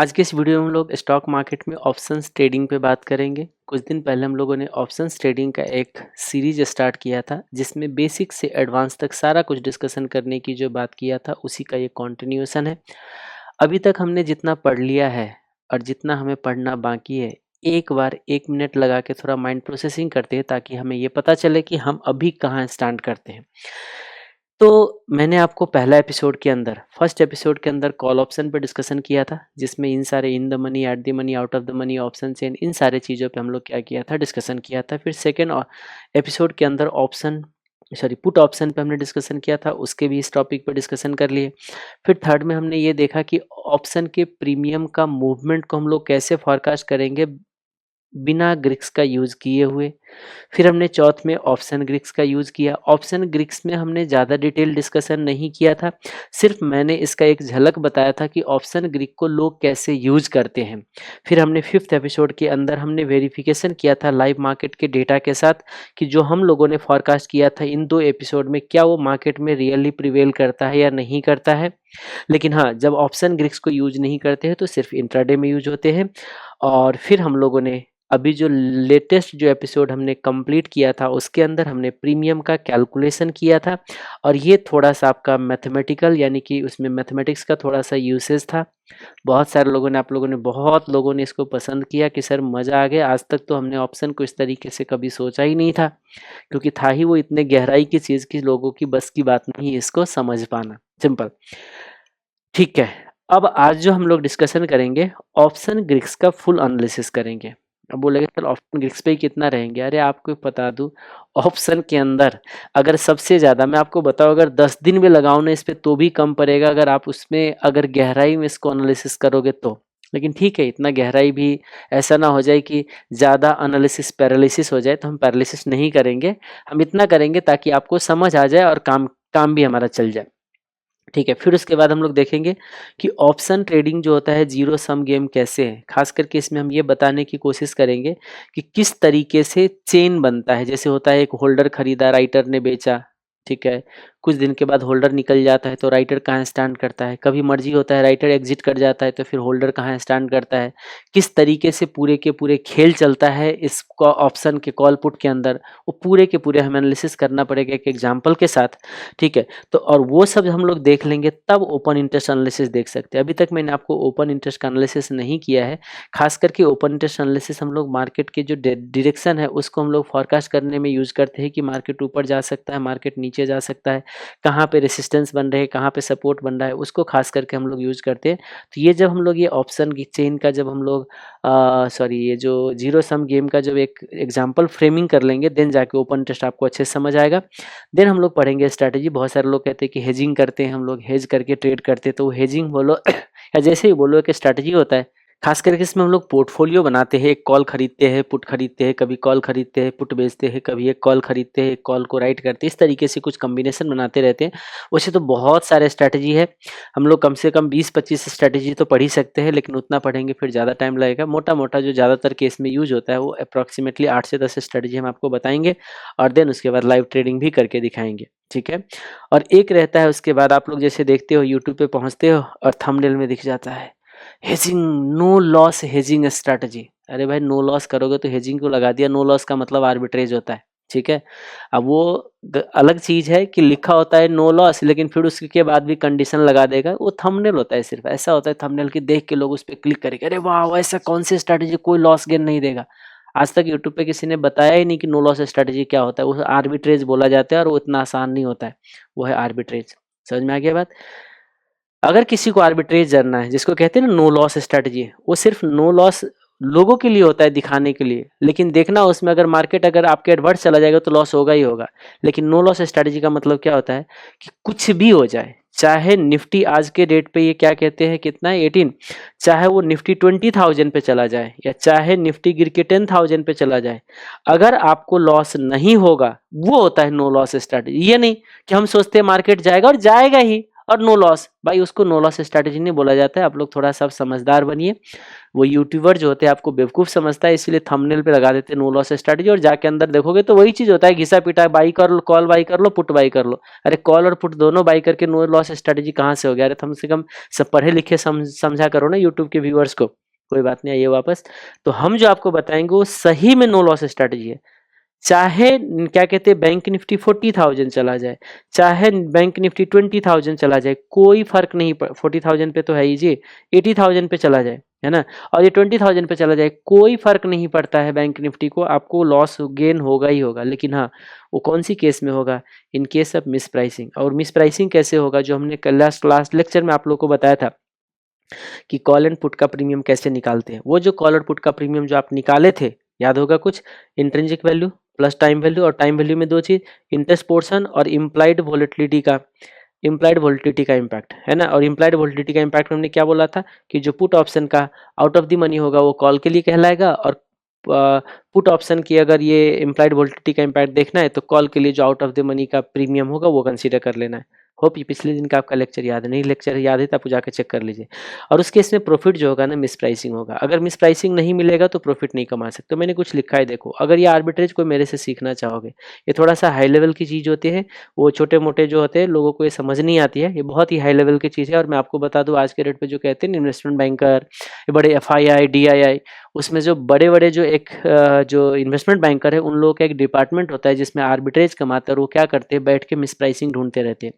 आज के इस वीडियो में हम लोग स्टॉक मार्केट में ऑप्शंस ट्रेडिंग पे बात करेंगे। कुछ दिन पहले हम लोगों ने ऑप्शंस ट्रेडिंग का एक सीरीज स्टार्ट किया था जिसमें बेसिक से एडवांस तक सारा कुछ डिस्कशन करने की जो बात किया था उसी का ये कंटिन्यूएशन है। अभी तक हमने जितना पढ़ लिया है और जितना हमें पढ़ना बाकी है, एक बार 1 मिनट लगा के थोड़ा माइंड प्रोसेसिंग करते हैं ताकि हमें ये पता चले कि हम अभी कहाँ स्टैंड करते हैं। तो मैंने आपको पहला एपिसोड के अंदर फर्स्ट एपिसोड के अंदर कॉल ऑप्शन पे डिस्कशन किया था जिसमें इन सारे in the money, at the money, out of the money option से इन सारे चीज़ों पे हम लोग क्या किया था, डिस्कशन किया था। फिर सेकेंड एपिसोड के अंदर पुट ऑप्शन पे हमने डिस्कशन किया था, उसके भी इस टॉपिक पे डिस्कशन कर लिए। फिर थर्ड में हमने ये देखा कि ऑप्शन के प्रीमियम का मूवमेंट को हम लोग कैसे फोरकास्ट करेंगे बिना ग्रिक्स का यूज़ किए हुए। फिर हमने चौथ में ऑप्शन ग्रिक्स का यूज़ किया। ऑप्शन ग्रिक्स में हमने ज़्यादा डिटेल डिस्कशन नहीं किया था, सिर्फ मैंने इसका एक झलक बताया था कि ऑप्शन ग्रिक को लोग कैसे यूज़ करते हैं। फिर हमने फिफ्थ एपिसोड के अंदर हमने वेरिफिकेशन किया था लाइव मार्केट के डेटा के साथ कि जो हम लोगों ने फॉरकास्ट किया था इन 2 एपिसोड में क्या वो मार्केट में रियली प्रिवेल करता है या नहीं करता है। लेकिन हाँ, जब ऑप्शन ग्रिक्स को यूज़ नहीं करते हैं तो सिर्फ इंट्राडे में यूज होते हैं। और फिर हम लोगों ने अभी जो लेटेस्ट जो एपिसोड हमने कंप्लीट किया था उसके अंदर हमने प्रीमियम का कैलकुलेशन किया था और ये थोड़ा सा आपका मैथमेटिकल यानी कि उसमें मैथमेटिक्स का थोड़ा सा यूसेज था। बहुत लोगों ने इसको पसंद किया कि सर मज़ा आ गया। आज तक तो हमने ऑप्शन को इस तरीके से कभी सोचा ही नहीं था क्योंकि था ही वो इतने गहराई की चीज़ की लोगों की बस की बात नहीं है इसको समझ पाना। सिंपल। ठीक है, अब आज जो हम लोग डिस्कशन करेंगे ऑप्शन ग्रिक्स का फुल एनालिसिस करेंगे। अब बोलेंगे सर ऑप्शन ग्रिक्स पे ही कितना रहेंगे? अरे आपको बता दूं, ऑप्शन के अंदर अगर सबसे ज़्यादा मैं आपको बताऊं अगर 10 दिन भी लगाऊं ना इस पे तो भी कम पड़ेगा अगर आप उसमें अगर गहराई में इसको एनालिसिस करोगे तो। लेकिन ठीक है, इतना गहराई भी ऐसा ना हो जाए कि ज़्यादा एनालिसिस पैरालिसिस हो जाए, तो हम पैरालिसिस नहीं करेंगे। हम इतना करेंगे ताकि आपको समझ आ जाए और काम काम भी हमारा चल जाए। ठीक है, फिर उसके बाद हम लोग देखेंगे कि ऑप्शन ट्रेडिंग जो होता है जीरो सम गेम कैसे है। खास करके इसमें हम ये बताने की कोशिश करेंगे कि किस तरीके से चेन बनता है। जैसे होता है एक होल्डर खरीदा, राइटर ने बेचा, ठीक है, कुछ दिन के बाद होल्डर निकल जाता है तो राइटर कहाँ स्टैंड करता है। कभी मर्जी होता है राइटर एग्जिट कर जाता है तो फिर होल्डर कहाँ स्टैंड करता है। किस तरीके से पूरे के पूरे खेल चलता है इस ऑप्शन के कॉल पुट के अंदर, वो पूरे के पूरे हमें एनालिसिस करना पड़ेगा एक एग्जाम्पल के साथ। ठीक है, तो और वो सब हम लोग देख लेंगे तब ओपन इंटरेस्ट एनालिसिस देख सकते हैं। अभी तक मैंने आपको ओपन इंटरेस्ट का एनालिसिस नहीं किया है। खास करके ओपन इंटरेस्ट एनालिसिस हम लोग मार्केट के जो डायरेक्शन है उसको हम लोग फोरकास्ट करने में यूज करते हैं कि मार्केट ऊपर जा सकता है, मार्केट नीचे जा सकता है, कहाँ पे रेसिस्टेंस बन रहे हैं, कहाँ पे सपोर्ट बन रहा है, उसको खास करके हम लोग यूज करते हैं। तो ये जब हम लोग ये ऑप्शन की चेन का जब हम लोग ये जो जीरो सम गेम का जब एक एग्जाम्पल फ्रेमिंग कर लेंगे देन जाके ओपन इंटरेस्ट आपको अच्छे से समझ आएगा। देन हम लोग पढ़ेंगे स्ट्रैटेजी। बहुत सारे लोग कहते हैं कि हेजिंग करते हैं, हम लोग हेज करके ट्रेड करते हैं, तो वो हेजिंग बोलो या जैसे ही बोलो कि स्ट्रैटेजी होता है। खास करके इसमें हम लोग पोर्टफोलियो बनाते हैं, एक कॉल खरीदते हैं, पुट खरीदते हैं, कभी कॉल खरीदते हैं, पुट बेचते हैं, कभी एक कॉल खरीदते हैं, एक कॉल को राइट करते हैं, इस तरीके से कुछ कॉम्बिनेशन बनाते रहते हैं। वैसे तो बहुत सारे स्ट्रैटेजी है, हम लोग कम से कम 20-25 स्ट्रैटेजी तो पढ़ ही सकते हैं, लेकिन उतना पढ़ेंगे फिर ज़्यादा टाइम लगेगा। मोटा मोटा जो ज़्यादातर केस में यूज होता है वो अप्रॉक्सीमेटली 8 से 10 स्ट्रैटेजी हम आपको बताएंगे और देन उसके बाद लाइव ट्रेडिंग भी करके दिखाएंगे। ठीक है, और एक रहता है उसके बाद आप लोग जैसे देखते हो यूट्यूब पे पहुंचते हो और थंबनेल में दिख जाता है hedging, no loss hedging strategy. अरे भाई नो लॉस करोगे तो हेजिंग को लगा दिया। नो लॉस का मतलब आर्बिट्रेज होता है। ठीक है, अब वो अलग चीज है कि लिखा होता है नो लॉस लेकिन फिर उसके बाद भी कंडीशन लगा देगा। वो थंबनेल होता है, सिर्फ ऐसा होता है थंबनेल की देख के लोग उस पर क्लिक करेंगे, अरे वाह ऐसा कौन सी स्ट्रैटेजी कोई लॉस गेन नहीं देगा। आज तक यूट्यूब पे किसी ने बताया ही नहीं कि नो लॉस स्ट्रैटेजी क्या होता है। वो आर्बिट्रेज बोला जाता है और वो इतना आसान नहीं होता है, वो है आर्बिट्रेज। समझ में आ गया बात? अगर किसी को आर्बिट्रेज करना है जिसको कहते हैं ना नो लॉस स्ट्रैटेजी, वो सिर्फ नो लॉस लोगों के लिए होता है, दिखाने के लिए। लेकिन देखना उसमें अगर मार्केट अगर आपके एडवर्स चला जाएगा तो लॉस होगा ही होगा। लेकिन नो लॉस स्ट्रैटेजी का मतलब क्या होता है कि कुछ भी हो जाए, चाहे निफ्टी आज के डेट पे ये क्या कहते हैं कितना है 18, चाहे वो निफ्टी 20,000 पे चला जाए या चाहे निफ्टी गिर के 10,000 पे चला जाए, अगर आपको लॉस नहीं होगा वो होता है नो लॉस स्ट्रैटेजी। ये नहीं कि हम सोचते हैं मार्केट जाएगा और जाएगा ही और नो लॉस, भाई उसको नो लॉस स्ट्रैटेजी नहीं बोला जाता है। आप लोग थोड़ा सा समझदार बनिए। वो यूट्यूबर जो होते हैं आपको बेवकूफ समझता है, इसलिए थंबनेल पे लगा देते हैं नो लॉस स्ट्रैटेजी, और जाके अंदर देखोगे तो वही चीज होता है, घिसा पिटा, बाई कर लो, कॉल बाई कर लो, पुट बाई कर लो। अरे कॉल और पुट दोनों बाई करके नो लॉस स्ट्रैटेजी कहाँ से हो गया? अरे कम से कम सब पढ़े लिखे समझा करो ना यूट्यूब के व्यूअर्स को। कोई बात नहीं, आइए वापस। तो हम जो आपको बताएंगे वो सही में नो लॉस स्ट्रैटेजी है। चाहे क्या कहते हैं बैंक निफ्टी 40,000 चला जाए, चाहे बैंक निफ्टी 20,000 चला जाए, कोई फर्क नहीं 40,000 पे तो है ही जी, 80,000 पे चला जाए, है ना, और ये 20,000 पे चला जाए, कोई फर्क नहीं पड़ता है बैंक निफ्टी को, आपको लॉस गेन होगा ही होगा। लेकिन हाँ, वो कौन सी केस में होगा? In case of miss pricing. और मिस प्राइसिंग कैसे होगा? जो हमने कल लास्ट लेक्चर में आप लोग को बताया था कि कॉल एंड पुट का प्रीमियम कैसे निकालते हैं। वो जो कॉल और पुट का प्रीमियम जो आप निकाले थे, याद होगा कुछ, intrinsic value plus time value, और टाइम वैल्यू में दो चीज, इंटरेस्ट पोर्शन और इम्प्लाइड वॉलेटिलिटी का, इम्पैक्ट है ना। और इम्प्लाइड वॉलेटिलिटी का इम्पैक्ट हमने क्या बोला था कि जो पुट ऑप्शन का आउट ऑफ द मनी होगा वो कॉल के लिए कहलाएगा, और पुट ऑप्शन की अगर ये इम्प्लाइड वॉलेटिलिटी का इम्पैक्ट देखना है तो कॉल के लिए जो आउट ऑफ द मनी का प्रीमियम होगा वो कंसीडर कर लेना है। होप ये पिछले दिन का आपका लेक्चर याद है, नहीं लेक्चर याद है तो आप जाकर चेक कर लीजिए। और उसके इसमें प्रॉफिट जो होगा ना, मिस प्राइसिंग होगा। अगर मिस प्राइसिंग नहीं मिलेगा तो प्रॉफिट नहीं कमा सकते। तो मैंने कुछ लिखा है, देखो, अगर ये आर्बिट्रेज कोई मेरे से सीखना चाहोगे, ये थोड़ा सा हाई लेवल की चीज़ होती है, वो छोटे मोटे जो होते हैं लोगों को ये समझ नहीं आती है, ये बहुत ही हाई लेवल की चीज़ है। और मैं आपको बता दूं, आज के रेट पे जो कहते हैं इन्वेस्टमेंट बैंकर, ये बड़े FII DII, उसमें जो बड़े बड़े जो जो इन्वेस्टमेंट बैंकर है, उन लोगों का एक डिपार्टमेंट होता है जिसमें आर्बिट्रेज कमाते हैं, और वो क्या करते हैं, बैठ के मिस प्राइसिंग ढूंढते रहते हैं।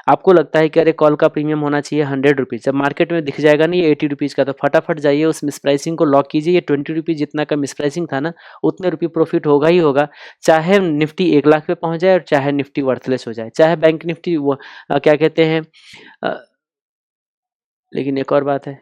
आपको लगता है कि अरे कॉल का प्रीमियम होना चाहिए 100 रुपीज़, जब मार्केट में दिख जाएगा ना ये 80 रुपीज़ का, तो फटाफट जाइए उस मिस प्राइसिंग को लॉक कीजिए। ये 20 रुपीज़ जितना का मिस प्राइसिंग था ना, उतने रुपये प्रॉफिट होगा ही होगा। चाहे निफ्टी 1 लाख पे पहुंच जाए, और चाहे निफ्टी वर्थलेस हो जाए, चाहे बैंक निफ्टी वो क्या कहते हैं, अ, लेकिन एक और बात है,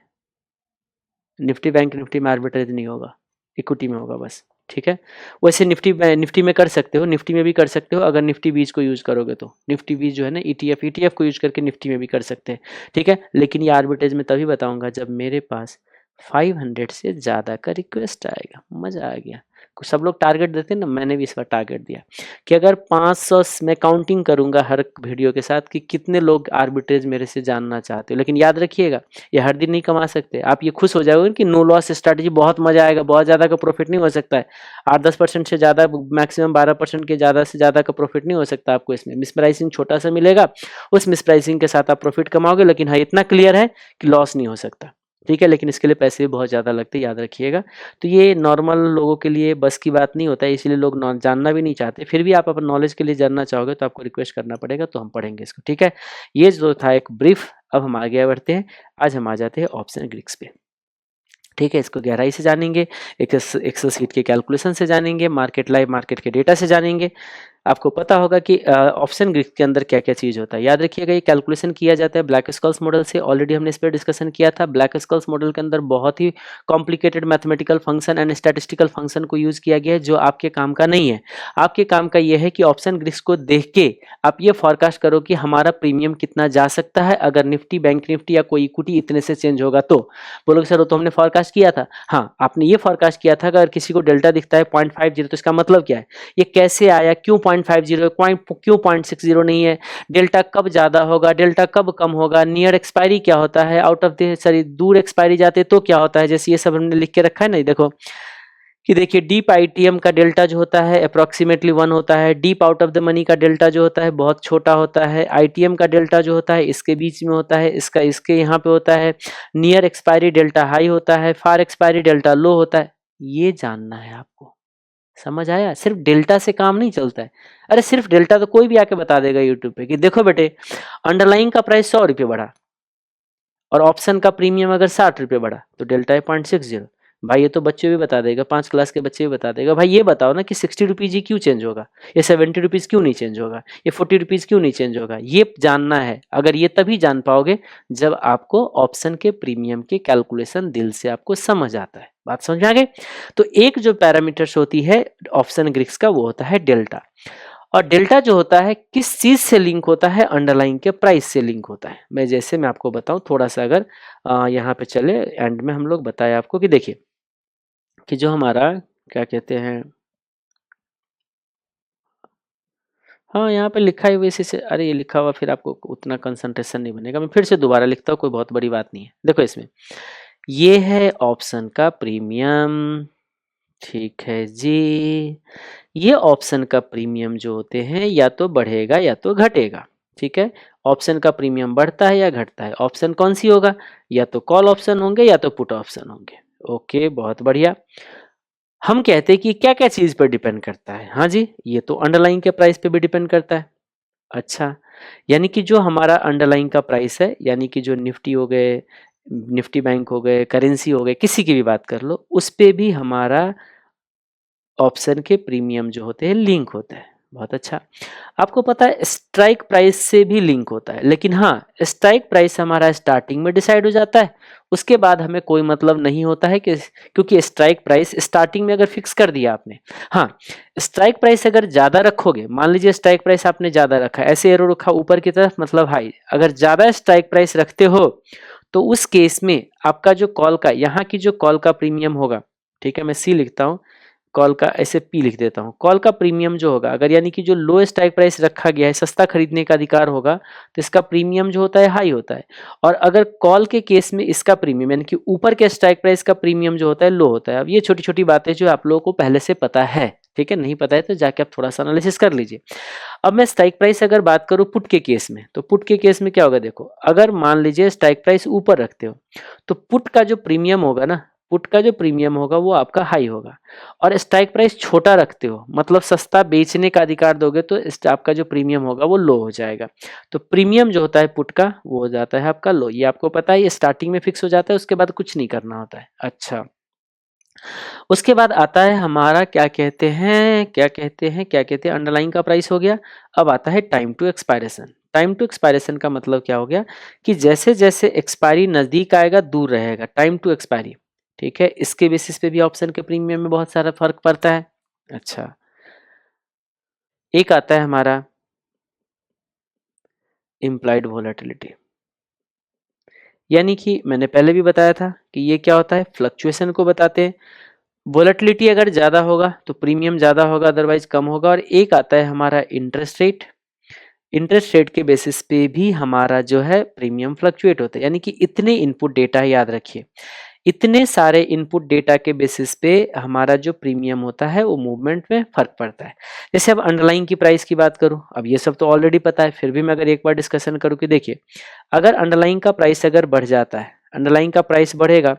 निफ्टी बैंक निफ्टी में आर्बिट्रेज नहीं होगा, इक्विटी में होगा बस। ठीक है, वैसे निफ्टी में कर सकते हो, निफ्टी में भी कर सकते हो अगर निफ्टी बीज को यूज करोगे तो। निफ्टी बीज जो है ना, ETF को यूज करके निफ्टी में भी कर सकते हैं। ठीक है, लेकिन ये आर्बिट्रेज में तभी बताऊंगा जब मेरे पास 500 से ज़्यादा का रिक्वेस्ट आएगा। मज़ा आ गया। कुछ सब लोग टारगेट देते हैं ना, मैंने भी इस बार टारगेट दिया कि अगर 500, मैं काउंटिंग करूंगा हर वीडियो के साथ कि कितने लोग आर्बिट्रेज मेरे से जानना चाहते हो। लेकिन याद रखिएगा, ये हर दिन नहीं कमा सकते। आप ये खुश हो जाओगे कि नो लॉस स्ट्रैटेजी, बहुत मजा आएगा, बहुत ज़्यादा का प्रॉफिट नहीं हो सकता है, 8-10% से ज़्यादा, मैक्सिमम 12% के ज़्यादा से ज़्यादा का प्रॉफिट नहीं हो सकता आपको इसमें। मिस प्राइसिंग छोटा सा मिलेगा, उस मिस प्राइसिंग के साथ आप प्रॉफिट कमाओगे, लेकिन हाँ इतना क्लियर है कि लॉस नहीं हो सकता। ठीक है, लेकिन इसके लिए पैसे भी बहुत ज़्यादा लगते हैं, याद रखिएगा। तो ये नॉर्मल लोगों के लिए बस की बात नहीं होता है, इसलिए लोग जानना भी नहीं चाहते। फिर भी आप अपने नॉलेज के लिए जानना चाहोगे तो आपको रिक्वेस्ट करना पड़ेगा, तो हम पढ़ेंगे इसको। ठीक है, ये जो था एक ब्रीफ। अब हम आगे बढ़ते हैं। आज हम आ जाते हैं ऑप्शन ग्रीक्स पे। ठीक है, इसको गहराई से जानेंगे, एक्सेल सीट के कैलकुलेशन से जानेंगे, मार्केट लाइव मार्केट के डेटा से जानेंगे। आपको पता होगा कि ऑप्शन ग्रिड के अंदर क्या क्या चीज़ होता है। याद रखिएगा, ये कैलकुलेशन किया जाता है ब्लैक स्कल्स मॉडल से। ऑलरेडी हमने इस पर डिस्कशन किया था। ब्लैक स्कल्स मॉडल के अंदर बहुत ही complicated mathematical function and statistical function को यूज़ किया गया है, जो आपके काम का नहीं है। आपके काम का यह है कि ऑप्शन ग्रिड्स को देख के आप ये फॉरकास्ट करो कि हमारा प्रीमियम कितना जा सकता है अगर निफ्टी, बैंक निफ्टी या कोई इक्विटी इतने से चेंज होगा। तो बोलोगे सर वो तो हमने फॉरकास्ट किया था। हाँ, आपने ये फॉरकास्ट किया था अगर किसी को डेल्टा दिखता है 0.50, तो इसका मतलब क्या है, ये कैसे आया, क्यों 0.50, क्यों 0.60 नहीं है, डेल्टा कब ज्यादा होगा, डेल्टा कब कम होगा, नियर एक्सपायरी क्या होता है, आउट ऑफ द सॉरी दूर एक्सपायरी जाते तो क्या होता है। जैसे ये सब हमने लिख के रखा है ना, देखो कि देखिए डीप आईटीएम का डेल्टा जो होता है अप्रोक्सीमेटली 1 होता है, deep out of the money का डेल्टा जो होता है बहुत छोटा होता है, आईटीएम का डेल्टा जो होता है इसके बीच में होता है, इसका इसके यहाँ पे होता है, नियर एक्सपायरी डेल्टा हाई होता है, फार एक्सपायरी डेल्टा लो होता है। ये जानना है आपको, समझ आया। सिर्फ डेल्टा से काम नहीं चलता है। अरे सिर्फ डेल्टा तो कोई भी आके बता देगा यूट्यूब पे कि देखो बेटे, अंडरलाइन का प्राइस 100 रुपये बढ़ा और ऑप्शन का प्रीमियम अगर 60 रुपये बढ़ा तो डेल्टा है 0.60। भाई ये तो बच्चे भी बता देगा, 5 क्लास के बच्चे भी बता देगा। भाई ये बताओ ना कि 60 रुपीज़ ही क्यों चेंज होगा, ये 70 रुपीज़ क्यों नहीं चेंज होगा, ये 40 रुपीज़ क्यों नहीं चेंज होगा। ये जानना है। अगर ये तभी जान पाओगे जब आपको ऑप्शन के प्रीमियम के कैलकुलेशन दिल से आपको समझ आता है। बात समझ में आ गई। तो एक जो पैरामीटर्स होती है ऑप्शन ग्रिक्स का, वो होता है डेल्टा। और डेल्टा जो होता है किस चीज से लिंक होता है, अंडरलाइन के प्राइस से लिंक होता है। मैं आपको बताऊं थोड़ा सा, अगर यहाँ पे चले एंड में हम लोग बताए आपको कि देखिए कि जो हमारा क्या कहते हैं, हाँ, यहाँ पे लिखा है वैसे से, अरे ये लिखा हुआ फिर आपको उतना कंसंट्रेशन नहीं बनेगा। मैं फिर से दोबारा लिखता हूँ, कोई बहुत बड़ी बात नहीं है। देखो इसमें ये है ऑप्शन का प्रीमियम, ठीक है जी। ये ऑप्शन का प्रीमियम जो होते हैं या तो बढ़ेगा या तो घटेगा, ठीक है। ऑप्शन का प्रीमियम बढ़ता है या घटता है, ऑप्शन कौन सी होगा, या तो कॉल ऑप्शन होंगे या तो पुट ऑप्शन होंगे। ओके, बहुत बढ़िया। हम कहते हैं कि क्या क्या चीज पर डिपेंड करता है, हाँ जी, ये तो अंडरलाइन के प्राइस पे भी डिपेंड करता है। अच्छा, यानी कि जो हमारा अंडरलाइन का प्राइस है, यानी कि जो निफ्टी हो गए, निफ्टी बैंक हो गए, करेंसी हो गए, किसी की भी बात कर लो, उस पे भी हमारा ऑप्शन के प्रीमियम जो होते हैं लिंक होता है। बहुत अच्छा। आपको पता है स्ट्राइक प्राइस से भी लिंक होता है, लेकिन हाँ, स्ट्राइक प्राइस हमारा स्टार्टिंग में डिसाइड हो जाता है, उसके बाद हमें कोई मतलब नहीं होता है कि, क्योंकि स्ट्राइक प्राइस स्टार्टिंग में अगर फिक्स कर दिया आपने, हाँ, स्ट्राइक प्राइस अगर ज्यादा रखोगे, मान लीजिए स्ट्राइक प्राइस आपने ज्यादा रखा, ऐसे एरो रखा ऊपर की तरफ, मतलब हाई, अगर ज्यादा स्ट्राइक प्राइस रखते हो तो उस केस में आपका जो कॉल का, यहाँ की जो कॉल का प्रीमियम होगा, ठीक है, मैं सी लिखता हूँ, कॉल का ऐसे पी लिख देता हूँ, कॉल का प्रीमियम जो होगा, अगर यानी कि जो लो स्ट्राइक प्राइस रखा गया है, सस्ता खरीदने का अधिकार होगा, तो इसका प्रीमियम जो होता है हाई होता है। और अगर कॉल के केस में इसका प्रीमियम यानी कि ऊपर के स्ट्राइक प्राइस का प्रीमियम जो होता है लो होता है। अब ये छोटी छोटी बातें जो आप लोगों को पहले से पता है, ठीक है, नहीं पता है तो जाके आप थोड़ा सा एनालिसिस कर लीजिए। अब मैं स्ट्राइक प्राइस अगर बात करूं पुट के केस में, तो पुट के केस में क्या होगा, देखो, अगर मान लीजिए स्ट्राइक प्राइस ऊपर रखते हो, तो पुट का जो प्रीमियम होगा ना, पुट का जो प्रीमियम होगा वो आपका हाई होगा। और स्ट्राइक प्राइस छोटा रखते हो, मतलब सस्ता बेचने का अधिकार दोगे, तो आपका जो प्रीमियम होगा वो लो हो जाएगा। तो प्रीमियम जो होता है पुट का वो हो जाता है आपका लो। ये आपको पता है, ये स्टार्टिंग में फिक्स हो जाता है, उसके बाद कुछ नहीं करना होता है। अच्छा, उसके बाद आता है हमारा क्या कहते हैं, अंडरलाइन का प्राइस हो गया। अब आता है time to expiration. Time to expiration का मतलब क्या हो गया कि जैसे जैसे एक्सपायरी नजदीक आएगा दूर रहेगा टाइम टू एक्सपायरी, ठीक है। इसके बेसिस पे भी ऑप्शन के प्रीमियम में बहुत सारा फर्क पड़ता है। अच्छा, एक आता है हमारा इम्प्लाइड वोलेटिलिटी, यानी कि मैंने पहले भी बताया था कि ये क्या होता है, फ्लक्चुएशन को बताते हैं। वोलेटिलिटी अगर ज़्यादा होगा तो प्रीमियम ज़्यादा होगा, अदरवाइज कम होगा। और एक आता है हमारा इंटरेस्ट रेट। इंटरेस्ट रेट के बेसिस पे भी हमारा जो है प्रीमियम फ्लक्चुएट होता है, यानी कि इतने इनपुट डेटा, याद रखिए, इतने सारे इनपुट डेटा के बेसिस पे हमारा जो प्रीमियम होता है वो मूवमेंट में फर्क पड़ता है। जैसे अब अंडरलाइन की प्राइस की बात करूं, अब ये सब तो ऑलरेडी पता है, फिर भी मैं अगर एक बार डिस्कशन करूं कि देखिए, अगर अंडरलाइन का प्राइस अगर बढ़ जाता है, अंडरलाइन का प्राइस बढ़ेगा,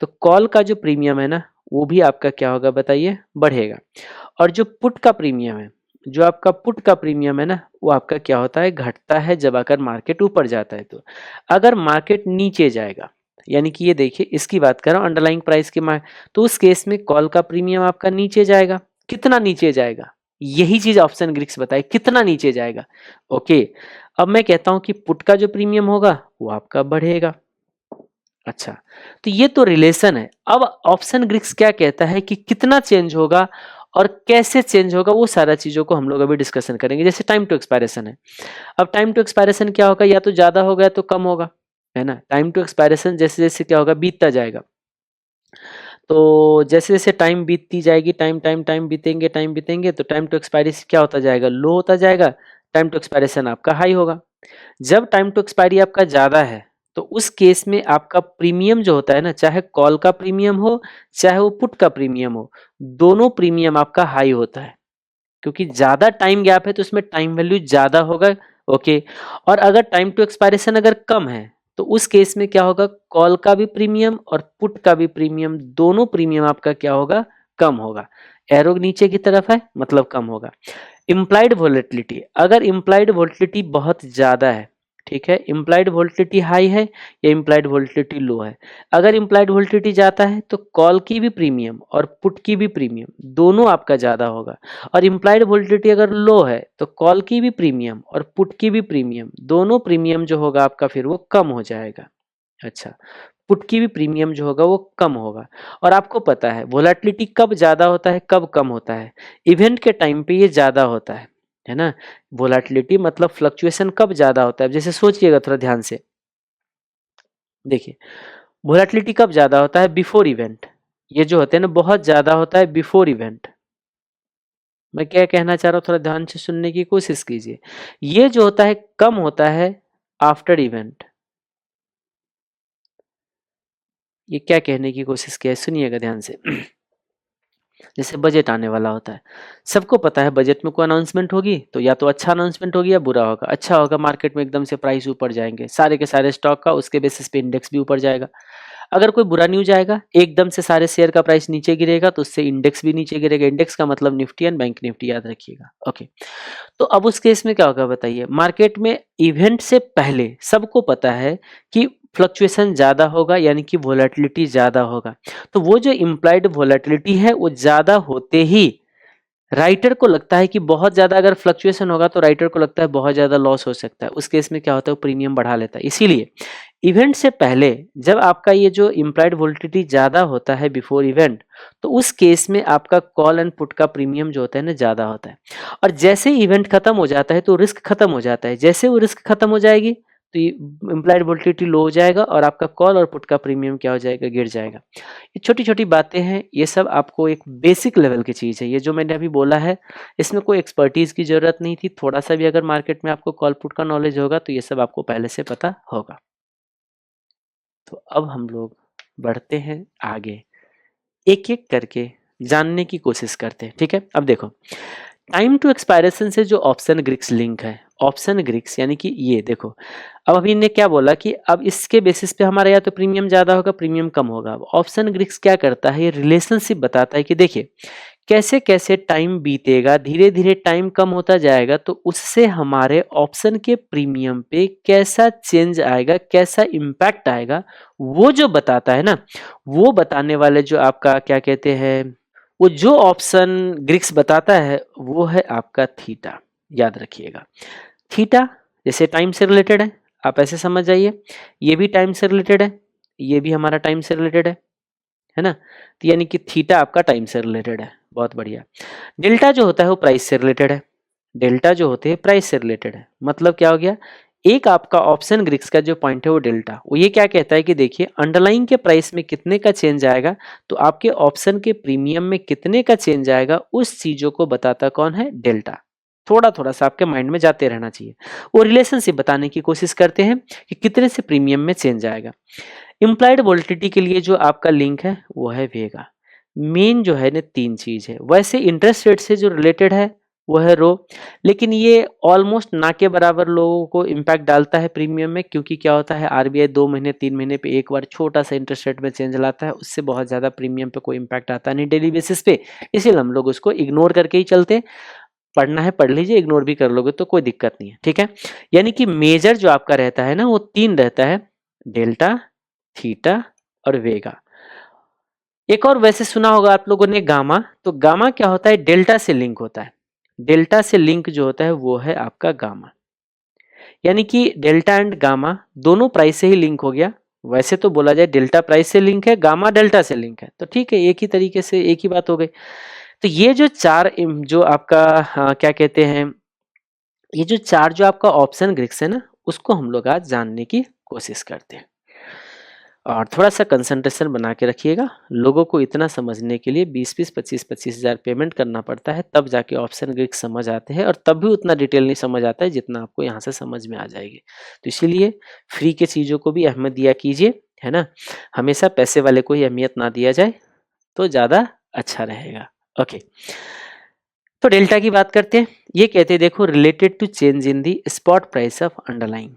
तो कॉल का जो प्रीमियम है ना, वो भी आपका क्या होगा बताइए, बढ़ेगा। और जो पुट का प्रीमियम है, जो आपका पुट का प्रीमियम है ना, वो आपका क्या होता है, घटता है जब आकर मार्केट ऊपर जाता है। तो अगर मार्केट नीचे जाएगा, यानी कि ये देखिए, इसकी बात कर रहा हूँ अंडरलाइंग प्राइस के तो उस केस में कॉल का प्रीमियम आपका नीचे जाएगा। कितना नीचे जाएगा, यही चीज ऑप्शन ग्रीक्स बताए, कितना नीचे जाएगा। ओके, अब मैं कहता हूं कि पुट का जो प्रीमियम होगा वो आपका बढ़ेगा। अच्छा, तो ये तो रिलेशन है। अब ऑप्शन ग्रीक्स क्या कहता है कि कितना चेंज होगा और कैसे चेंज होगा, वो सारा चीजों को हम लोग अभी डिस्कशन करेंगे। जैसे टाइम टू एक्सपायरेशन है, अब टाइम टू एक्सपायरेशन क्या होगा, या तो ज्यादा होगा या तो कम होगा, है ना। टाइम टू एक्सपायरेशन जैसे जैसे क्या होगा, बीतता जाएगा। तो जैसे जैसे टाइम बीतती जाएगी, टाइम टाइम टाइम बीतेंगे, तो टाइम टू एक्सपायरी क्या होता जाएगा, लो होता जाएगा। टाइम टू एक्सपायरेशन आपका हाई होगा। जब टाइम टू एक्सपायरी आपका ज्यादा है, तो उस केस में आपका प्रीमियम जो होता है ना, चाहे कॉल का प्रीमियम हो चाहे वो पुट का प्रीमियम हो, दोनों प्रीमियम आपका हाई होता है, क्योंकि ज्यादा टाइम गैप है तो उसमें टाइम वैल्यू ज्यादा होगा। ओके, और अगर टाइम टू एक्सपायरेशन अगर कम है, तो उस केस में क्या होगा, कॉल का भी प्रीमियम और पुट का भी प्रीमियम, दोनों प्रीमियम आपका क्या होगा, कम होगा। एरो नीचे की तरफ है मतलब कम होगा। इम्प्लाइड वोलेटिलिटी, अगर इम्प्लाइड वोलेटिलिटी बहुत ज्यादा है, ठीक है, इम्प्लाइड वोलेटिलिटी हाई है या इम्प्लाइड वोलेटिलिटी लो है। अगर इम्प्लाइड वोलेटिलिटी जाता है तो कॉल की भी प्रीमियम और पुट की भी प्रीमियम दोनों आपका ज्यादा होगा। और इम्प्लाइड वोलेटिलिटी अगर लो है तो कॉल की भी प्रीमियम और पुट की भी प्रीमियम, दोनों प्रीमियम जो होगा आपका फिर वो कम हो जाएगा। अच्छा, पुट की भी प्रीमियम जो होगा वो कम होगा। और आपको पता है वोलेटिलिटी कब ज्यादा होता है कब कम होता है, इवेंट के टाइम पे ये ज्यादा होता है ना। वोलेटिलिटी मतलब फ्लक्चुएशन कब ज्यादा होता है, जैसे सोचिएगा थोड़ा ध्यान से, देखिए, वोलेटिलिटी कब ज्यादा होता है, बिफोर इवेंट। ये जो होते हैं ना बहुत ज्यादा होता है बिफोर इवेंट, मैं क्या कहना चाह रहा हूँ, थोड़ा ध्यान से सुनने की कोशिश कीजिए। ये जो होता है कम होता है आफ्टर इवेंट। ये क्या कहने की कोशिश किया है, सुनिएगा ध्यान से। जैसे बजट आने वाला होता है, सबको पता है बजट में कोई अनाउंसमेंट होगी तो या तो अच्छा अनाउंसमेंट होगी या बुरा होगा। अच्छा होगा, मार्केट में एकदम से प्राइस ऊपर जाएंगे सारे के सारे स्टॉक का, उसके बेसिस पे इंडेक्स भी ऊपर जाएगा। अगर कोई बुरा न्यूज आएगा, एकदम से सारे शेयर का प्राइस नीचे गिरेगा तो उससे इंडेक्स भी नीचे गिरेगा। इंडेक्स का मतलब निफ्टी एंड बैंक निफ्टी, याद रखिएगा। ओके, तो अब उस केस में क्या होगा बताइए। मार्केट में इवेंट से पहले सबको पता है कि फ्लक्चुएशन ज्यादा होगा, यानी कि वोलेटिलिटी ज्यादा होगा। तो वो जो इम्प्लाइड वोलेटिलिटी है वो ज्यादा होते ही राइटर को लगता है कि बहुत ज्यादा अगर फ्लक्चुएशन होगा तो राइटर को लगता है बहुत ज्यादा लॉस हो सकता है। उस केस में क्या होता है, वो प्रीमियम बढ़ा लेता है। इसीलिए इवेंट से पहले जब आपका ये जो इम्प्लाइड वोलेटिलिटी ज्यादा होता है बिफोर इवेंट, तो उस केस में आपका कॉल एंड पुट का प्रीमियम जो होता है ना ज्यादा होता है। और जैसे इवेंट खत्म हो जाता है तो रिस्क खत्म हो जाता है। जैसे वो रिस्क खत्म हो जाएगी तो इम्प्लाइड वोलेटिलिटी लो हो जाएगा और आपका कॉल और पुट का प्रीमियम क्या हो जाएगा, गिर जाएगा। ये छोटी छोटी बातें हैं, ये सब आपको एक बेसिक लेवल की चीज है। ये जो मैंने अभी बोला है इसमें कोई एक्सपर्टीज की जरूरत नहीं थी। थोड़ा सा भी अगर मार्केट में आपको कॉल पुट का नॉलेज होगा तो ये सब आपको पहले से पता होगा। तो अब हम लोग बढ़ते हैं आगे, एक एक करके जानने की कोशिश करते हैं। ठीक है, अब देखो टाइम टू एक्सपायरेशन से जो ऑप्शन ग्रिक्स लिंक है, ऑप्शन ग्रिक्स यानी कि ये देखो, अब अभी ने क्या बोला कि अब इसके बेसिस पे हमारा या तो प्रीमियम ज्यादा होगा प्रीमियम कम होगा। अब ऑप्शन ग्रिक्स क्या करता है, ये रिलेशनशिप बताता है कि देखिए कैसे कैसे टाइम बीतेगा, धीरे धीरे टाइम कम होता जाएगा तो उससे हमारे ऑप्शन के प्रीमियम पे कैसा चेंज आएगा, कैसा इम्पैक्ट आएगा, वो जो बताता है ना, वो बताने वाले जो आपका क्या कहते हैं, वो जो ऑप्शन ग्रिक्स बताता है वो है आपका थीटा। याद रखिएगा, थीटा जैसे टाइम से रिलेटेड है, आप ऐसे समझ जाइए। ये भी टाइम से रिलेटेड है, ये भी हमारा टाइम से रिलेटेड है ना। तो यानी कि थीटा आपका टाइम से रिलेटेड है, बहुत बढ़िया। डेल्टा जो होता है वो प्राइस से रिलेटेड है, डेल्टा जो होते हैं प्राइस से रिलेटेड है। मतलब क्या हो गया, एक आपका ऑप्शन ग्रिक्स का जो पॉइंट है वो डेल्टा, वो ये क्या कहता है कि देखिए अंडरलाइंग के प्राइस में कितने का चेंज आएगा तो आपके ऑप्शन के प्रीमियम में कितने का चेंज आएगा, उस चीजों को बताता कौन है, डेल्टा। थोड़ा थोड़ा सा आपके माइंड में जाते रहना चाहिए। वो रिलेशनशिप बताने की कोशिश करते हैं कि कितने से प्रीमियम में चेंज आएगा। इम्प्लाइड वोलेटिलिटी के लिए जो आपका लिंक है वो है वेगा। मेन जो है ना तीन चीज है, वैसे इंटरेस्ट रेट से जो रिलेटेड है वो है रो, लेकिन ये ऑलमोस्ट ना के बराबर लोगों को इम्पैक्ट डालता है प्रीमियम में। क्योंकि क्या होता है, आरबीआई 2 महीने 3 महीने पे एक बार छोटा सा इंटरेस्ट रेट में चेंज लाता है, उससे बहुत ज्यादा प्रीमियम पे कोई इम्पैक्ट आता नहीं डेली बेसिस पे। इसीलिए हम लोग उसको इग्नोर करके ही चलते हैं। पढ़ना है पढ़ लीजिए, इग्नोर भी कर लोगे तो कोई दिक्कत नहीं है। ठीक है, यानी कि मेजर जो आपका रहता है ना वो तीन रहता है, डेल्टा, थीटा और वेगा। एक और वैसे सुना होगा आप लोगों ने गामा, तो गामा क्या होता है, डेल्टा से लिंक होता है। डेल्टा से लिंक जो होता है वो है आपका गामा। यानी कि डेल्टा एंड गामा दोनों प्राइस से ही लिंक हो गया। वैसे तो बोला जाए डेल्टा प्राइस से लिंक है, गामा डेल्टा से लिंक है, तो ठीक है एक ही तरीके से एक ही बात हो गई। तो ये जो चार जो आपका क्या कहते हैं, ये जो चार जो आपका ऑप्शन ग्रिक्स है ना, उसको हम लोग आज जानने की कोशिश करते हैं। और थोड़ा सा कंसंट्रेशन बना के रखिएगा। लोगों को इतना समझने के लिए 20-20, 25-25 हज़ार पेमेंट करना पड़ता है, तब जाके ऑप्शन ग्रिक्स समझ आते हैं। और तब भी उतना डिटेल नहीं समझ आता है जितना आपको यहाँ से समझ में आ जाएगी। तो इसीलिए फ्री के चीज़ों को भी अहमियत दिया कीजिए, है ना। हमेशा पैसे वाले को ही अहमियत ना दिया जाए तो ज़्यादा अच्छा रहेगा। ओके, तो डेल्टा की बात करते हैं। ये कहते हैं देखो, related to change in the spot price of underlying.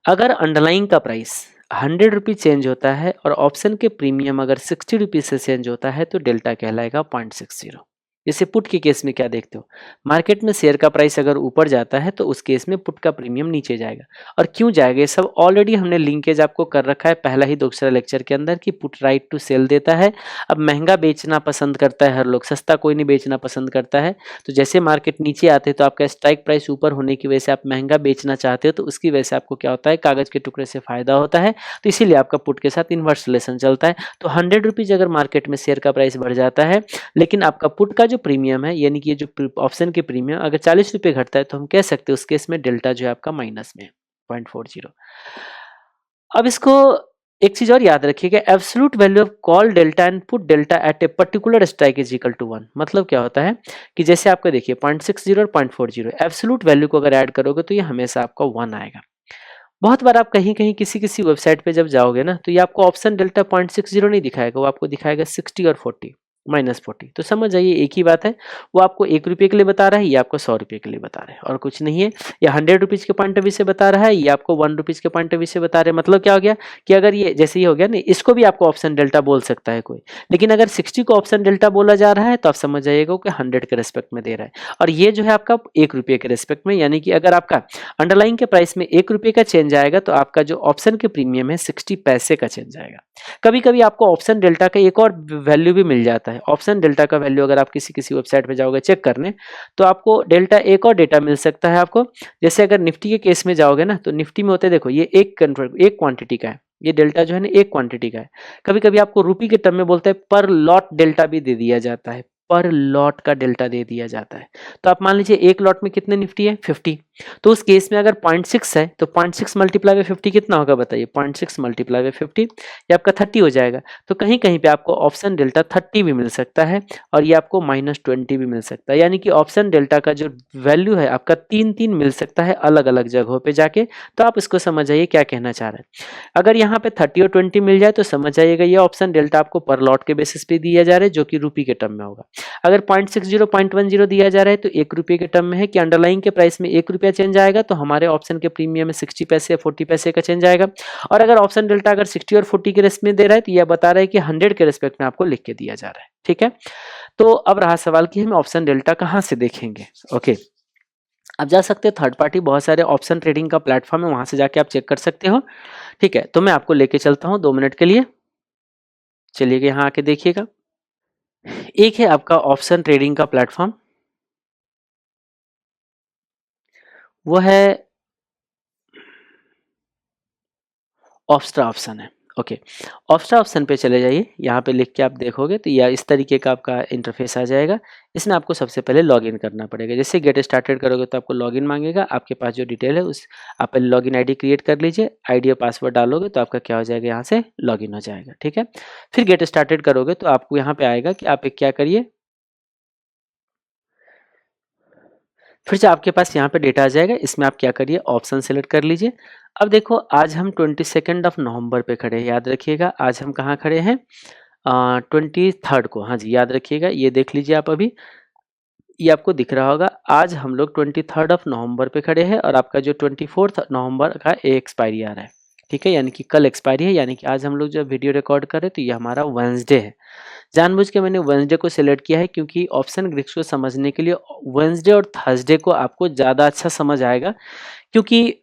अगर अंडरलाइंग का प्राइस 100 रुपीज चेंज होता है और ऑप्शन के प्रीमियम अगर 60 रुपीज से चेंज होता है तो डेल्टा कहलाएगा 0.60। जैसे पुट के केस में क्या देखते हो, मार्केट में शेयर का प्राइस अगर ऊपर जाता है तो उस केस में पुट का प्रीमियम नीचे जाएगा। और क्यों जाएगा, ये सब ऑलरेडी हमने लिंकेज आपको कर रखा है पहला ही दूसरा लेक्चर के अंदर कि पुट राइट टू सेल देता है। अब महंगा बेचना पसंद करता है हर लोग, सस्ता कोई नहीं बेचना पसंद करता है। तो जैसे मार्केट नीचे आते हैं तो आपका स्ट्राइक प्राइस ऊपर होने की वजह से आप महंगा बेचना चाहते हो, तो उसकी वजह से आपको क्या होता है, कागज के टुकड़े से फायदा होता है। तो इसीलिए आपका पुट के साथ इन्वर्स रिलेशन चलता है। तो 100 रुपीज अगर मार्केट में शेयर का प्राइस बढ़ जाता है, लेकिन आपका पुट का जो प्रीमियम है यानी कि ये जो ऑप्शन के प्रीमियम अगर 40 रुपये घटता है तो हम कह सकते हैं उस केस में डेल्टा जो है आपका माइनस में 0.40। अब इसको एक चीज और याद रखिएगा, absolute value of call delta and put delta at a particular strike is equal to 1। मतलब क्या होता है कि जैसे आपका देखिए 0.60 और 0.40, एब्सोल्यूट वैल्यू को अगर ऐड करोगे तो ये हमेशा आपका 1 आएगा। बहुत बार आप कहीं कहीं किसी किसी वेबसाइट पे जब जाओगे ना, तो ये आपको ऑप्शन डेल्टा 0.60 नहीं दिखाएगा, वो आपको दिखाएगा 60 और 40, -40। तो समझ जाइए एक ही बात है, वो आपको 1 रुपये के लिए बता रहा है, ये आपको 100 रुपये के लिए बता रहा है, और कुछ नहीं है। या 100 रुपीज़ के पॉइंट ऑफ व्यू से बता रहा है, ये आपको 1 रुपीज़ के पॉइंट ऑफ व्यू से बता रहे हैं। मतलब क्या हो गया कि अगर ये जैसे ये हो गया ना, इसको भी आपको ऑप्शन डेल्टा बोल सकता है कोई, लेकिन अगर 60 को ऑप्शन डेल्टा बोला जा रहा है तो आप समझ जाइएगा कि 100 के रेस्पेक्ट में दे रहा है, और ये जो है आपका 1 रुपये के रेस्पेक्ट में। यानी कि अगर आपका अंडरलाइन के प्राइस में 1 रुपये का चेंज आएगा तो आपका जो ऑप्शन के प्रीमियम है 60 पैसे का चेंज आएगा। कभी कभी आपको ऑप्शन डेल्टा का एक और वैल्यू भी मिल जाता है। ऑप्शन डेल्टा का वैल्यू अगर आप किसी किसी वेबसाइट पे जाओगे चेक करने, तो आपको डेल्टा एक और डेटा मिल सकता है आपको। जैसे अगर निफ्टी के केस में जाओगे ना, तो निफ्टी में होते हैं, देखो ये एक क्वांटिटी का है, ये डेल्टा जो है ना एक क्वांटिटी का है। कभी कभी आपको रुपी के टर्म में बोलते हैं पर लॉट डेल्टा भी दे दिया जाता है, पर लॉट का डेल्टा दे दिया जाता है। तो आप मान लीजिए एक लॉट में कितने निफ्टी है 50, तो उस केस में अगर 0.6 है तो 0.6 मल्टीप्लाई बाय 50 कितना होगा बताइए, 0.6 मल्टीप्लाई बाय 50 ये आपका 30 हो जाएगा। तो कहीं कहीं पे आपको ऑप्शन डेल्टा 30 भी मिल सकता है, और ये आपको -20 भी मिल सकता है। यानी कि ऑप्शन डेल्टा का जो वैल्यू है आपका 3 मिल सकता है अलग अलग जगहों पे जाके। तो आप इसको समझ जाइए क्या कहना चाह रहे हैं। अगर यहाँ पे 30 और 20 मिल जाए तो समझ जाइएगा ये ऑप्शन डेल्टा आपको पर लॉट के बेसिस पे दिया जा रहा है, जो कि रुपी के टर्म में होगा। अगर 0.60 0.10 दिया जा रहा है तो 1 रुपये के टर्म में है कि अंडरलाइन के प्राइस में 1 रुपया चेंज आएगा, तो हमारे ऑप्शन के प्रीमियम में 60 पैसे या 40 पैसे का चेंज आएगा। और अगर ऑप्शन डेल्टा अगर 60 और 40 के रेस्पेक्ट में दे रहा है तो यह बता रहा है कि 100 के रेस्पेक्ट में आपको लिख के दिया जा रहा है। ठीक है, तो अब रहा सवाल कि हम ऑप्शन डेल्टा कहाँ से देखेंगे। ओके, अब जा सकते हैं थर्ड पार्टी, बहुत सारे ऑप्शन ट्रेडिंग का प्लेटफॉर्म है, वहां से जाके आप चेक कर सकते हो। ठीक है, तो मैं आपको लेके चलता हूँ 2 मिनट के लिए। चलिए यहाँ आके देखिएगा, एक है आपका ऑप्शन ट्रेडिंग का प्लेटफॉर्म, वो है ऑप्स्ट्रा ऑप्शन है। ओके, ऑप्स्ट्रा ऑप्शन पे चले जाइए, यहाँ पे लिख के आप देखोगे तो यह इस तरीके का आपका इंटरफेस आ जाएगा। इसमें आपको सबसे पहले लॉगिन करना पड़ेगा। जैसे गेट स्टार्टेड करोगे तो आपको लॉगिन मांगेगा, आपके पास जो डिटेल है उस आप पहले लॉगिन आईडी क्रिएट कर लीजिए, आईडी और पासवर्ड डालोगे तो आपका क्या हो जाएगा, यहाँ से लॉगिन हो जाएगा। ठीक है, फिर गेट स्टार्टेड करोगे तो आपको यहाँ पे आएगा कि आप एक क्या करिए, फिर से आपके पास यहाँ पे डेटा आ जाएगा, इसमें आप क्या करिए ऑप्शन सेलेक्ट कर लीजिए। अब देखो आज हम 22 नवंबर पे खड़े हैं, याद रखिएगा आज हम कहाँ खड़े हैं, 23 को। हाँ जी, याद रखिएगा, ये देख लीजिए आप अभी, ये आपको दिख रहा होगा आज हम लोग 23 नवंबर पे खड़े हैं, और आपका जो 24 नवंबर का एक्सपायरी आ रहा है। ठीक है, यानी कि कल एक्सपायरी है, यानी कि आज हम लोग जब वीडियो रिकॉर्ड कर रहे हैं तो ये हमारा वेंसडे है। जानबूझ के मैंने वेंसडे को सिलेक्ट किया है क्योंकि ऑप्शन ग्रिक्स को समझने के लिए वेंसडे और थर्सडे को आपको ज़्यादा अच्छा समझ आएगा, क्योंकि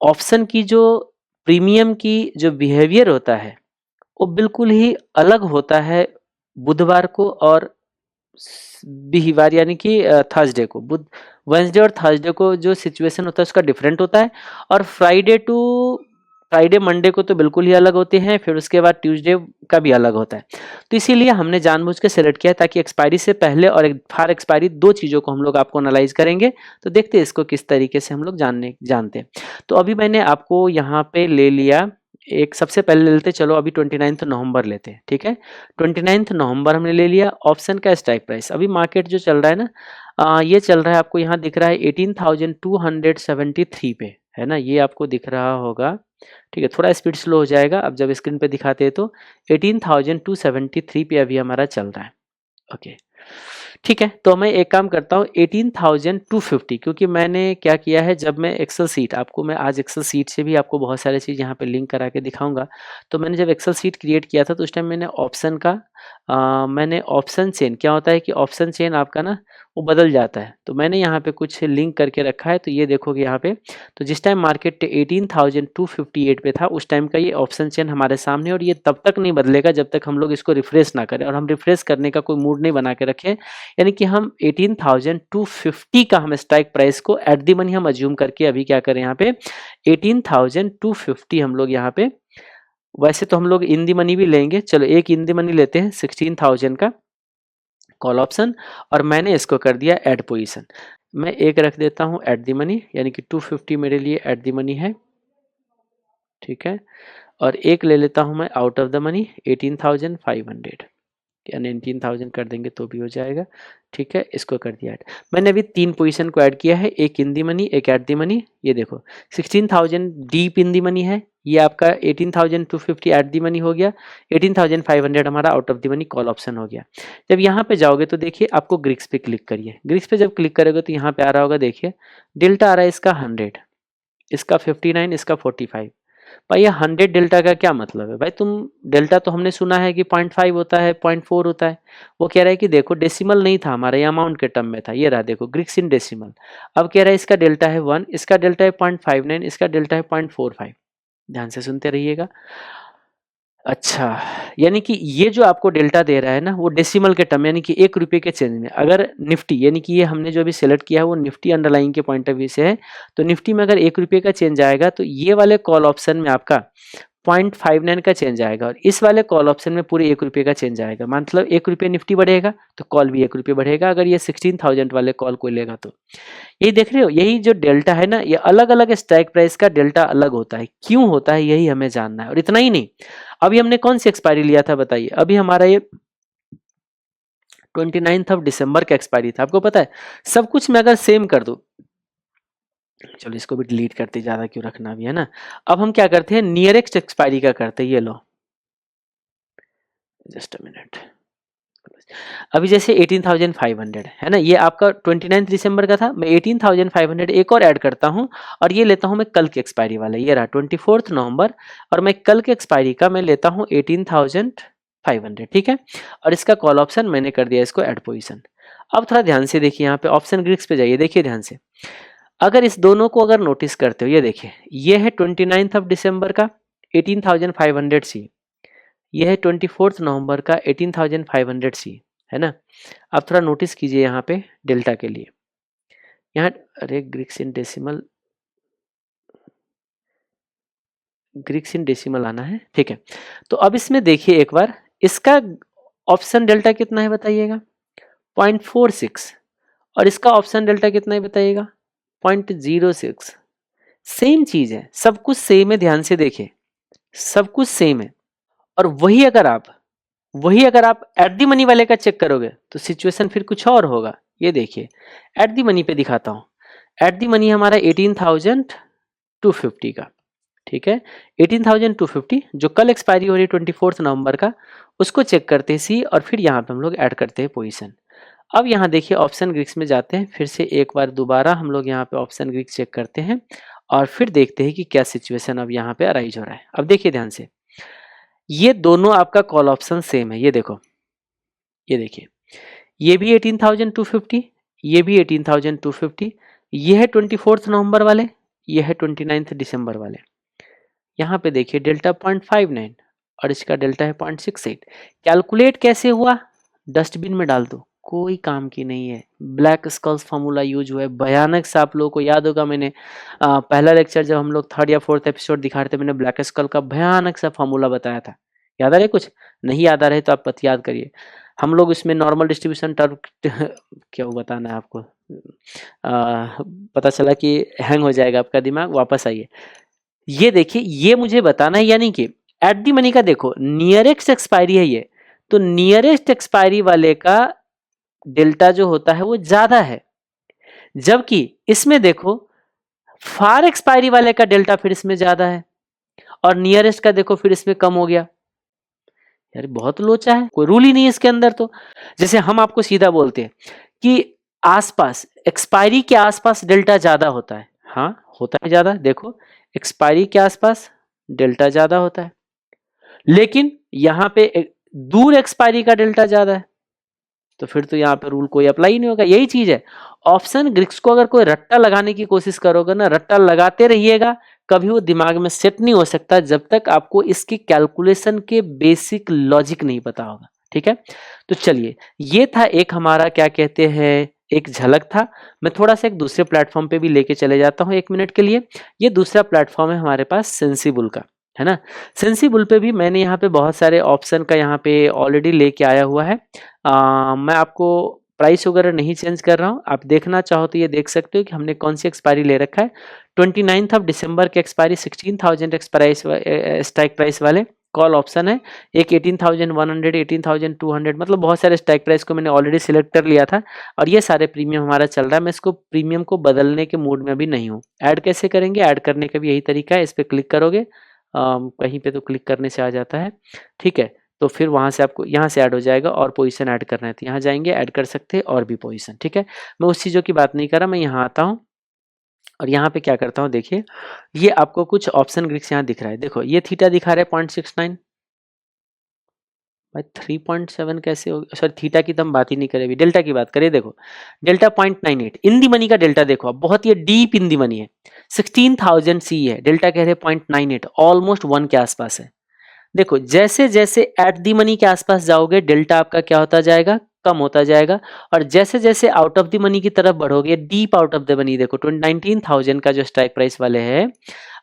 ऑप्शन की जो प्रीमियम की जो बिहेवियर होता है वो बिल्कुल ही अलग होता है बुधवार को और बिहीवार, यानी कि थर्सडे को। बुध वेंसडे और थर्सडे को जो सिचुएशन होता है उसका डिफरेंट होता है, और फ्राइडे मंडे को तो बिल्कुल ही अलग होते हैं, फिर उसके बाद ट्यूसडे का भी अलग होता है। तो इसीलिए हमने जानबूझ के सेलेक्ट किया है ताकि एक्सपायरी से पहले और फार एक्सपायरी दो चीज़ों को हम लोग आपको एनालाइज करेंगे। तो देखते हैं इसको किस तरीके से हम लोग जानते हैं। तो अभी मैंने आपको यहाँ पे ले लिया, एक सबसे पहले ले लेते, चलो अभी 29 नवंबर लेते हैं। ठीक है, 29 नवंबर हमने ले लिया। ऑप्शन का स्ट्राइक प्राइस, अभी मार्केट जो चल रहा है ना, ये चल रहा है, आपको यहाँ दिख रहा है 18,273 पे, है ना, ये आपको दिख रहा होगा। ठीक है, थोड़ा स्पीड स्लो हो जाएगा, अब जब स्क्रीन पे दिखाते हैं तो 18,273 पे अभी हमारा चल रहा है। ओके, ठीक है, तो मैं एक काम करता हूँ 18,250, क्योंकि मैंने क्या किया है, जब मैं एक्सेल सीट आपको, मैं आज एक्सेल सीट से भी आपको बहुत सारी चीज़ यहाँ पे लिंक करा के दिखाऊंगा। तो मैंने जब एक्सेल सीट क्रिएट किया था तो उस टाइम मैंने ऑप्शन का मैंने ऑप्शन चेन, क्या होता है कि ऑप्शन चेन आपका ना वो बदल जाता है, तो मैंने यहाँ पे कुछ लिंक करके रखा है। तो ये देखोगे यहाँ पे, तो जिस टाइम मार्केट 18,258 पे था उस टाइम का ये ऑप्शन चेन हमारे सामने, और ये तब तक नहीं बदलेगा जब तक हम लोग इसको रिफ्रेश ना करें, और हम रिफ्रेश करने का कोई मूड नहीं बना के रखें। यानी कि हम 18,250 का हम स्ट्राइक प्राइस को एट दी मनी हम अज्यूम करके अभी क्या करें, यहाँ पे 18,250 हम लोग यहाँ पे, वैसे तो हम लोग इन दी मनी भी लेंगे, चलो एक इन दी मनी लेते हैं 16,000 का कॉल ऑप्शन, और मैंने इसको कर दिया एड पोजीशन। मैं एक रख देता हूँ एट दी मनी, यानी कि 250 मेरे लिए एट दी मनी है। ठीक है, और एक ले लेता हूँ मैं आउट ऑफ द मनी 18,500 या 19,000 कर देंगे तो भी हो जाएगा। ठीक है, इसको कर दिया ऐड। मैंने अभी 3 पोजीशन को ऐड किया है, एक इन दी मनी, एक एट दी मनी। ये देखो 16,000 डीप इन दी मनी है, ये आपका 18,250 एट दी मनी हो गया, 18,500 हमारा out of the money call option हो गया। जब यहाँ पे जाओगे तो देखिए आपको ग्रिक्स पे क्लिक करिए, ग्रिक्स पे जब क्लिक करोगे तो यहाँ पे आ रहा होगा, देखिए डेल्टा आ रहा है इसका 100, इसका 59, इसका 45। भाई ये 100 डेल्टा का क्या मतलब है भाई? तुम डेल्टा तो हमने सुना है कि 0.5 होता है, 0.4 होता है। वो कह रहा है कि देखो डेसिमल नहीं था हमारा, ये अमाउंट के टर्म में था। ये रहा देखो ग्रिक्स इन डेसिमल। अब कह रहा है इसका डेल्टा है 1, इसका डेल्टा है 0.59, इसका डेल्टा है 0.45। ध्यान से सुनते रहिएगा। अच्छा, यानी कि ये जो आपको डेल्टा दे रहा है ना, वो डेसिमल के टर्म यानी कि 1 रुपये के चेंज में। अगर निफ्टी यानी कि ये हमने जो अभी सेलेक्ट किया है वो निफ्टी अंडरलाइंग के पॉइंट ऑफ व्यू से है, तो निफ्टी में अगर 1 रुपये का चेंज आएगा तो ये वाले कॉल ऑप्शन में आपका 0.59 का चेंज आएगा, और इस वाले कॉल ऑप्शन में पूरे 1 रुपये का चेंज आएगा। मतलब 1 रुपये निफ्टी बढ़ेगा तो कॉल भी 1 रुपये बढ़ेगा, अगर ये 16,000 वाले कॉल कोई लेगा तो। यही देख रहे हो, यही जो डेल्टा है ना, ये अलग अलग स्ट्राइक प्राइस का डेल्टा अलग होता है। क्यों होता है यही हमें जानना है। और इतना ही नहीं, अभी हमने कौन सी एक्सपायरी लिया था बताइए? अभी हमारा ये 29 ऑफ दिसंबर का एक्सपायरी था। आपको पता है सब कुछ मैं अगर सेम कर दूं, चलो इसको भी डिलीट करते, ज्यादा क्यों रखना भी है ना। अब हम क्या करते हैं, नियरेस्ट एक्सपायरी का करते हैं। ये लो, जस्ट अ मिनट। अभी जैसे 18,500 है ना, ये आपका 29 दिसंबर का था। मैं 18,500 एक और ऐड करता हूं, और ये लेता हूं मैं कल के एक्सपायरी वाला, ये रहा 24 नवंबर, और मैं कल के एक्सपायरी का मैं लेता हूं 18,500। ठीक है, और इसका कॉल ऑप्शन मैंने कर दिया इसको ऐड पोजीशन। अब थोड़ा ध्यान से देखिए, यहाँ पे ऑप्शन ग्रिक्स पे जाइए, देखिए ध्यान से। अगर इस दोनों को अगर नोटिस करते हो, ये देखिए ये है 29 ऑफ दिसंबर का 18,500 सी, ये है 24 नवंबर का 18,500 सी, है ना। आप थोड़ा नोटिस कीजिए यहाँ पे डेल्टा के लिए, यहाँ अरे ग्रिक्स इन डेसिमल, ग्रिक्स इन डेसिमल आना है। ठीक है, तो अब इसमें देखिए एक बार, इसका ऑप्शन डेल्टा कितना है बताइएगा? 0.46, और इसका ऑप्शन डेल्टा कितना है बताइएगा? 0.06। सेम चीज है, सब कुछ सेम है, ध्यान से देखिए सब कुछ सेम है। और वही अगर आप एट दी मनी वाले का चेक करोगे तो सिचुएशन फिर कुछ और होगा। ये देखिए एट दी मनी पे दिखाता हूं, एट दी मनी हमारा 18,250 का। ठीक है, 18,250 जो कल एक्सपायरी हो रही है 24 नवंबर का, उसको चेक करते हैं सी, और फिर यहाँ पे हम लोग ऐड करते हैं पोजीशन। अब यहाँ देखिए ऑप्शन ग्रिक्स में जाते हैं, फिर से एक बार दोबारा हम लोग यहाँ पे ऑप्शन ग्रिक्स चेक करते हैं, और फिर देखते हैं कि क्या सिचुएशन अब यहाँ पे अराइज हो रहा है। अब देखिए ध्यान से, ये दोनों आपका कॉल ऑप्शन सेम है। ये देखो, ये देखिए, ये भी 18,250, ये भी 18,250, ये है 24 नवंबर वाले, ये है 29 दिसंबर वाले। यहाँ पे देखिए डेल्टा 0.59 और इसका डेल्टा है 0.68। कैलकुलेट कैसे हुआ? डस्टबिन में डाल दो, कोई काम की नहीं है। ब्लैक स्कल्स फार्मूला यूज हुआ है, भयानक सा। आप लोगों को याद होगा, मैंने पहला लेक्चर जब हम लोग 3rd या 4th एपिसोड दिखा रहे थे, मैंने ब्लैक स्कल का भयानक सा फार्मूला बताया था। याद आ रहा है? कुछ नहीं याद आ रहे तो आप पत याद करिए। हम लोग इसमें नॉर्मल डिस्ट्रीब्यूशन टर्म क्या बताना है आपको, पता चला कि हैंग हो जाएगा आपका दिमाग, वापस आइए। ये देखिए, ये मुझे बताना है, यानी कि एट दी मनी का देखो नियरेस्ट एक्सपायरी है ये, तो नियरेस्ट एक्सपायरी वाले का डेल्टा जो होता है वो ज्यादा है, जबकि इसमें देखो फार एक्सपायरी वाले का डेल्टा फिर इसमें ज्यादा है, और नियरेस्ट का देखो फिर इसमें कम हो गया। यार बहुत लोचा है, कोई रूल ही नहीं है इसके अंदर। तो जैसे हम आपको सीधा बोलते हैं कि आसपास एक्सपायरी के आसपास डेल्टा ज्यादा होता है, हाँ होता है ज्यादा। देखो एक्सपायरी के आसपास डेल्टा ज्यादा होता है, लेकिन यहाँ पे दूर एक्सपायरी का डेल्टा ज्यादा है, तो फिर तो यहाँ पे रूल कोई अप्लाई ही नहीं होगा। यही चीज है, ऑप्शन ग्रिक्स को अगर कोई रट्टा लगाने की कोशिश करोगे ना, रट्टा लगाते रहिएगा, कभी वो दिमाग में सेट नहीं हो सकता जब तक आपको इसकी कैलकुलेशन के बेसिक लॉजिक नहीं पता होगा। ठीक है, तो चलिए ये था एक हमारा क्या कहते हैं, एक झलक था। मैं थोड़ा सा एक दूसरे प्लेटफॉर्म पे भी लेके चले जाता हूँ 1 मिनट के लिए। ये दूसरा प्लेटफॉर्म है हमारे पास सेंसिबल का, है ना। सेंसिबल पे भी मैंने यहाँ पे बहुत सारे ऑप्शन का यहाँ पे ऑलरेडी लेके आया हुआ है। मैं आपको प्राइस वगैरह नहीं चेंज कर रहा हूँ, आप देखना चाहो तो ये देख सकते हो कि हमने कौन सी एक्सपायरी ले रखा है। 29 दिसंबर के एक्सपायरी 16,000 स्ट्राइक प्राइस वाले कॉल ऑप्शन है। एक 18,100, 18,200, मतलब बहुत सारे स्ट्राइक प्राइस को मैंने ऑलरेडी सिलेक्ट कर लिया था और ये सारे प्रीमियम हमारा चल रहा है। मैं इसको प्रीमियम को बदलने के मूड में अभी नहीं हूँ। ऐड कैसे करेंगे? ऐड करने का भी यही तरीका है, इस पर क्लिक करोगे, कहीं पे तो क्लिक करने से आ जाता है, ठीक है। तो फिर वहां से आपको यहाँ से ऐड हो जाएगा और पोजीशन ऐड करना है तो यहाँ जाएंगे, ऐड कर सकते हैं और भी पोजीशन, ठीक है। मैं उस चीज़ों की बात नहीं कर रहा, मैं यहाँ आता हूँ और यहाँ पे क्या करता हूँ, देखिए ये आपको कुछ ऑप्शन ग्रीक्स यहाँ दिख रहा है। देखो ये थीटा दिखा रहा है 0.69, भाई 3.7 कैसे हो, सॉरी थीटा की तो हम बात ही नहीं करें, अभी डेल्टा की बात करें। देखो डेल्टा 0.98, इन दी मनी का डेल्टा देखो, अब बहुत ही डीप इन दी मनी है, 16,000 सी है, डेल्टा कह रहे 0.98, ऑलमोस्ट 1 के आसपास है। देखो जैसे जैसे एट दी मनी के आसपास जाओगे डेल्टा आपका क्या होता जाएगा, कम होता जाएगा, और जैसे जैसे आउट ऑफ द मनी की तरफ बढ़ोगे, deep out of the money, देखो 19,000 का जो स्ट्राइक प्राइस वाले है,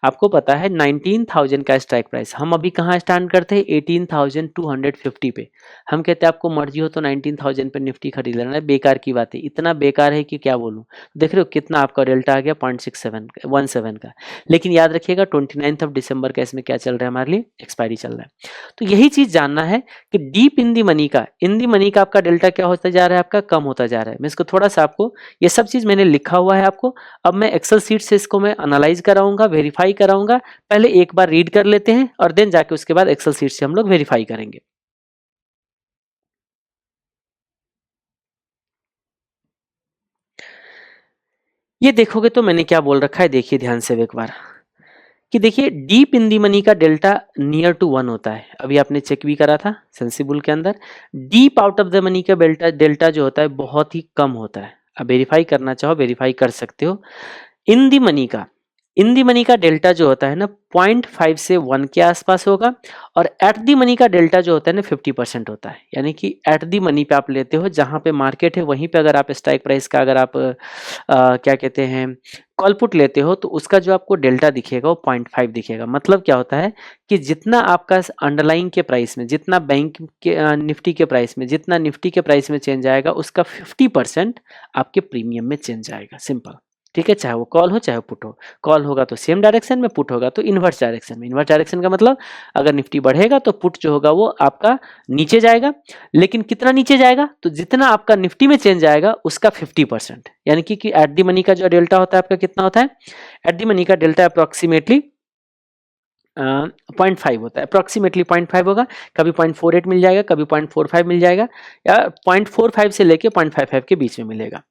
आपको पता है 19,000 का स्ट्राइक प्राइस, हम अभी कहाँ स्टैंड करते हैं 18,250 पे। हम कहते हैं आपको मर्जी हो तो 19,000 पे निफ्टी खरीद लेना है, बेकार की बात है, इतना बेकार है कि क्या बोलूं। देख रहे हो कितना आपका डेल्टा आ गया 0.67 का। लेकिन याद रखिएगा 29 दिसंबर का इसमें क्या चल रहा है, हमारे लिए एक्सपायरी चल रहा है। तो यही चीज जानना है कि डीप इन दी मनी का आपका डेल्टा क्या होता जा रहा है, आपका कम होता जा रहा है। मैं इसको थोड़ा सा आपको, ये सब चीज मैंने लिखा हुआ है आपको, अब मैं एक्सेल सीट से इसको मैं एनालाइज कराऊंगा, वेरीफाई कराऊंगा। पहले एक बार रीड कर लेते हैं और देन जाके उसके बाद एक्सेल सीट से हम लोग वेरीफाई करेंगे। ये देखोगे तो मैंने क्या बोल रखा है, देखिए ध्यान से एक बार, कि देखिए डीप इन दी मनी का डेल्टा नियर टू 1 होता है, अभी आपने चेक भी करा था सेंसिबल के अंदर। Deep out of the money का डेल्टा जो होता है बहुत ही कम होता है। अब वेरीफाई करना चाहो वेरीफाई कर सकते हो। इन दी मनी का डेल्टा जो होता है ना 0.5 से 1 के आसपास होगा, और एट दी मनी का डेल्टा जो होता है ना 50% होता है। यानी कि एट दी मनी पे आप लेते हो, जहां पे मार्केट है वहीं पे अगर आप स्ट्राइक प्राइस का अगर आप क्या कहते हैं कॉल पुट लेते हो, तो उसका जो आपको डेल्टा दिखेगा वो 0.5 दिखेगा। मतलब क्या होता है कि जितना आपका अंडरलाइंग के प्राइस में, जितना बैंक के निफ्टी के प्राइस में, जितना निफ्टी के प्राइस में चेंज आएगा, उसका 50% आपके प्रीमियम में चेंज आएगा, सिंपल, ठीक है। चाहे वो कॉल हो चाहे वो पुट हो, कॉल होगा तो सेम डायरेक्शन में, पुट होगा तो इनवर्स डायरेक्शन में। इनवर्स डायरेक्शन का मतलब अगर निफ्टी बढ़ेगा तो पुट जो होगा वो आपका नीचे जाएगा, लेकिन कितना नीचे जाएगा, तो जितना आपका निफ्टी में चेंज आएगा उसका 50%। यानी कि एट दी मनी का जो डेल्टा होता है आपका कितना होता है, एट दी मनी का डेल्टा अप्रोक्सीमेटली 0.5 होता है, अप्रोक्सीमेटली 0.5 होगा। कभी 0.48 मिल जाएगा, कभी 0.45 मिल जाएगा, या 0.45 से लेके 0.55 के बीच में मिलेगा।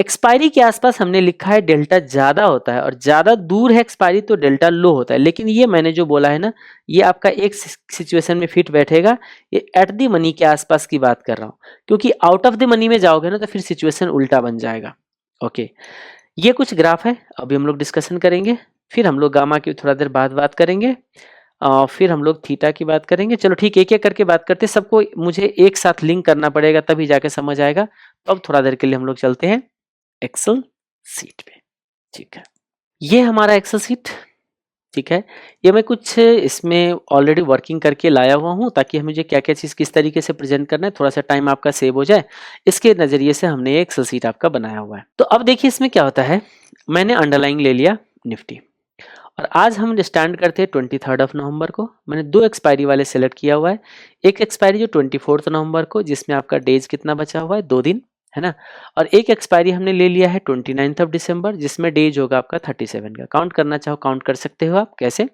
एक्सपायरी के आसपास हमने लिखा है डेल्टा ज्यादा होता है, और ज्यादा दूर है एक्सपायरी तो डेल्टा लो होता है। लेकिन ये मैंने जो बोला है ना, ये आपका एक सिचुएशन में फिट बैठेगा, ये एट दी मनी के आसपास की बात कर रहा हूँ, क्योंकि आउट ऑफ द मनी में जाओगे ना तो फिर सिचुएशन उल्टा बन जाएगा। ओके, ये कुछ ग्राफ है, अभी हम लोग डिस्कशन करेंगे, फिर हम लोग गामा की थोड़ा देर बाद बात करेंगे, फिर हम लोग थीटा की बात करेंगे। चलो ठीक, एक एक करके बात करते हैं, सबको मुझे एक साथ लिंक करना पड़ेगा तभी जाके समझ आएगा। तो अब थोड़ा देर के लिए हम लोग चलते हैं एक्सेल सीट पे, ठीक है। ये हमारा एक्सेल सीट, ठीक है। ये मैं कुछ इसमें ऑलरेडी वर्किंग करके लाया हुआ हूँ, ताकि मुझे क्या क्या चीज़ किस तरीके से प्रेजेंट करना है, थोड़ा सा टाइम आपका सेव हो जाए, इसके नज़रिए से हमने ये एक्सेल सीट आपका बनाया हुआ है। तो अब देखिए इसमें क्या होता है, मैंने अंडरलाइंग ले लिया निफ्टी, और आज हम स्टैंड करते हैं 23 नवंबर को। मैंने दो एक्सपायरी वाले सेलेक्ट किया हुआ है, एक एक्सपायरी जो 24 नवंबर को, जिसमें आपका डेज कितना बचा हुआ है, 2 दिन, है ना। और एक एक्सपायरी हमने ले लिया है 29 दिसंबर, जिसमें डेज होगा आपका 37 का। काउंट करना चाहो काउंट कर सकते हो आप, कैसे,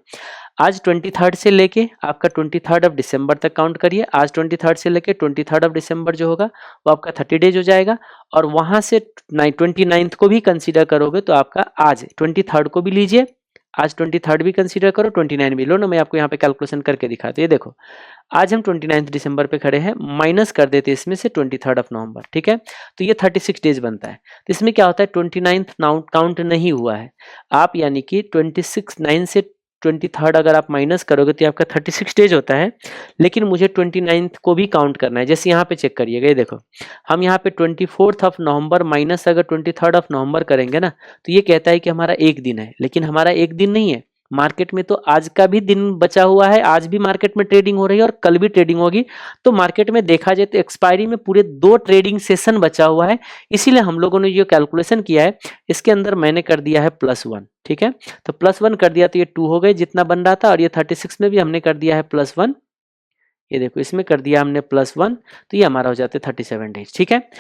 आज 23 से लेके आपका 23 दिसंबर तक काउंट करिए। आज 23 से लेके 23 दिसंबर जो होगा वो आपका 30 डेज हो जाएगा, और वहां से 29 को भी कंसीडर करोगे तो आपका आज 23 को भी लीजिए, आज 23 भी कंसीडर करो, 29 भी लो ना। मैं आपको यहाँ पे कैलकुलेशन करके दिखाती हूँ। ये देखो, आज हम 29 दिसंबर पे खड़े हैं, माइनस कर देते इसमें से 23 नवंबर, ठीक है। तो ये 36 डेज बनता है। तो इसमें क्या होता है, 29 काउंट नहीं हुआ है आप, यानी कि 9 से 23 अगर आप माइनस करोगे तो आपका 36 डेज होता है। लेकिन मुझे 29 को भी काउंट करना है। जैसे यहाँ पे चेक करिएगा, ये देखो, हम यहाँ पे 24 नवंबर माइनस अगर 23 नवंबर करेंगे ना, तो ये कहता है कि हमारा एक दिन है, लेकिन हमारा एक दिन नहीं है, मार्केट में तो आज का भी दिन बचा हुआ है, आज भी मार्केट में ट्रेडिंग हो रही है और कल भी ट्रेडिंग होगी। तो मार्केट में देखा जाए तो एक्सपायरी में पूरे 2 ट्रेडिंग सेशन बचा हुआ है। इसीलिए हम लोगों ने जो कैलकुलेशन किया है, इसके अंदर मैंने कर दिया है +1, ठीक है। तो +1 कर दिया तो ये 2 हो गए जितना बन रहा था, और ये 36 में भी हमने कर दिया है +1। ये देखो इसमें कर दिया हमने +1, तो ये हमारा हो जाते 37 डेज, ठीक है।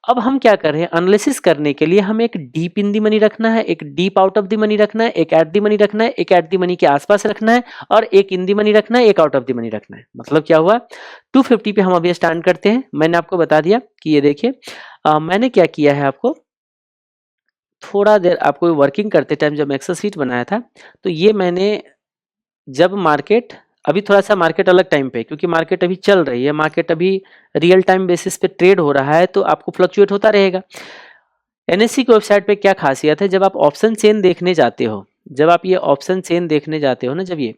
अब हम क्या कर रहे हैं, एनालिसिस करने के लिए हमें एक डीप इन दी मनी रखना है, एक deep out of the money रखना है, एक एट दी मनी रखना है, एक एट दी मनी के आसपास रखना है, और एक इन दी मनी रखना है, एक आउट ऑफ दी मनी रखना है। मतलब क्या हुआ, 250 पे हम अभी स्टार्ट करते हैं। मैंने आपको बता दिया कि ये देखिए मैंने क्या किया है, आपको थोड़ा देर आपको वर्किंग करते टाइम जब एक्सेल शीट बनाया था, तो ये मैंने जब मार्केट अभी थोड़ा-सा मार्केट अलग टाइम पे, क्योंकि मार्केट अभी चल रही है, मार्केट अभी रियल टाइम बेसिस पे ट्रेड हो रहा है, तो आपको फ्लक्चुएट होता रहेगा। एनएससी की वेबसाइट पे क्या खासियत है, जब आप ऑप्शन चेन देखने जाते हो, जब आप ये ऑप्शन चेन देखने जाते हो ना, जब ये,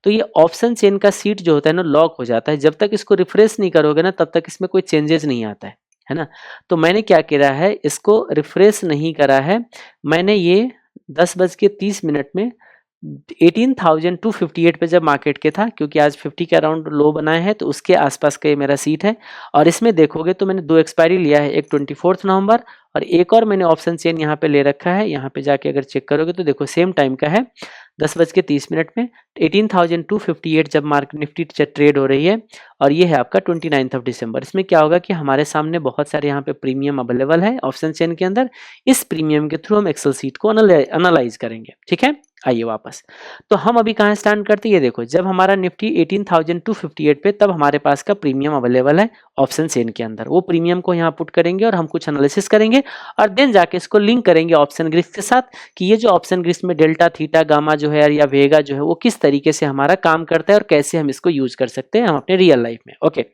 तो ये ऑप्शन चेन का सीट जो होता है ना, लॉक हो जाता है। जब तक इसको रिफ्रेश नहीं करोगे ना, तब तक इसमें कोई चेंजेस नहीं आता है ना। तो मैंने क्या किया है, इसको रिफ्रेश नहीं करा है, मैंने ये 10:30 में 18,258 पे जब मार्केट के था, क्योंकि आज 50 के अराउंड लो बनाए हैं, तो उसके आसपास का ये मेरा सीट है। और इसमें देखोगे तो मैंने 2 एक्सपायरी लिया है, एक 24 नवंबर और एक और मैंने ऑप्शन चेन यहाँ पे ले रखा है। यहाँ पे जाके अगर चेक करोगे तो देखो सेम टाइम का है, 10:30 में 18,258 जब मार्केट निफ्टी ट्रेड हो रही है, और ये है आपका 29 दिसंबर। इसमें क्या होगा कि हमारे सामने बहुत सारे यहाँ पे प्रीमियम अवेलेबल है ऑप्शन चेन के अंदर। इस प्रीमियम के थ्रू हम एक्सेल सीट को एनालाइज करेंगे, ठीक है। आइए वापस, तो हम अभी कहाँ स्टैंड करते हैं, ये देखो जब हमारा निफ्टी 18,258 पे, तब हमारे पास का प्रीमियम अवेलेबल है ऑप्शन चेन के अंदर। वो प्रीमियम को यहाँ पुट करेंगे और हम कुछ एनालिसिस करेंगे, और देन जाके इसको लिंक करेंगे ऑप्शन ग्रिड के साथ, कि ये जो ऑप्शन ग्रिड में डेल्टा, थीटा, गामा जो है या वेगा जो है, वो किस तरीके से हमारा काम करता है और कैसे हम इसको यूज कर सकते हैं हम अपने रियल लाइफ में। ओके,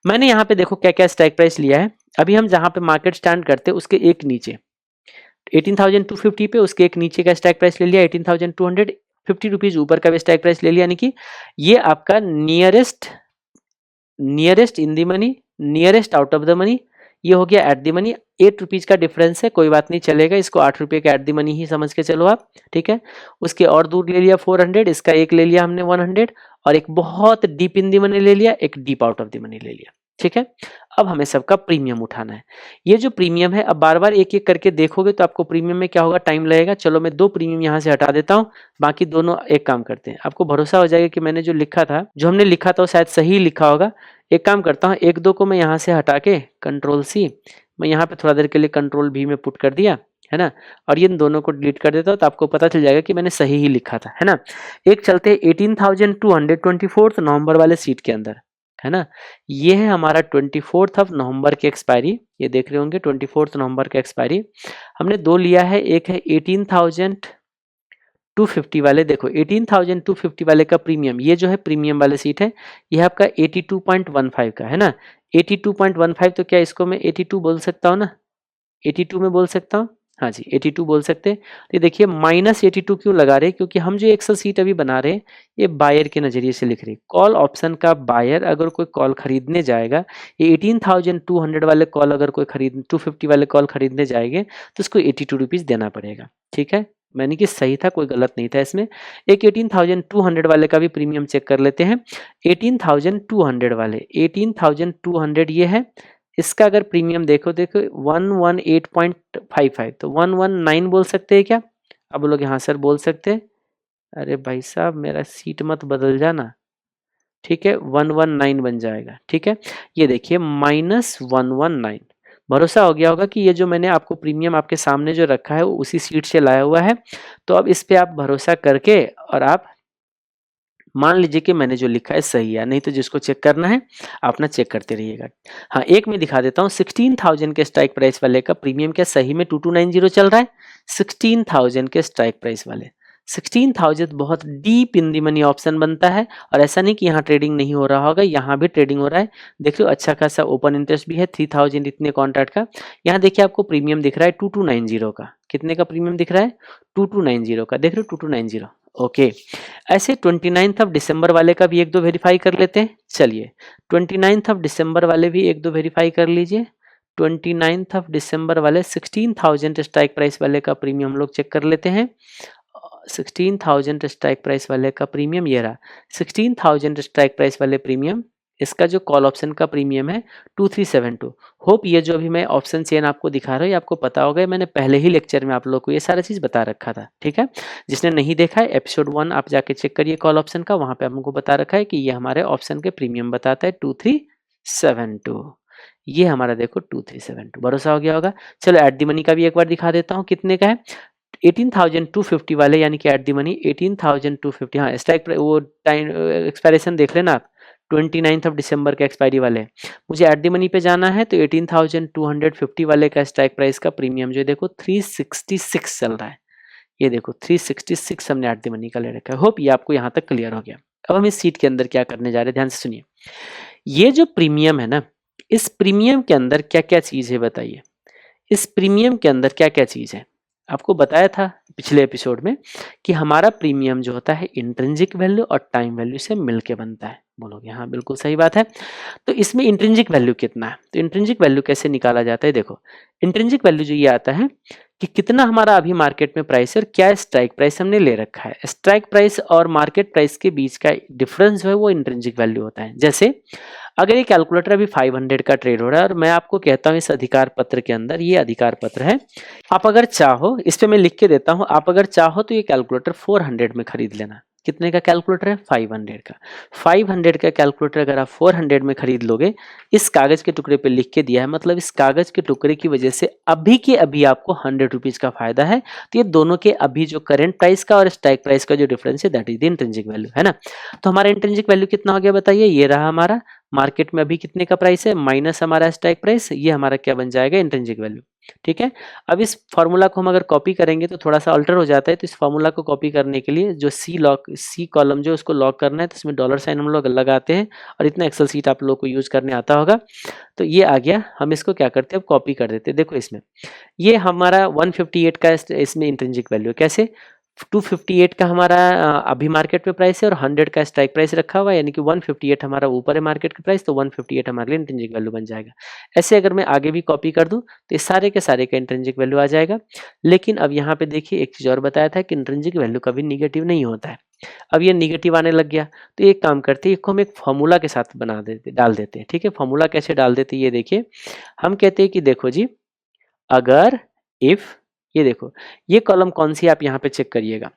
मैंने यहाँ पे देखो क्या क्या स्ट्राइक प्राइस लिया है। अभी हम जहाँ पे मार्केट स्टैंड करते हैं उसके एक नीचे 18,250 पे, उसके एक नीचे का स्ट्राइक प्राइस ले लिया 18,250 रुपीज, ऊपर का भी स्ट्राइक प्राइस ले लिया, यानी कि ये आपका nearest in the money, nearest out of the money, ये हो गया एट दी मनी। 8 रुपीज का डिफरेंस है, कोई बात नहीं चलेगा, इसको 8 रुपये का एट दी मनी ही समझ के चलो आप, ठीक है। उसके और दूर ले लिया 400, इसका एक ले लिया हमने 100, और एक बहुत डीप इन दी मनी ले लिया, एक deep out of the money ले लिया, ठीक है। अब हमें सबका प्रीमियम उठाना है। ये जो प्रीमियम है, अब बार बार एक एक करके देखोगे तो आपको प्रीमियम में क्या होगा, टाइम लगेगा। चलो मैं 2 प्रीमियम यहाँ से हटा देता हूँ, बाकी दोनों एक काम करते हैं। आपको भरोसा हो जाएगा कि मैंने जो लिखा था, जो हमने लिखा था वो शायद सही लिखा होगा। एक काम करता हूँ, 1-2 को मैं यहाँ से हटा के Ctrl+C, मैं यहाँ पे थोड़ा देर के लिए Ctrl+V में पुट कर दिया, है ना, और इन दोनों को डिलीट कर देता हूँ, तो आपको पता चल जाएगा कि मैंने सही ही लिखा था, है ना। एक चलते 18,224 नवंबर वाले सीट के अंदर, है ना। ये है हमारा 24 नवंबर के एक्सपायरी, ये देख रहे होंगे 24 नवंबर का एक्सपायरी। हमने 2 लिया है, एक है 18,250 वाले, देखो 18,250 वाले का प्रीमियम, ये जो है प्रीमियम वाले सीट है, ये आपका 82.15 का है ना। 82.15, तो क्या इसको मैं 82 बोल सकता हूँ ना, 82 में बोल सकता हूँ, हाँ जी 82 बोल सकते हैं। तो देखिए -82 क्यों लगा रहे हैं, क्योंकि हम जो एक्सेल सीट अभी बना रहे हैं, ये बायर के नजरिए से लिख रहे हैं। कॉल ऑप्शन का बायर अगर कोई कॉल खरीदने जाएगा, ये 18,200 वाले कॉल अगर कोई 250 वाले कॉल खरीदने जाएंगे, तो उसको 82 रुपीज देना पड़ेगा, ठीक है। मैंने कि सही था, कोई गलत नहीं था इसमें। एक 18,200 वाले का भी प्रीमियम चेक कर लेते हैं। 18,200 वाले, 18,200 ये है, इसका अगर प्रीमियम देखो 118.55, तो 119 बोल सकते हैं क्या? अब लोग यहाँ सर बोल सकते हैं, अरे भाई साहब मेरा सीट मत बदल जाना, ठीक है 119 बन जाएगा, ठीक है। ये देखिए -119, भरोसा हो गया होगा कि ये जो मैंने आपको प्रीमियम आपके सामने जो रखा है वो उसी सीट से लाया हुआ है। तो अब इस पे आप भरोसा करके और आप मान लीजिए कि मैंने जो लिखा है सही है, नहीं तो जिसको चेक करना है अपना चेक करते रहिएगा। हाँ, एक मैं दिखा देता हूँ, 16,000 के स्ट्राइक प्राइस वाले का प्रीमियम क्या सही में 2290 चल रहा है। 16,000 के स्ट्राइक प्राइस वाले, 16,000 बहुत deep in the money option बनता है, और ऐसा नहीं कि यहाँ ट्रेडिंग नहीं हो रहा होगा, यहाँ भी ट्रेडिंग हो रहा है। देख लो अच्छा खासा ओपन इंटरेस्ट भी है 3,000 इतने कॉन्ट्रैक्ट का। यहाँ देखिए आपको प्रीमियम दिख रहा है 2290 का, कितने का प्रीमियम दिख रहा है 2290 का, देख रहे हो 2290। ओके, ऐसे 29 दिसंबर वाले का भी 1-2 वेरीफाई कर लेते हैं। चलिए 29 दिसंबर वाले भी 1-2 वेरीफाई कर लीजिए। 29 दिसंबर वाले 16,000 स्ट्राइक प्राइस वाले का प्रीमियम हम लोग चेक कर लेते हैं। 16,000 स्ट्राइक प्राइस वाले का प्रीमियम ये रहा। 16,000 स्ट्राइक प्राइस वाले प्रीमियम, इसका जो कॉल ऑप्शन का प्रीमियम है 2372। होप ये जो अभी मैं ऑप्शन चेन आपको दिखा रहा हूँ ये आपको पता होगा, मैंने पहले ही लेक्चर में आप लोगों को ये सारा चीज़ बता रखा था। ठीक है, जिसने नहीं देखा है एपिसोड 1 आप जाके चेक करिए कॉल ऑप्शन का, वहाँ पे हमको बता रखा है कि ये हमारे ऑप्शन के प्रीमियम बताता है 2372। ये हमारा देखो 2372, भरोसा हो गया होगा। चलो एट दी मनी का भी एक बार दिखा देता हूँ कितने का है। 18,250 वाले यानी कि एट दी मनी 18,250, हाँ स्ट्राइक वो टाइम एक्सपायरेशन देख लेना आप, 29 ऑफ दिसंबर के एक्सपायरी वाले। मुझे एट दी मनी पे जाना है तो 18,250 वाले का स्ट्राइक प्राइस का प्रीमियम जो देखो 366 चल रहा है। ये देखो 366 हमने एट दी मनी का ले रखा है। होप ये आपको यहाँ तक क्लियर हो गया। अब हम इस सीट के अंदर क्या करने जा रहे हैं, ध्यान से सुनिए। ये जो प्रीमियम है ना, इस प्रीमियम के अंदर क्या क्या चीज़ है बताइए। इस प्रीमियम के अंदर क्या क्या चीज़ है, आपको बताया था पिछले एपिसोड में कि हमारा प्रीमियम जो होता है इंट्रिंसिक वैल्यू और टाइम वैल्यू से मिलके बनता है। बोलोगे हाँ बिल्कुल सही बात है। तो इसमें इंट्रिंसिक वैल्यू कितना है, तो इंट्रिंसिक वैल्यू कैसे निकाला जाता है, देखो इंट्रिंसिक वैल्यू जो ये आता है कि कितना हमारा अभी मार्केट में प्राइस है और क्या स्ट्राइक प्राइस हमने ले रखा है। स्ट्राइक प्राइस और मार्केट प्राइस के बीच का डिफरेंस जो है वो इंट्रिंसिक वैल्यू होता है। जैसे अगर ये कैलकुलेटर अभी 500 का ट्रेड हो रहा है और मैं आपको कहता हूँ इस अधिकार पत्र के अंदर, ये अधिकार पत्र है, आप अगर चाहो इस पे मैं लिख के देता हूँ, आप अगर चाहो तो ये कैलकुलेटर 400 में खरीद लेना। कितने का कैलकुलेटर है, 500 का। 500 का कैलकुलेटर अगर आप 400 में खरीद लोगे, इस कागज के टुकड़े पे लिख के दिया है, मतलब इस कागज के टुकड़े की वजह से अभी के अभी आपको 100 रुपीज का फायदा है। तो ये दोनों के अभी जो करंट प्राइस का और स्ट्राइक प्राइस का जो डिफरेंस है that is the intrinsic value, है ना। तो हमारा इंट्रिंसिक वैल्यू कितना हो गया बताइए, ये रहा हमारा मार्केट में अभी कितने का प्राइस है माइनस हमारा स्ट्राइक प्राइस, ये हमारा क्या बन जाएगा इंट्रिंसिक वैल्यू। ठीक है, अब इस फॉर्मूला को हम अगर कॉपी करेंगे तो थोड़ा सा अल्टर हो जाता है। तो इस फॉर्मूला को कॉपी करने के लिए जो सी कॉलम जो उसको लॉक करना है तो इसमें डॉलर साइन हम लोग लगाते हैं, और इतना एक्सेल सीट आप लोग को यूज करने आता होगा। तो ये आ गया, हम इसको क्या करते हैं अब कॉपी कर देते हैं। देखो इसमें ये हमारा 158 का इसमें इंट्रिंसिक वैल्यू कैसे, 258 का हमारा अभी मार्केट में प्राइस है और 100 का स्ट्राइक प्राइस रखा हुआ है, यानी कि 158 हमारा ऊपर है मार्केट का प्राइस, तो 158 हमारे लिए इंट्रिंसिक वैल्यू बन जाएगा। ऐसे अगर मैं आगे भी कॉपी कर दूं तो ये सारे के सारे का इंट्रिंसिक वैल्यू आ जाएगा। लेकिन अब यहाँ पे देखिए एक चीज और बताया था कि इंट्रिंसिक वैल्यू कभी निगेटिव नहीं होता है। अब ये निगेटिव आने लग गया तो एक काम करते हैं, इसको हम एक फॉर्मूला के साथ बना देते डाल देते हैं। ठीक है, फॉर्मूला कैसे डाल देते हैं ये देखिए, हम कहते हैं कि देखो जी अगर इफ, ये देखो ये कॉलम कौन सी आप यहाँ पे चेक करिएगा,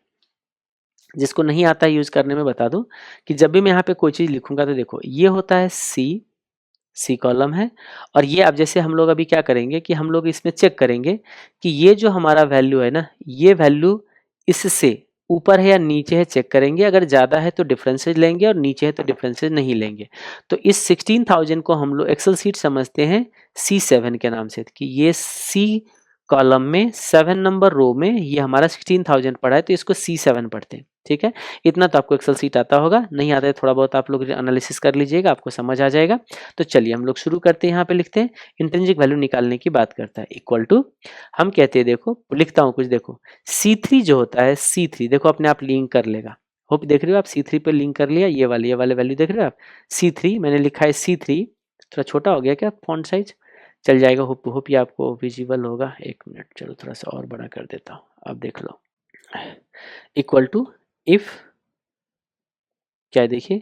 जिसको नहीं आता है यूज करने में बता दूं कि जब भी मैं यहाँ पे कोई चीज लिखूंगा तो देखो ये होता है सी कॉलम है, और ये अब जैसे हम लोग अभी क्या करेंगे कि हम लोग इसमें चेक करेंगे कि ये जो हमारा वैल्यू है ना, ये वैल्यू इससे ऊपर है या नीचे है चेक करेंगे। अगर ज़्यादा है तो डिफरेंसेज लेंगे और नीचे है तो डिफरेंसेज नहीं लेंगे। तो इस 16,000 को हम लोग एक्सेल सीट समझते हैं C7 के नाम से, कि ये सी कॉलम में 7 नंबर रो में ये हमारा 16,000 पड़ा है तो इसको C7 पढ़ते हैं। ठीक है, इतना तो आपको एक्सेल सीट आता होगा, नहीं आता है थोड़ा बहुत आप लोग एनालिसिस कर लीजिएगा, आपको समझ आ जाएगा। तो चलिए हम लोग शुरू करते हैं। यहाँ पे लिखते हैं इंट्रिंसिक वैल्यू निकालने की बात करता है, इक्वल टू हम कहते हैं, देखो लिखता हूँ कुछ, देखो C3 जो होता है C3 देखो अपने आप लिंक कर लेगा। होप देख रहे हो आप C3 पे लिंक कर लिया, ये वाले वैल्यू देख रहे हो आप C3, मैंने लिखा है C3, थोड़ा छोटा हो गया क्या फॉन्ट साइज, चल जाएगा। होप ये आपको विजिबल होगा। एक मिनट, चलो थोड़ा सा और बड़ा कर देता हूँ, अब देख लो। इक्वल टू इफ क्या है देखिए,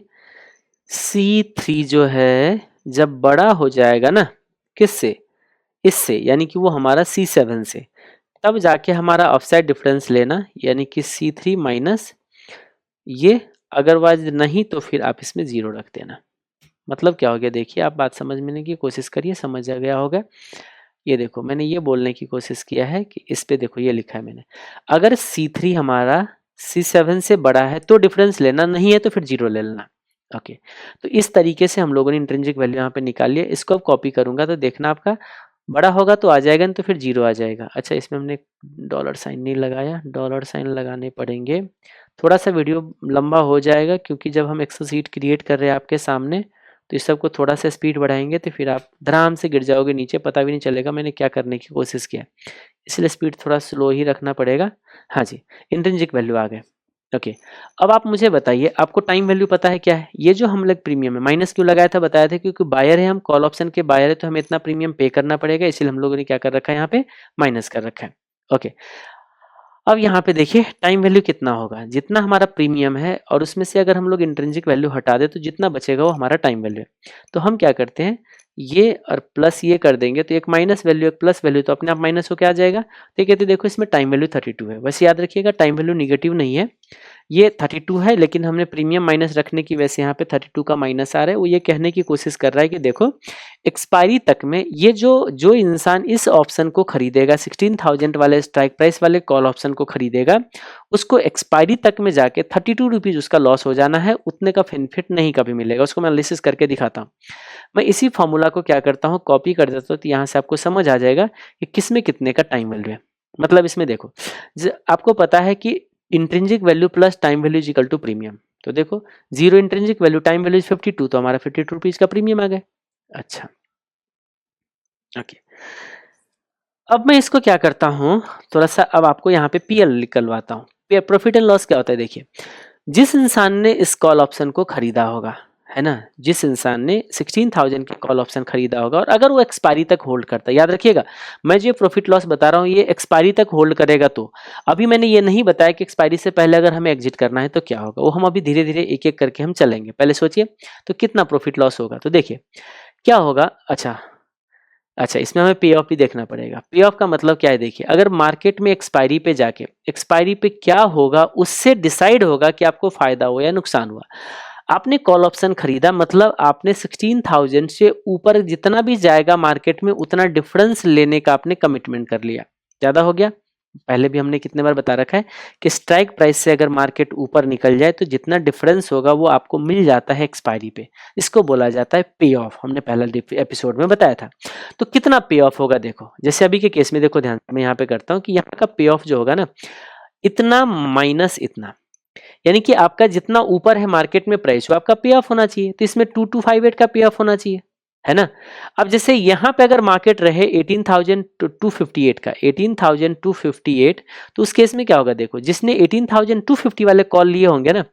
C3 जो है जब बड़ा हो जाएगा ना किससे, इससे, यानी कि वो हमारा C7 से, तब जाके हमारा ऑफसाइड डिफरेंस लेना, यानी कि C3 माइनस ये, अदरवाइज नहीं तो फिर आप इसमें 0 रख देना। मतलब क्या हो गया देखिए, आप बात समझने की कोशिश करिए, समझ आ गया होगा। ये देखो मैंने ये बोलने की कोशिश किया है कि इस पे देखो ये लिखा है मैंने, अगर C3 हमारा C7 से बड़ा है तो डिफरेंस लेना, नहीं है तो फिर 0 ले लेना। ओके, तो इस तरीके से हम लोगों ने इंट्रिंसिक वैल्यू यहाँ पे निकाल लिया। इसको अब कॉपी करूंगा तो देखना आपका बड़ा होगा तो आ जाएगा, नहीं तो फिर 0 आ जाएगा। अच्छा, इसमें हमने डॉलर साइन नहीं लगाया, डॉलर साइन लगाने पड़ेंगे। थोड़ा सा वीडियो लंबा हो जाएगा क्योंकि जब हम एक्सेल शीट क्रिएट कर रहे हैं आपके सामने, तो इस सबको थोड़ा सा स्पीड बढ़ाएंगे तो फिर आप धड़ाम से गिर जाओगे नीचे, पता भी नहीं चलेगा मैंने क्या करने की कोशिश किया, इसलिए स्पीड थोड़ा स्लो ही रखना पड़ेगा। हाँ जी, इंट्रिंसिक वैल्यू आ गए। ओके, अब आप मुझे बताइए आपको टाइम वैल्यू पता है क्या है। ये जो हम लोग प्रीमियम है माइनस क्यों लगाया था, बताया था क्योंकि बायर है, हम कॉल ऑप्शन के बायर है तो हमें इतना प्रीमियम पे करना पड़ेगा, इसलिए हम लोगों ने क्या कर रखा है यहाँ पे माइनस कर रखा है। ओके, अब यहाँ पे देखिए टाइम वैल्यू कितना होगा, जितना हमारा प्रीमियम है और उसमें से अगर हम लोग इंट्रिंसिक वैल्यू हटा दें तो जितना बचेगा वो हमारा टाइम वैल्यू है। तो हम क्या करते हैं, ये और प्लस ये कर देंगे तो एक माइनस वैल्यू एक प्लस वैल्यू तो अपने आप माइनस होके आ जाएगा। तो ये कहते हैं देखो इसमें टाइम वैल्यू 32 है। वैसे याद रखिएगा टाइम वैल्यू निगेटिव नहीं है, ये 32 है, लेकिन हमने प्रीमियम माइनस रखने की वजह से यहाँ पे 32 का माइनस आ रहा है। वो ये कहने की कोशिश कर रहा है कि देखो एक्सपायरी तक में ये जो जो इंसान इस ऑप्शन को खरीदेगा 16,000 वाले स्ट्राइक प्राइस वाले कॉल ऑप्शन को खरीदेगा, उसको एक्सपायरी तक में जाके 32 रुपीज उसका लॉस हो जाना है, उतने का बेनिफिट नहीं कभी मिलेगा। उसको मैं एनालिसिस करके दिखाता हूँ। मैं इसी फॉर्मूला को क्या करता हूँ, कॉपी कर देता हूँ, तो यहाँ से आपको समझ आ जाएगा कि किस में कितने का टाइम वैल्यू है। मतलब इसमें देखो आपको पता है कि intrinsic value plus time value is equal to premium. तो देखो zero intrinsic value time value 52, तो हमारा 52 रुपीज का प्रीमियम आ गया। अच्छा ओके, अब मैं इसको क्या करता हूँ, थोड़ा सा अब आपको यहाँ पे पीएल निकलवाता हूँ। प्रॉफिट एंड लॉस क्या होता है, देखिए जिस इंसान ने इस कॉल ऑप्शन को खरीदा होगा, है ना, जिस इंसान ने 16,000 के कॉल ऑप्शन खरीदा होगा और अगर वो एक्सपायरी तक होल्ड करता है, याद रखिएगा मैं जो प्रॉफिट लॉस बता रहा हूँ ये एक्सपायरी तक होल्ड करेगा। तो अभी मैंने ये नहीं बताया कि एक्सपायरी से पहले अगर हमें एग्जिट करना है तो क्या होगा, वो हम अभी धीरे धीरे एक एक करके हम चलेंगे। पहले सोचिए तो कितना प्रॉफिट लॉस होगा। तो देखिए क्या होगा, अच्छा इसमें हमें पे ऑफ भी देखना पड़ेगा। पे ऑफ का मतलब क्या है, देखिए अगर मार्केट में एक्सपायरी पे जाके एक्सपायरी पे क्या होगा उससे डिसाइड होगा कि आपको फायदा हुआ या नुकसान हुआ। आपने कॉल ऑप्शन खरीदा मतलब आपने 16,000 से ऊपर जितना भी जाएगा मार्केट में उतना डिफरेंस लेने का आपने कमिटमेंट कर लिया। ज्यादा हो गया, पहले भी हमने कितने बार बता रखा है कि स्ट्राइक प्राइस से अगर मार्केट ऊपर निकल जाए तो जितना डिफरेंस होगा वो आपको मिल जाता है एक्सपायरी पे, इसको बोला जाता है पे ऑफ। हमने पहला एपिसोड में बताया था। तो कितना पे ऑफ होगा, देखो जैसे अभी के केस में देखो ध्यान मैं यहाँ पे करता हूँ कि यहाँ का पे ऑफ जो होगा ना, इतना माइनस इतना, यानी कि आपका जितना ऊपर है मार्केट में प्राइस वो आपका पे ऑफ होना चाहिए। तो इसमें 2258 का पे ऑफ होना चाहिए, है ना। अब जैसे यहां पे अगर मार्केट रहे 18,258 का, 18,258, तो उस केस में क्या होगा, देखो जिसने 18,250 वाले कॉल लिए होंगे ना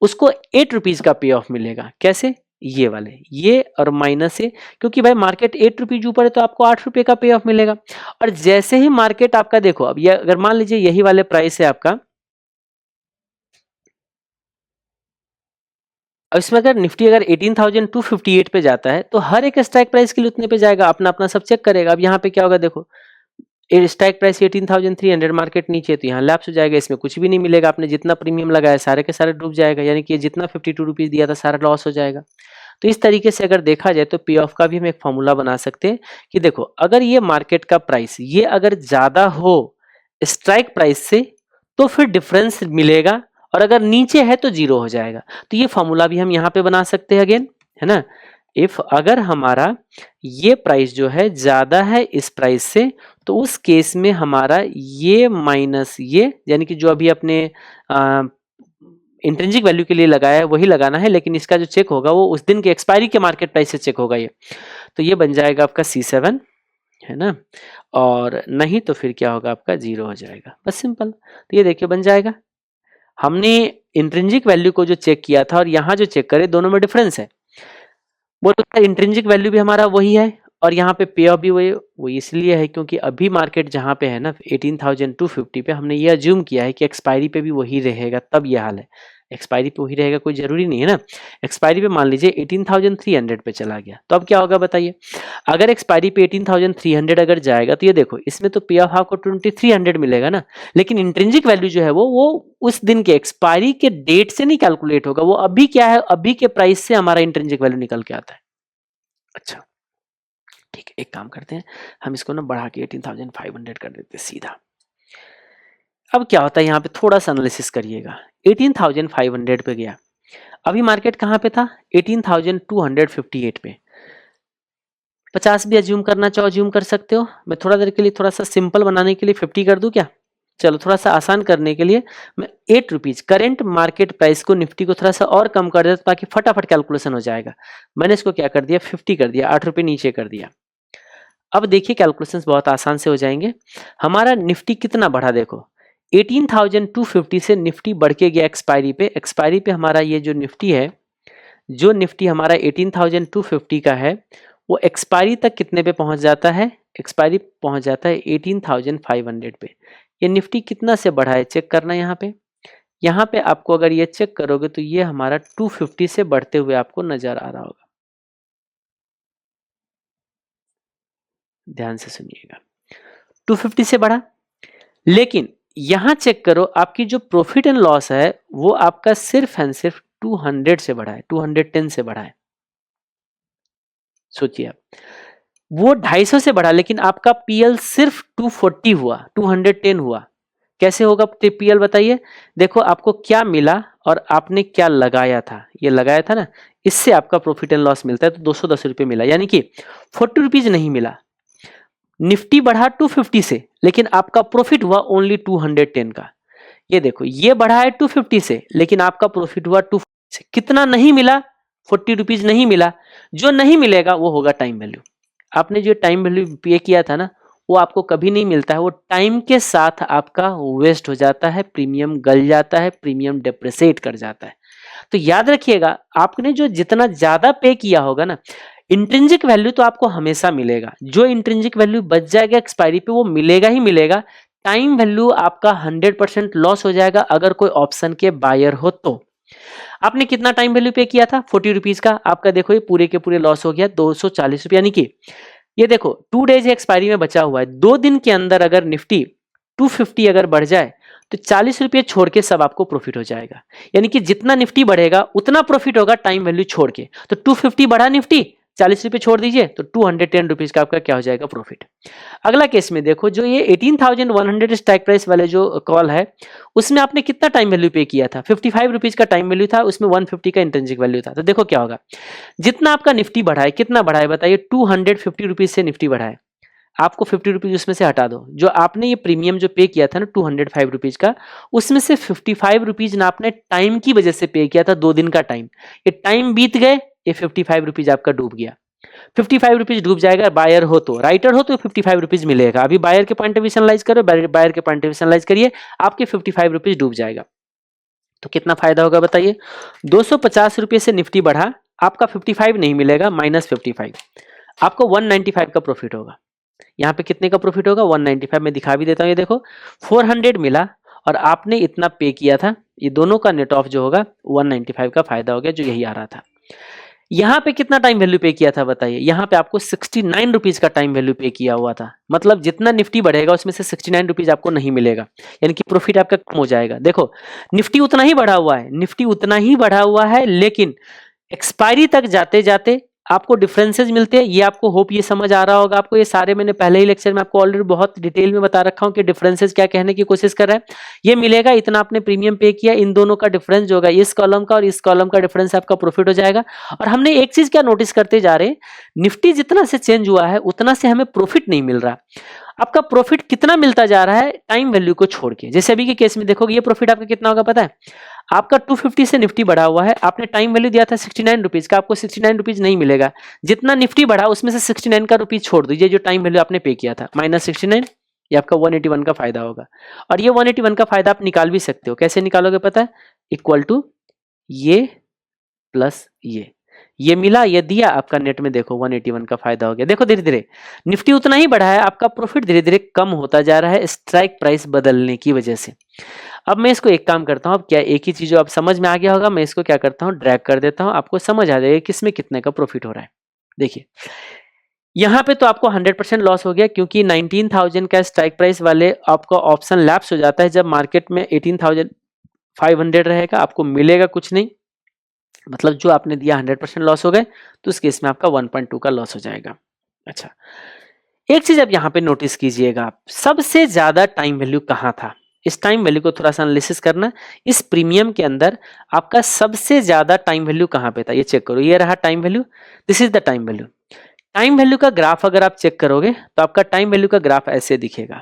उसको 8 रुपीज का पे ऑफ मिलेगा। कैसे, ये वाले ये और माइनस से, क्योंकि भाई मार्केट 8 रुपीज ऊपर है तो आपको 8 रुपए का पे ऑफ मिलेगा। और जैसे ही मार्केट आपका देखो, अब ये अगर मान लीजिए यही वाले प्राइस है आपका, अब इसमें अगर निफ्टी अगर 18,258 पे जाता है तो हर एक स्ट्राइक प्राइस के लिए उतने पे जाएगा, अपना अपना सब चेक करेगा। अब यहाँ पे क्या होगा, देखो स्ट्राइक प्राइस 18,300, मार्केट नीचे, तो यहाँ लैप्स हो जाएगा, इसमें कुछ भी नहीं मिलेगा। आपने जितना प्रीमियम लगाया सारे के सारे डूब जाएगा, यानी कि जितना 52 रुपीज दिया था सारा लॉस हो जाएगा। तो इस तरीके से अगर देखा जाए तो पे ऑफ का भी हम एक फॉर्मूला बना सकते हैं कि देखो अगर ये मार्केट का प्राइस ये अगर ज्यादा हो स्ट्राइक प्राइस से तो फिर डिफरेंस मिलेगा, और अगर नीचे है तो जीरो हो जाएगा। तो ये फॉर्मूला भी हम यहाँ पे बना सकते हैं अगेन, है ना। इफ अगर हमारा ये प्राइस जो है ज्यादा है इस प्राइस से तो उस केस में हमारा ये माइनस ये, यानी कि जो अभी अपने इंट्रिंसिक वैल्यू के लिए लगाया है वही लगाना है, लेकिन इसका जो चेक होगा वो उस दिन के एक्सपायरी के मार्केट प्राइस से चेक होगा ये। तो ये बन जाएगा आपका C7, है ना, और नहीं तो फिर क्या होगा आपका जीरो हो जाएगा, बस सिंपल। तो ये देखिए बन जाएगा। हमने इंट्रिंसिक वैल्यू को जो चेक किया था और यहाँ जो चेक करे दोनों में डिफरेंस है। बोलो इंट्रिंसिक वैल्यू भी हमारा वही है और यहाँ पे पे ऑफ भी वही, वो इसलिए है क्योंकि अभी मार्केट जहाँ पे है ना 18,250 पे, हमने ये अज्यूम किया है कि एक्सपायरी पे भी वही रहेगा, तब ये हाल है। एक्सपायरी पे वही रहेगा कोई जरूरी नहीं है ना। एक्सपायरी पे मान लीजिए 18,300 पे चला गया तो अब क्या होगा बताइए। अगर एक्सपायरी पे 18,300 अगर जाएगा तो ये देखो इसमें तो पे ऑफ आपको 2,300 मिलेगा ना, लेकिन इंट्रिंसिक वैल्यू जो है वो उस दिन के एक्सपायरी के डेट से नहीं कैलकुलेट होगा, वो अभी क्या है अभी के प्राइस से हमारा इंट्रिंसिक वैल्यू निकल के आता है। अच्छा ठीक है, एक काम करते हैं हम इसको ना बढ़ा के 18,500 कर देते हैं सीधा। अब क्या होता है यहाँ पे थोड़ा सा एनालिसिस करिएगा। 18,500 पे गया, अभी मार्केट कहाँ पे था 18,258 पे। 50 भी अज्यूम करना चाहो अज्यूम कर सकते हो। मैं थोड़ा देर के लिए थोड़ा सा सिंपल बनाने के लिए 50 कर दूं क्या, चलो थोड़ा सा आसान करने के लिए मैं 8 रुपीज करेंट मार्केट प्राइस को निफ्टी को थोड़ा सा और कम कर देता ताकि फटाफट कैलकुलेशन हो जाएगा। मैंने इसको क्या कर दिया 50 कर दिया, 8 रुपये नीचे कर दिया। अब देखिए कैलकुलेशंस बहुत आसान से हो जाएंगे। हमारा निफ्टी कितना बढ़ा देखो 18,250 से निफ्टी बढ़ के गया एक्सपायरी पे। एक्सपायरी पे हमारा ये जो निफ्टी है, जो निफ्टी हमारा 18,250 का है वो एक्सपायरी तक कितने पे पहुंच जाता है, एक्सपायरी पहुंच जाता है 18,500 पे। ये निफ्टी कितना से बढ़ा है चेक करना यहाँ पे आपको अगर ये चेक करोगे तो ये हमारा 250 से बढ़ते हुए आपको नजर आ रहा होगा। ध्यान से सुनिएगा, 250 से बढ़ा, लेकिन यहां चेक करो आपकी जो प्रॉफिट एंड लॉस है वो आपका सिर्फ एंड सिर्फ 200 से बढ़ा है, 210 से बढ़ा है। सोचिए आप, वो 250 से बढ़ा लेकिन आपका पीएल सिर्फ 240 हुआ, 210 हुआ। कैसे होगा पीएल बताइए? देखो आपको क्या मिला और आपने क्या लगाया था, ये लगाया था ना, इससे आपका प्रॉफिट एंड लॉस मिलता है। तो 210 रुपये मिला, यानी कि 40 रुपीज नहीं मिला। निफ्टी बढ़ा 250 से लेकिन आपका प्रॉफिट हुआ ओनली 210 का। ये देखो ये बढ़ा है 250 से लेकिन आपका प्रॉफिट हुआ 240 से। कितना नहीं मिला? 40 रुपीज नहीं मिला। जो नहीं मिलेगा वो होगा टाइम वैल्यू। आपने जो टाइम वैल्यू पे किया था ना वो आपको कभी नहीं मिलता है, वो टाइम के साथ आपका वेस्ट हो जाता है, प्रीमियम गल जाता है, प्रीमियम डेप्रिसिएट कर जाता है। तो याद रखिएगा आपने जो जितना ज्यादा पे किया होगा ना, इंट्रिंसिक वैल्यू तो आपको हमेशा मिलेगा, जो इंट्रिंसिक वैल्यू बच जाएगा एक्सपायरी पे वो मिलेगा ही मिलेगा। टाइम वैल्यू आपका 100% लॉस हो जाएगा अगर कोई ऑप्शन के बायर हो तो। आपने कितना टाइम वैल्यू पे किया था? 40 रुपीज का। आपका देखो ये पूरे के पूरे लॉस हो गया 240 रुपये, यानी कि ये देखो 2 डेज एक्सपायरी में बचा हुआ है। 2 दिन के अंदर अगर निफ्टी 250 अगर बढ़ जाए तो 40 रुपये छोड़ के सब आपको प्रॉफिट हो जाएगा। यानी कि जितना निफ्टी बढ़ेगा उतना प्रॉफिट होगा टाइम वैल्यू छोड़ के। तो 250 बढ़ा निफ्टी, 40 रुपये छोड़ दीजिए तो 210 रुपीज का आपका क्या हो जाएगा? प्रॉफिट। अगला केस में देखो, जो ये 18,100 स्ट्राइक प्राइस वाले जो कॉल है उसमें आपने कितना टाइम वैल्यू पे किया था? 55 रुपीज का टाइम वैल्यू था, उसमें 150 का इंट्रिंसिक वैल्यू था। तो देखो क्या होगा, जितना आपका निफ्टी बढ़ा है, कितना बढ़ा है बताइए? 250 रुपीज से निफ्टी बढ़ा है। आपको 50 रुपीज उसमें से हटा दो, जो आपने ये प्रीमियम जो पे किया था ना 205 रुपीज का, उसमें से 55 रुपीज ना आपने टाइम की वजह से पे किया था, 2 दिन का टाइम। ये टाइम बीत गए, ये 55 रुपीज आपका डूब गया। 55 रुपीज डूब जाएगा। बायर हो तो, राइटर हो तो 55 रुपीज मिलेगा। अभी बायर के पॉइंट ऑफ व्यू एनालाइज करो, बायर के पॉइंट ऑफ व्यू एनालाइज करिए, आपके 55 रुपीज डूब जाएगा। तो कितना फायदा होगा बताइए? 250 रुपये से निफ्टी बढ़ा, आपका 55 नहीं मिलेगा, -55, आपको 195 का प्रॉफिट होगा। यहाँ पे कितने का प्रॉफिट होगा? 195 में दिखा भी देता हूँ, ये देखो 400 मिला और आपने इतना पे किया था, ये दोनों का नेट ऑफ जो होगा 195 का फायदा हो गया, जो यही आ रहा था। यहाँ पे कितना टाइम वैल्यू पे किया था बताइए? यहाँ पे आपको 69 रुपीज का टाइम वैल्यू पे किया हुआ था। मतलब जितना निफ्टी बढ़ेगा उसमें से 69 रुपीज आपको नहीं मिलेगा, यानी कि प्रॉफिट आपका कम हो जाएगा। देखो निफ्टी उतना ही बढ़ा हुआ है, निफ्टी उतना ही बढ़ा हुआ है, लेकिन एक्सपायरी तक जाते जाते आपको डिफरेंसेस मिलते हैं। ये आपको होप ये समझ आ रहा होगा आपको, ये सारे मैंने पहले ही लेक्चर में आपको ऑलरेडी बहुत डिटेल में बता रखा हूं कि डिफरेंसेस क्या कहने की कोशिश कर रहा है। ये मिलेगा, इतना आपने प्रीमियम पे किया, इन दोनों का डिफरेंस जो होगा, इस कॉलम का और इस कॉलम का डिफरेंस आपका प्रॉफिट हो जाएगा। और हमने एक चीज क्या नोटिस करते जा रहे हैं, निफ्टी जितना से चेंज हुआ है उतना से हमें प्रॉफिट नहीं मिल रहा। आपका प्रॉफिट कितना मिलता जा रहा है? टाइम वैल्यू को छोड़ के। जैसे अभी के केस में देखोगे, ये प्रॉफिट आपका कितना होगा पता है? आपका 250 से निफ्टी बढ़ा हुआ है, आपने टाइम वैल्यू दिया था 69 रुपीज का, आपको 69 रुपीज नहीं मिलेगा। जितना निफ्टी बढ़ा उसमें से 69 का रुपीज छोड़ दीजिए, जो टाइम वैल्यू आपने पे किया था, -69, ये आपका 181 का फायदा होगा। और ये 181 का फायदा आप निकाल भी सकते हो। कैसे निकालोगे पता है? इक्वल टू ये प्लस ये मिला, ये दिया, आपका नेट में देखो 181 का फायदा हो गया। देखो धीरे धीरे निफ्टी उतना ही बढ़ा है, आपका प्रॉफिट धीरे धीरे कम होता जा रहा है स्ट्राइक प्राइस बदलने की वजह से। अब मैं इसको एक काम करता हूं, अब क्या एक ही चीज जो अब समझ में आ गया होगा, मैं इसको क्या करता हूं, ड्रैग कर देता हूं, आपको समझ आ जाएगा किसमें कितने का प्रॉफिट हो रहा है। देखिए यहाँ पे तो आपको 100% लॉस हो गया, क्योंकि 19,000 का स्ट्राइक प्राइस वाले आपका ऑप्शन लैप्स हो जाता है जब मार्केट में 18,500 रहेगा, आपको मिलेगा कुछ नहीं। मतलब जो आपने दिया 100% लॉस हो गए, तो उस केस में आपका 1.2 का लॉस हो जाएगा। अच्छा, एक चीज अब यहाँ पे नोटिस कीजिएगा आप, सबसे ज्यादा टाइम वैल्यू कहाँ था? इस टाइम वैल्यू को थोड़ा सा एनालिसिस करना। इस प्रीमियम के अंदर आपका सबसे ज्यादा टाइम वैल्यू कहाँ पे था? ये चेक करो, ये रहा time value, this is the time value. Time value का ग्राफ अगर आप चेक करोगे तो आपका टाइम वैल्यू का ग्राफ ऐसे दिखेगा।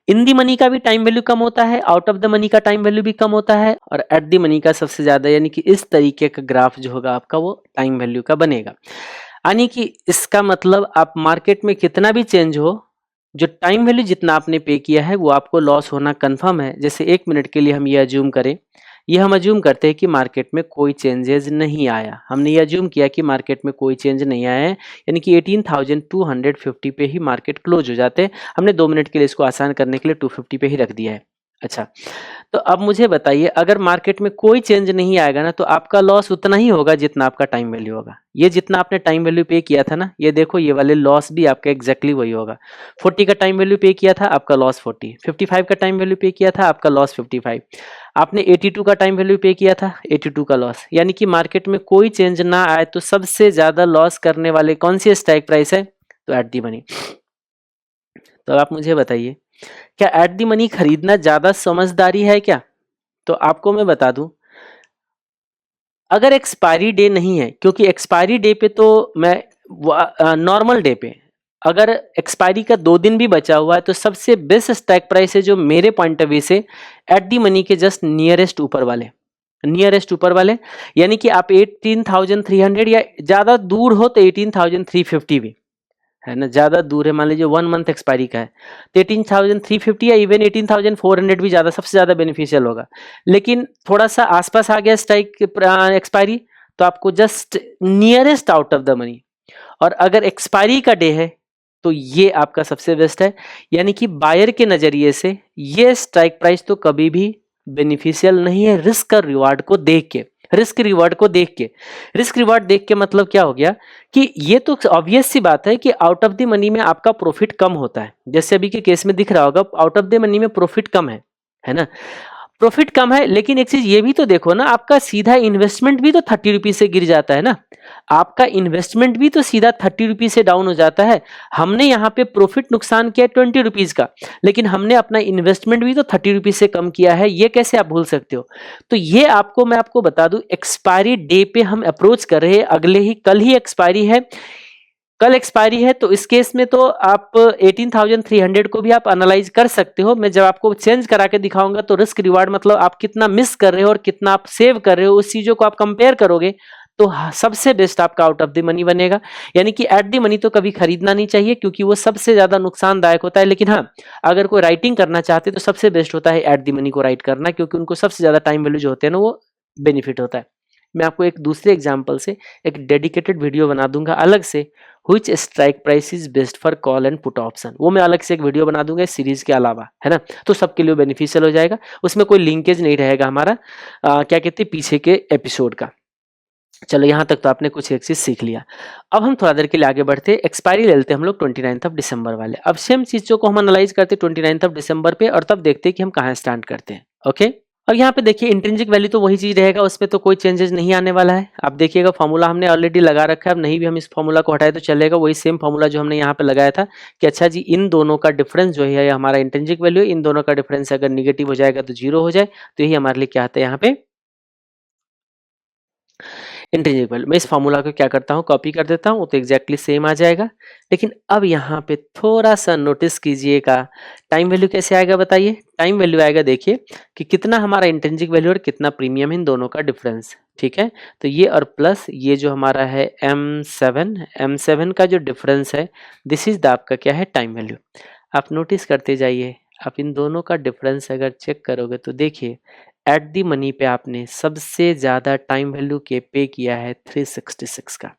इन दी मनी का भी टाइम वैल्यू कम होता है, आउट ऑफ द मनी का टाइम वैल्यू भी कम होता है, और एट दी मनी का सबसे ज्यादा, यानी कि इस तरीके का ग्राफ जो होगा आपका वो टाइम वैल्यू का बनेगा। यानी कि इसका मतलब आप मार्केट में कितना भी चेंज हो, जो टाइम वैल्यू जितना आपने पे किया है वो आपको लॉस होना कंफर्म है। जैसे 1 मिनट के लिए हम ये अज्यूम करें ये हम अज्यूम करते हैं कि मार्केट में कोई चेंजेस नहीं आया, हमने ये अज्यूम किया कि मार्केट में कोई चेंज नहीं आया है, यानी कि 18,250 पे ही मार्केट क्लोज हो जाते हैं। हमने 2 मिनट के लिए इसको आसान करने के लिए 250 पे ही रख दिया है। अच्छा, तो अब मुझे बताइए, अगर मार्केट में कोई चेंज नहीं आएगा ना, तो आपका लॉस उतना ही होगा जितना आपका टाइम वैल्यू होगा। ये जितना आपने टाइम वैल्यू पे किया था ना, ये देखो ये वाले लॉस भी आपका एग्जैक्टली वही होगा। 40 का टाइम वैल्यू पे किया था, आपका लॉस 40। 55 का टाइम वैल्यू पे किया था, आपका लॉस 55। आपने 82 का टाइम वैल्यू पे किया था, 82 का लॉस। यानी कि मार्केट में कोई चेंज ना आए तो सबसे ज्यादा लॉस करने वाले कौन सी स्ट्राइक प्राइस है? तो एट दी मनी। तो अब आप मुझे बताइए, क्या एट दी मनी खरीदना ज्यादा समझदारी है क्या? तो आपको मैं बता दूं, अगर एक्सपायरी डे नहीं है, क्योंकि एक्सपायरी डे पे तो मैं नॉर्मल डे पे अगर एक्सपायरी का 2 दिन भी बचा हुआ है तो सबसे बेस्ट स्ट्राइक प्राइस है जो मेरे पॉइंट ऑफ व्यू से एट दी मनी के जस्ट नियरेस्ट ऊपर वाले, नियरेस्ट ऊपर वाले, यानी कि आप 18,300 या ज्यादा दूर हो तो 18,350 भी है ना, ज्यादा दूर है, मान लीजिए 1 मंथ एक्सपायरी का है तो 18,350 या इवन 18,400 भी ज्यादा, सबसे ज्यादा बेनिफिशियल होगा। लेकिन थोड़ा सा आसपास आ गया स्ट्राइक एक्सपायरी, तो आपको just nearest out of the money. और अगर एक्सपायरी का डे है तो ये आपका सबसे बेस्ट है, यानी कि बायर के नजरिए से ये स्ट्राइक प्राइस तो कभी भी बेनिफिशियल नहीं है रिस्क और रिवार्ड को देख के। रिस्क रिवार्ड को देख के, रिस्क रिवार्ड देख के मतलब क्या हो गया कि ये तो ऑब्वियस सी बात है कि आउट ऑफ द मनी में आपका प्रॉफिट कम होता है, जैसे अभी के केस में दिख रहा होगा आउट ऑफ द मनी में प्रॉफिट कम है ना, प्रॉफिट कम है। लेकिन एक चीज ये भी तो देखो ना, आपका सीधा इन्वेस्टमेंट भी तो 30 रुपीज से गिर जाता है ना, आपका इन्वेस्टमेंट भी तो सीधा 30 रुपीज से डाउन हो जाता है। हमने यहाँ पे प्रॉफिट नुकसान किया 20 रुपीज का, लेकिन हमने अपना इन्वेस्टमेंट भी तो 30 रुपीज से कम किया है, ये कैसे आप भूल सकते हो? तो ये आपको मैं आपको बता दूं, एक्सपायरी डे पे हम अप्रोच कर रहे हैं, अगले ही कल ही एक्सपायरी है, कल एक्सपायरी है, तो इस केस में तो आप 18,300 को भी आप एनालाइज कर सकते हो। मैं जब आपको चेंज करा के दिखाऊंगा तो रिस्क रिवार्ड मतलब आप कितना मिस कर रहे हो और कितना आप सेव कर रहे हो, उस चीजों को आप कंपेयर करोगे तो सबसे बेस्ट आपका आउट ऑफ द मनी बनेगा। यानी कि एट द मनी तो कभी खरीदना नहीं चाहिए, क्योंकि वो सबसे ज्यादा नुकसानदायक होता है। लेकिन हाँ, अगर कोई राइटिंग करना चाहते तो सबसे बेस्ट होता है एट द मनी को राइट करना, क्योंकि उनको सबसे ज्यादा टाइम वैल्यू जो होते हैं ना वो बेनिफिट होता है। मैं आपको एक दूसरे एग्जाम्पल से एक डेडिकेटेड वीडियो बना दूंगा अलग से, which strike price is best for call and put option, वो मैं अलग से एक वीडियो बना दूंगा इस सीरीज के अलावा, है ना, तो सबके लिए बेनिफिशियल हो जाएगा, उसमें कोई लिंकेज नहीं रहेगा हमारा क्या कहते हैं पीछे के एपिसोड का। चलो यहाँ तक तो आपने कुछ एक चीज सीख लिया। अब हम थोड़ा देर के लिए आगे बढ़ते, एक्सपायरी ले लेते हैं हम लोग 29 दिसंबर वाले। अब सेम चीजों को हम एनालाइज करते 29 दिसंबर पे, और तब देखते हैं कि हम कहाँ स्टैंड करते हैं। ओके, अब यहाँ पे देखिए इंट्रिंसिक वैल्यू तो वही चीज रहेगा, उसमें तो कोई चेंजेस नहीं आने वाला है। आप देखिएगा फॉर्मूला हमने ऑलरेडी लगा रखा है, अब नहीं भी हम इस फॉर्मूला को हटाए तो चलेगा, वही सेम फॉर्मूला जो हमने यहाँ पे लगाया था कि अच्छा जी इन दोनों का डिफरेंस जो है हमारा इंट्रिंसिक वैल्यू, इन दोनों का डिफरेंस अगर निगेटिव हो जाएगा तो 0 हो जाए, तो यही हमारे लिए क्या आता है यहाँ पे इंट्रिंसिक वैल्यू। मैं इस फॉर्मूला को क्या करता हूँ, कॉपी कर देता हूँ, तो एग्जैक्टली सेम आ जाएगा। लेकिन अब यहाँ पे थोड़ा सा नोटिस कीजिएगा, टाइम वैल्यू कैसे आएगा बताइए। टाइम वैल्यू आएगा, देखिए कि कितना हमारा इंट्रिंसिक वैल्यू और कितना प्रीमियम, इन दोनों का डिफरेंस, ठीक है। तो ये और प्लस ये जो हमारा है M7 का जो डिफरेंस है, दिस इज द आपका क्या है टाइम वैल्यू। आप नोटिस करते जाइए, आप इन दोनों का डिफरेंस अगर चेक करोगे तो देखिए एट दी मनी पे आपने सबसे ज्यादा टाइम वैल्यू के पे किया है 366 का।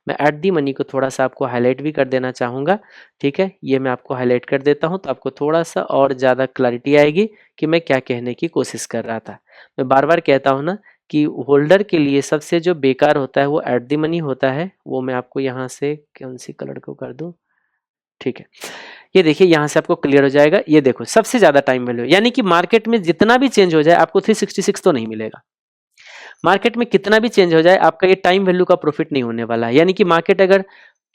मैं एट दी मनी को थोड़ा सा आपको हाईलाइट भी कर देना चाहूंगा, ठीक है, ये मैं आपको हाईलाइट कर देता हूं तो आपको थोड़ा सा और ज्यादा क्लैरिटी आएगी कि मैं क्या कहने की कोशिश कर रहा था। मैं बार बार कहता हूं ना कि होल्डर के लिए सबसे जो बेकार होता है वो एट दी मनी होता है। वो मैं आपको यहाँ से कौन सी कलर को कर दूं, ठीक है, ये देखिए यहाँ से आपको क्लियर हो जाएगा। ये देखो सबसे ज्यादा टाइम वैल्यू, यानी कि मार्केट में जितना भी चेंज हो जाए आपको 366 तो नहीं मिलेगा। मार्केट में कितना भी चेंज हो जाए आपका ये टाइम वैल्यू का प्रॉफिट नहीं होने वाला है। यानी कि मार्केट अगर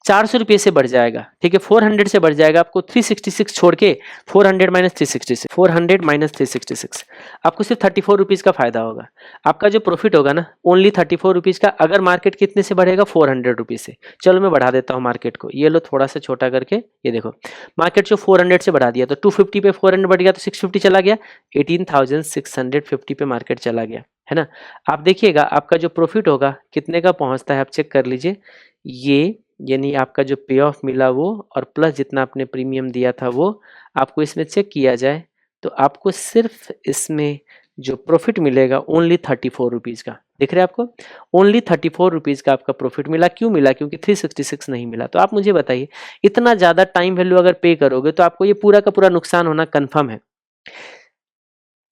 400 रुपये से बढ़ जाएगा, ठीक है, 400 से बढ़ जाएगा, आपको 366 छोड़ के 400 माइनस 366 आपको सिर्फ 34 रुपीज का फायदा होगा। आपका जो प्रॉफिट होगा ना ओनली 34 रुपीज का, अगर मार्केट कितने से बढ़ेगा 400 रुपीज से। चलो मैं बढ़ा देता हूँ मार्केट को, ये लो थोड़ा सा छोटा करके, ये देखो मार्केट जो 400 से बढ़ा दिया तो 250 पे 400 बढ़ गया तो 650 चला गया, 18,650 पे मार्केट चला गया, है ना। आप देखिएगा आपका जो प्रॉफिट होगा कितने का पहुंचता है, आप चेक कर लीजिए। ये यानी आपका जो पे ऑफ मिला वो और प्लस जितना आपने प्रीमियम दिया था वो आपको इसमें चेक किया जाए तो आपको सिर्फ इसमें जो प्रॉफिट मिलेगा ओनली 34 रुपीज का। दिख रहा है आपको, ओनली 34 रुपीज का आपका प्रॉफिट मिला। क्यों मिला? क्योंकि 366 नहीं मिला। तो आप मुझे बताइए, इतना ज्यादा टाइम वैल्यू अगर पे करोगे तो आपको ये पूरा का पूरा नुकसान होना कंफर्म है।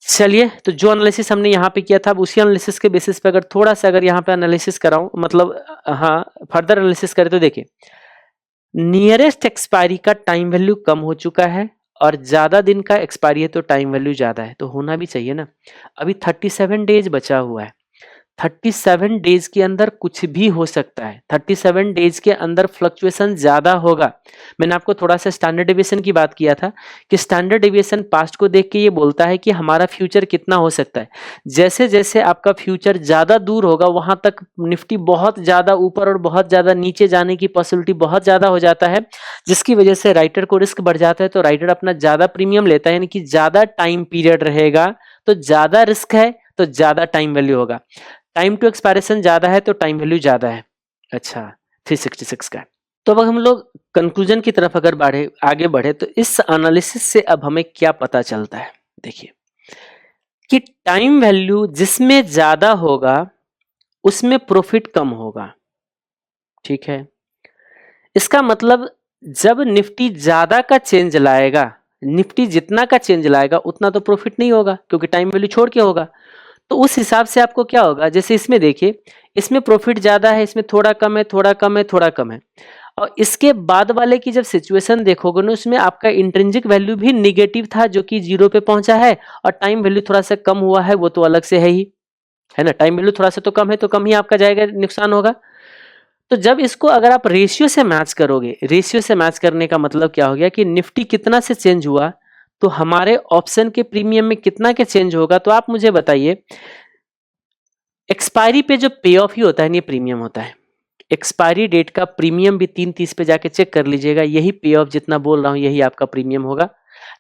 चलिए, तो जो एनालिसिस हमने यहाँ पे किया था, अब उसी एनालिसिस के बेसिस पे अगर थोड़ा सा अगर यहाँ पे एनालिसिस कराऊं, मतलब हाँ फर्दर एनालिसिस करें तो देखिए, नियरेस्ट एक्सपायरी का टाइम वैल्यू कम हो चुका है और ज्यादा दिन का एक्सपायरी है तो टाइम वैल्यू ज्यादा है, तो होना भी चाहिए ना। अभी 37 डेज बचा हुआ है। 37 डेज के अंदर कुछ भी हो सकता है। 37 डेज के अंदर फ्लक्चुएशन ज्यादा होगा। मैंने आपको थोड़ा सा स्टैंडर्ड डेविएशन की बात किया था कि स्टैंडर्ड डेविएशन पास्ट को देख के ये बोलता है कि हमारा फ्यूचर कितना हो सकता है। जैसे जैसे आपका फ्यूचर ज्यादा दूर होगा वहां तक निफ्टी बहुत ज्यादा ऊपर और बहुत ज्यादा नीचे जाने की पॉसिबिलिटी बहुत ज्यादा हो जाता है, जिसकी वजह से राइटर को रिस्क बढ़ जाता है। तो राइटर अपना ज्यादा प्रीमियम लेता है, यानी कि ज्यादा टाइम पीरियड रहेगा तो ज्यादा रिस्क है तो ज्यादा टाइम वैल्यू होगा। टाइम टू एक्सपायरेशन ज्यादा है तो टाइम वैल्यू ज्यादा है। अच्छा, 366 का। तो अब हम लोग कंक्लूजन की तरफ अगर आगे बढ़े तो इस एनालिसिस से अब हमें क्या पता चलता है, देखिए कि टाइम वैल्यू जिसमें ज्यादा होगा उसमें प्रॉफिट कम होगा। ठीक है, इसका मतलब जब निफ्टी ज्यादा का चेंज लाएगा, निफ्टी जितना का चेंज लाएगा उतना तो प्रॉफिट नहीं होगा क्योंकि टाइम वैल्यू छोड़ के होगा। तो उस हिसाब से आपको क्या होगा, जैसे इसमें देखिए, इसमें प्रॉफिट ज्यादा है, इसमें थोड़ा कम है, थोड़ा कम है, थोड़ा कम है। और इसके बाद वाले की जब सिचुएशन देखोगे ना, उसमें आपका इंट्रिंसिक वैल्यू भी निगेटिव था जो कि 0 पे पहुंचा है, और टाइम वैल्यू थोड़ा सा कम हुआ है, वो तो अलग से है ही, है ना। टाइम वैल्यू थोड़ा सा तो कम है तो कम ही आपका जाएगा, नुकसान होगा। तो जब इसको अगर आप रेशियो से मैच करोगे, रेशियो से मैच करने का मतलब क्या हो गया कि निफ्टी कितना से चेंज हुआ तो हमारे ऑप्शन के प्रीमियम में कितना के चेंज होगा। तो आप मुझे बताइए, एक्सपायरी पे जो पे ऑफ ही होता है, नहीं प्रीमियम होता है। एक्सपायरी डेट का प्रीमियम भी 3:30 पे जाके चेक कर लीजिएगा, यही पे ऑफ जितना बोल रहा हूं यही आपका प्रीमियम होगा।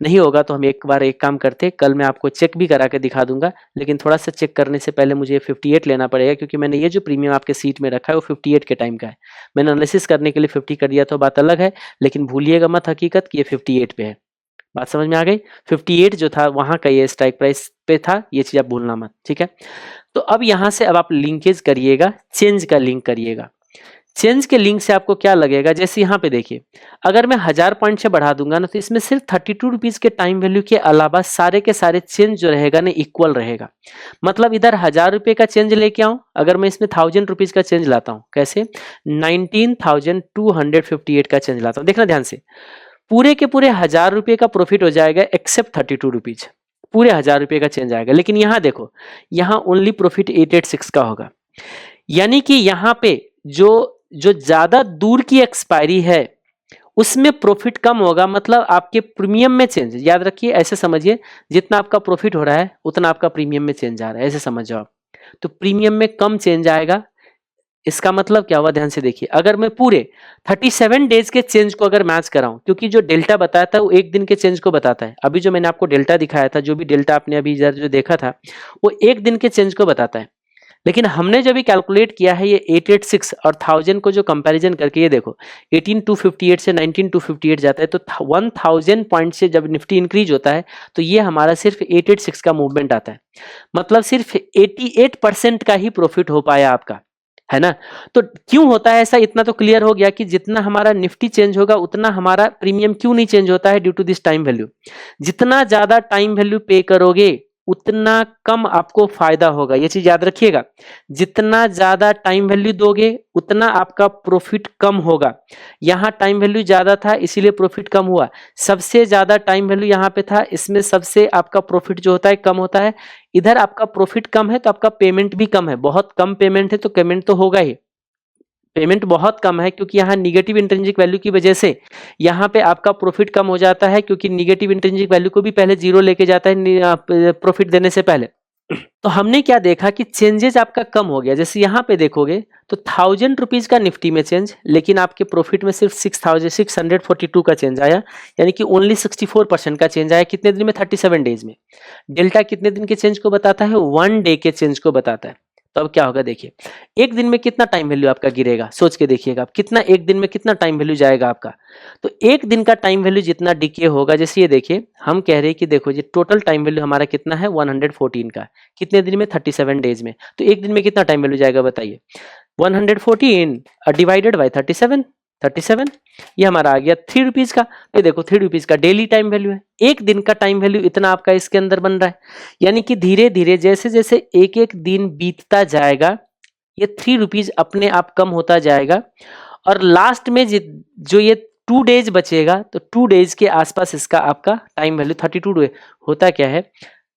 नहीं होगा तो हम एक बार एक काम करते, कल मैं आपको चेक भी करा के दिखा दूंगा, लेकिन थोड़ा सा चेक करने से पहले मुझे 58 लेना पड़ेगा, क्योंकि मैंने ये जो प्रीमियम आपके सीट में रखा है वो 58 के टाइम का है। मैंने एनालिसिस करने के लिए 50 कर दिया तो बात अलग है, लेकिन भूलिएगा मत हकीकत कि ये 58 पे है। बात समझ में आ गई? 58 जो था वहां का ये स्ट्राइक प्राइस पे था, ये चीज आप भूलना मत, ठीक है। तो अब यहां से अब आप लिंकेज करिएगा, चेंज का लिंक करिएगा। चेंज के लिंक से आपको क्या लगेगा, जैसे यहाँ पे देखिए, अगर मैं 1000 पॉइंट से बढ़ा दूंगा ना तो इसमें सिर्फ 32 रुपीज के टाइम वैल्यू के अलावा सारे के सारे चेंज जो रहेगा ना इक्वल रहेगा। मतलब इधर 1000 रुपए का चेंज लेके आऊं, अगर मैं इसमें 1000 रुपीज का चेंज लाता हूं, कैसे 19,258 का चेंज लाता हूं, देखना ध्यान से, पूरे के पूरे 1000 रुपए का प्रॉफिट हो जाएगा एक्सेप्ट 32 रुपीज, पूरे 1000 रुपए का चेंज आएगा। लेकिन यहां देखो, यहां ओनली प्रॉफिट 886 का होगा, यानी कि यहां पे जो ज्यादा दूर की एक्सपायरी है उसमें प्रॉफिट कम होगा। मतलब आपके प्रीमियम में चेंज, याद रखिए, ऐसे समझिए, जितना आपका प्रॉफिट हो रहा है उतना आपका प्रीमियम में चेंज आ रहा है, ऐसे समझ जाओ आप। तो प्रीमियम में कम चेंज आएगा, इसका मतलब क्या हुआ, ध्यान से देखिए। अगर मैं पूरे 37 डेज के चेंज को अगर मैच कराऊं, क्योंकि जो डेल्टा बताया था वो एक दिन के चेंज को बताता है, अभी जो मैंने आपको डेल्टा दिखाया था, जो भी डेल्टा आपने अभी जो देखा था वो एक दिन के चेंज को बताता है। लेकिन हमने जो भी कैलकुलेट किया है ये 886 और 1000 को जो कंपैरिजन करके, ये देखो 18258 से 19258 जाता है, तो 1000 पॉइंट से जब निफ्टी इंक्रीज होता है तो ये हमारा सिर्फ 886 का मूवमेंट आता है। मतलब सिर्फ 88% का ही प्रॉफिट हो पाया आपका, है ना। तो क्यों होता है ऐसा, इतना तो क्लियर हो गया कि जितना हमारा निफ्टी चेंज होगा उतना हमारा प्रीमियम क्यों नहीं चेंज होता है, due to this time value. जितना ज्यादा टाइम वैल्यू पे करोगे उतना कम आपको फायदा होगा, ये चीज याद रखिएगा। जितना ज्यादा टाइम वैल्यू दोगे उतना आपका प्रॉफिट कम होगा। यहाँ टाइम वैल्यू ज्यादा था इसीलिए प्रॉफिट कम हुआ, सबसे ज्यादा टाइम वैल्यू यहाँ पे था, इसमें सबसे आपका प्रॉफिट जो होता है कम होता है। इधर आपका प्रॉफिट कम है तो आपका पेमेंट भी कम है, बहुत कम पेमेंट है तो पेमेंट तो होगा ही, पेमेंट बहुत कम है क्योंकि यहाँ निगेटिव इंट्रिंसिक वैल्यू की वजह से यहाँ पे आपका प्रॉफिट कम हो जाता है, क्योंकि निगेटिव इंट्रिंसिक वैल्यू को भी पहले जीरो लेके जाता है प्रॉफिट देने से पहले। तो हमने क्या देखा कि चेंजेस आपका कम हो गया। जैसे यहाँ पे देखोगे तो 1000 रुपीज का निफ्टी में चेंज, लेकिन आपके प्रॉफिट में सिर्फ 6642 का चेंज आया, यानी कि ओनली 64% का चेंज आया। कितने दिन में? 37 डेज में। डेल्टा कितने दिन के चेंज को बताता है? 1 डे के चेंज को बताता है। तो अब क्या होगा देखिए, एक दिन में कितना टाइम वैल्यू आपका गिरेगा, सोच के देखिएगा आप, कितना एक दिन में कितना टाइम वैल्यू जाएगा आपका। तो एक दिन का टाइम वैल्यू जितना डिके होगा, जैसे ये देखिए हम कह रहे हैं कि देखो ये टोटल टाइम वैल्यू हमारा कितना है 114 का, कितने दिन में 37 डेज में, तो एक दिन में कितना टाइम वैल्यू जाएगा बताइए, 114 डिवाइडेड बाई 37, 37 ये हमारा आ गया 3 रुपीज का। ये देखो 3 रुपीज का डेली टाइम वैल्यू है, एक दिन का टाइम वैल्यू इतना आपका इसके अंदर बन रहा है। यानी कि धीरे धीरे जैसे जैसे एक एक दिन बीतता जाएगा ये 3 रुपीज अपने आप कम होता जाएगा, और लास्ट में जो ये 2 डेज बचेगा, तो 2 डेज के आसपास इसका आपका टाइम वैल्यू 32 डे होता क्या है,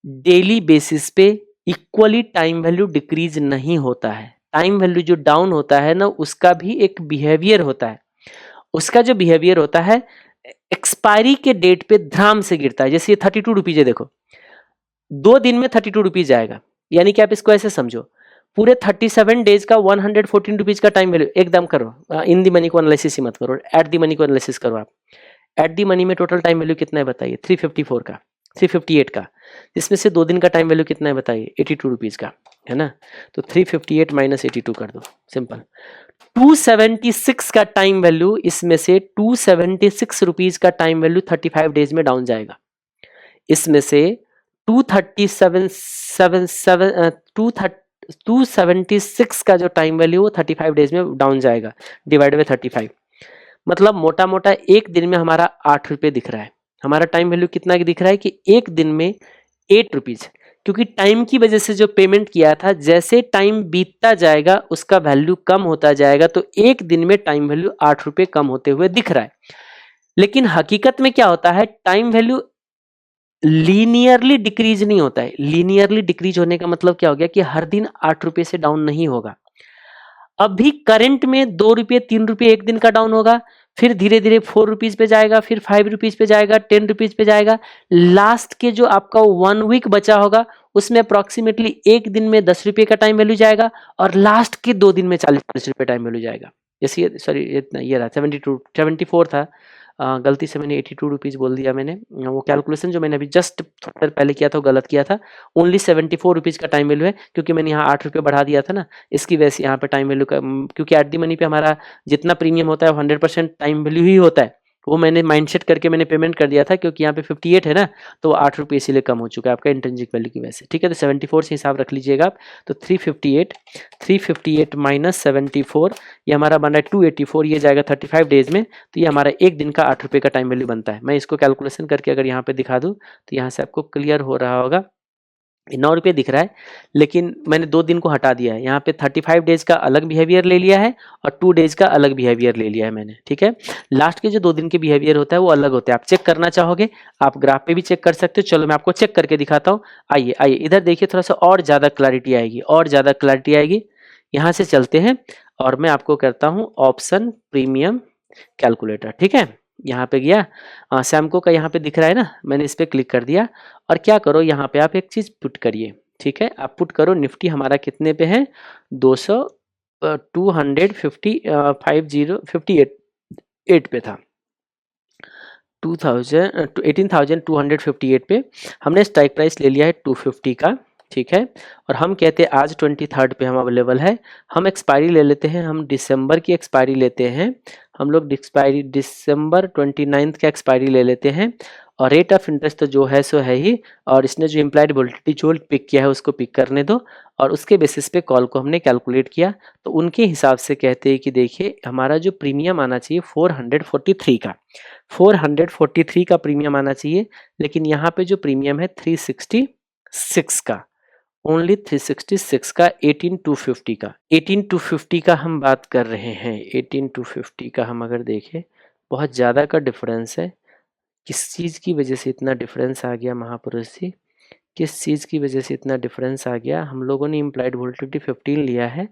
डेली बेसिस पे इक्वली टाइम वैल्यू डिक्रीज नहीं होता है। टाइम वैल्यू जो डाउन होता है ना, उसका भी एक बिहेवियर होता है, उसका जो बिहेवियर होता है एक्सपायरी के डेट पे ध्राम से गिरता है। जैसे ये 32 रुपीज है, देखो 2 दिन में 32 रुपीज आएगा, यानी कि आप इसको ऐसे समझो, पूरे 37 डेज का 114 रुपीज का टाइम वैल्यू, एकदम करो इन दी मनी को एनालिसिस ही मत करो, एट दी मनी को एनालिसिस करो आप। एट दी मनी में टोटल टाइम वैल्यू कितना है बताइए, 354 का, 358 का, इसमें से 2 दिन का टाइम वैल्यू कितना है बताइए, 82 रुपीज का, है ना। तो 358 माइनस 82 कर दो, सिंपल। 276 का टाइम वैल्यू, इसमें से 276 रुपीज का टाइम वैल्यू 35 डेज में डाउन जाएगा। इसमें से 276 का जो टाइम वैल्यू वो 35 डेज में डाउन जाएगा, डिवाइड बाय 35, मतलब मोटा मोटा एक दिन में हमारा 8 रुपये दिख रहा है। हमारा टाइम वैल्यू कितना दिख रहा है कि एक दिन में 8 रुपीज, क्योंकि टाइम की वजह से जो पेमेंट किया था, जैसे टाइम बीतता जाएगा उसका वैल्यू कम होता जाएगा, तो एक दिन में टाइम वैल्यू 8 रुपये कम होते हुए दिख रहा है। लेकिन हकीकत में क्या होता है, टाइम वैल्यू लीनियरली डिक्रीज नहीं होता है। लीनियरली डिक्रीज होने का मतलब क्या हो गया कि हर दिन 8 रुपये से डाउन नहीं होगा। अभी करंट में 2 रुपये 3 रुपये एक दिन का डाउन होगा, फिर धीरे धीरे 4 रुपीज पे जाएगा, फिर 5 रुपीज पे जाएगा, 10 रुपीज पे जाएगा, लास्ट के जो आपका 1 वीक बचा होगा उसमें अप्रोक्सीमेटली एक दिन में 10 रुपये का टाइम वैल्यू जाएगा, और लास्ट के 2 दिन में 40 रुपये टाइम वैल्यू जाएगा। जैसे सॉरी इतना ये रहा 74 था, गलती से मैंने 82 रुपीज बोल दिया मैंने, वो कैलकुलेशन जो मैंने अभी जस्ट थोड़ी देर पहले किया था वो गलत किया था। ओनली 74 रुपीज का टाइम वैल्यू है, क्योंकि मैंने यहाँ 8 रुपये बढ़ा दिया था ना, इसकी वजह से यहाँ पे टाइम वैल्यू का, क्योंकि एट दी मनी पे हमारा जितना प्रीमियम होता है 100% टाइम वैल्यू ही होता है, वो मैंने माइंडसेट करके मैंने पेमेंट कर दिया था, क्योंकि यहाँ पे 58 है ना, तो 8 रुपये इसीलिए कम हो चुका है आपका इंट्रिंसिक वैल्यू की वजह से। ठीक है, तो 74 से हिसाब रख लीजिएगा आप। तो 358 माइनस 74, ये हमारा बन रहा है 284, ये जाएगा 35 डेज में, तो ये हमारा एक दिन का 8 रुपये का टाइम वैल्यू बनता है। मैं इसको कैलकुलेशन करके अगर यहाँ पे दिखा दूँ तो यहाँ से आपको क्लियर हो रहा होगा, 9 रुपये दिख रहा है, लेकिन मैंने 2 दिन को हटा दिया है। यहाँ पे 35 डेज का अलग बिहेवियर ले लिया है और 2 डेज का अलग बिहेवियर ले लिया है मैंने। ठीक है, लास्ट के जो 2 दिन के बिहेवियर होता है वो अलग होते हैं। आप चेक करना चाहोगे आप ग्राफ पे भी चेक कर सकते हो। चलो मैं आपको चेक करके दिखाता हूँ। आइए आइए इधर देखिए, थोड़ा सा और ज़्यादा क्लैरिटी आएगी, और ज़्यादा क्लैरिटी आएगी। यहाँ से चलते हैं और मैं आपको करता हूँ ऑप्शन प्रीमियम कैलकुलेटर। ठीक है, यहाँ पे गया सैमको का, यहाँ पे दिख रहा है ना, मैंने इस पर क्लिक कर दिया। और क्या करो, यहाँ पे आप एक चीज़ पुट करिए। ठीक है, आप पुट करो, निफ्टी हमारा कितने पे है, 18,258 पे था, 18,258 पे हमने स्ट्राइक प्राइस ले लिया है 250 का। ठीक है, और हम कहते हैं आज 23 पे हम अवेलेबल है। हम एक्सपायरी ले लेते हैं, हम दिसंबर की एक्सपायरी लेते हैं, हम लोग एक्सपायरी दिसंबर 29 का एक्सपायरी ले लेते हैं। और रेट ऑफ इंटरेस्ट तो जो है सो है ही, और इसने जो इम्प्लाइड वोलेटिलिटी जो पिक किया है उसको पिक करने दो, और उसके बेसिस पे कॉल को हमने कैलकुलेट किया। तो उनके हिसाब से कहते हैं कि देखिए हमारा जो प्रीमियम आना चाहिए 443 का, 443 का प्रीमियम आना चाहिए, लेकिन यहाँ पे जो प्रीमियम है 366 का, ओनली 366 का, 18250 का, 18250 का हम बात कर रहे हैं। 18250 का हम अगर देखें, बहुत ज़्यादा का डिफरेंस है। किस चीज़ की वजह से इतना डिफरेंस आ गया महापुरुष जी, किस चीज़ की वजह से इतना डिफरेंस आ गया? हम लोगों ने इम्प्लाइड वोल्टिलिटी 15 लिया है।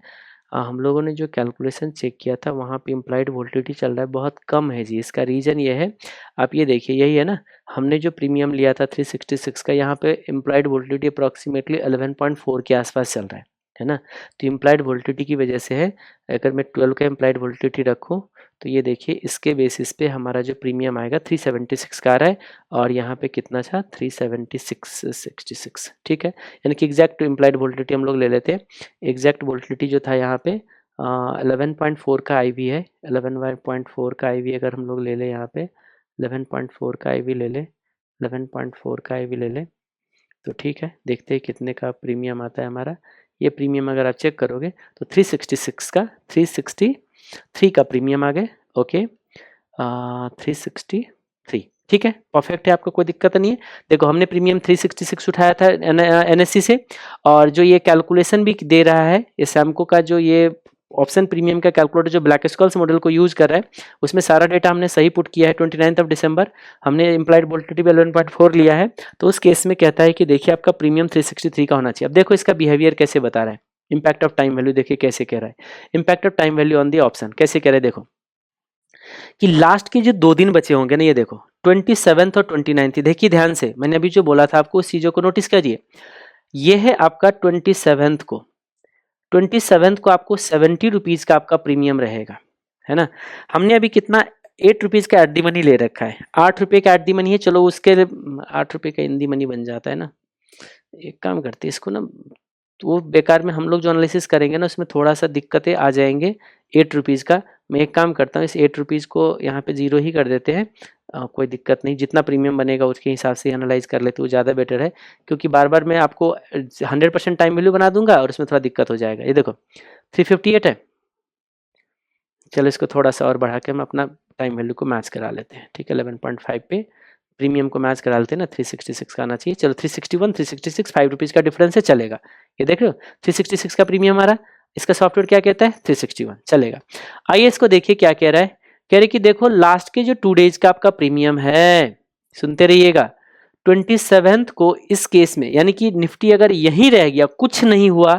हम लोगों ने जो कैलकुलेशन चेक किया था वहाँ पे इम्प्लाइड वोल्टिलिटी चल रहा है बहुत कम है जी। इसका रीज़न ये है, आप ये देखिए, यही है ना, हमने जो प्रीमियम लिया था 366 का, यहाँ पे इम्प्लाइड वोल्टिलिटी अप्रॉक्सीमेटली 11.4 के आसपास चल रहा है ना। तो इम्प्लाइड वोलेटिलिटी की वजह से है। अगर मैं 12 का इम्प्लाइड वोलेटिलिटी रखूँ तो ये देखिए इसके बेसिस पे हमारा जो प्रीमियम आएगा 376 का आ रहा है, और यहाँ पे कितना था 376.66, ठीक है। यानी कि एग्जैक्ट इम्प्लाइड वोलेटिलिटी हम लोग ले लेते हैं। एग्जैक्ट वोलेटिलिटी जो था यहाँ पे 11.4 का IV है। 11.4 का IV अगर हम लोग ले लें यहाँ पे 11.4 का IV ले लें, 11.4 का IV ले लें तो ठीक है। देखते हैं कितने का प्रीमियम आता है हमारा। ये प्रीमियम अगर आप चेक करोगे तो 366 का 363 का प्रीमियम आ गए। ओके 363, ठीक है, परफेक्ट है, आपको कोई दिक्कत नहीं है। देखो हमने प्रीमियम 366 उठाया था NSE से, और जो ये कैलकुलेशन भी दे रहा है ये सैमको का, जो ये ऑप्शन प्रीमियम का कैलकुलेटर जो ब्लैक स्कल्स मॉडल को यूज कर रहा है, उसमें सारा डेटा हमने सही पुट किया है। 29 दिसंबर हमने इम्प्लाइड वोलेटिलिटी 11.4 लिया है, तो उस केस में कहता है कि देखिए आपका प्रीमियम 363 का होना चाहिए। अब देखो इसका बिहेवियर कैसे बता रहा है। इम्पैक्ट ऑफ टाइम वैल्यू देखिए कैसे कह रहा है। Impact of time value on the option कैसे कह रहे हैं, देखो कि लास्ट के जो 2 दिन बचे होंगे ना, ये देखो 27 और 29, देखिए ध्यान से, मैंने अभी जो बोला था आपको उस चीजों को नोटिस करिए। ये है आपका 27 को, 27 को आपको 70 रुपीज का आपका प्रीमियम रहेगा, है ना। हमने अभी कितना 8 रुपीज का एट दी मनी ले रखा है, 8 रुपये का एट दी मनी है। चलो उसके 8 रुपये का इन दी मनी बन जाता है ना। एक काम करते हैं इसको ना, तो वो बेकार में हम लोग जो एनालिसिस करेंगे ना उसमें थोड़ा सा दिक्कतें आ जाएंगे। 8 रुपीज़ का मैं एक काम करता हूँ, इस 8 रुपीज़ को यहाँ पे 0 ही कर देते हैं। कोई दिक्कत नहीं, जितना प्रीमियम बनेगा उसके हिसाब से एनालाइज कर लेते हो, ज़्यादा बेटर है। क्योंकि बार बार मैं आपको 100% टाइम वैल्यू बना दूंगा और उसमें थोड़ा दिक्कत हो जाएगा। ये देखो 358 है। चलो इसको थोड़ा सा और बढ़ा के हम अपना टाइम वैल्यू को मैच करा लेते हैं, ठीक है। 11.5 पे प्रीमियम को मैच करा लेते हैं ना, 366 का आना चाहिए। चलो 361, 366, 5 रुपीज़ का डिफरेंस है, चलेगा। ये देख रहे हो 366 का प्रीमियम आ रहा है, इसका सॉफ्टवेयर क्या कहता है 361, चलेगा। आइए इसको देखिए क्या कह रहा है। कह रहे कि देखो लास्ट के जो 2 डेज का आपका प्रीमियम है, सुनते रहिएगा, 27 को इस केस में, यानी कि निफ्टी अगर यहीं रह गया, कुछ नहीं हुआ,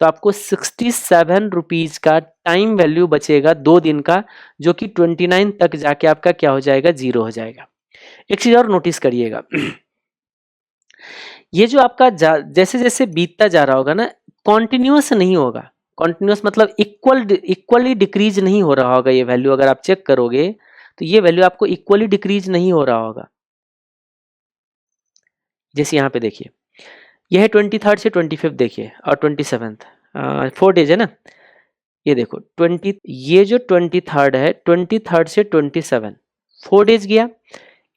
तो आपको 67 रुपीज का टाइम वैल्यू बचेगा 2 दिन का, जो कि 29 तक जाके आपका क्या हो जाएगा, 0 हो जाएगा। एक चीज और नोटिस करिएगा, ये जो आपका जैसे जैसे बीतता जा रहा होगा ना, कॉन्टिन्यूअस नहीं होगा। कॉन्टिन्यूअस मतलब इक्वली डिक्रीज नहीं हो रहा होगा ये वैल्यू। अगर आप चेक करोगे तो ये वैल्यू आपको इक्वली डिक्रीज नहीं हो रहा होगा। जैसे यहाँ पे देखिए, यह है 23 से 25 देखिए, और 27 4 डेज है ना। ये देखो 20, ये जो 23 है, 23 से 27 4 डेज गया।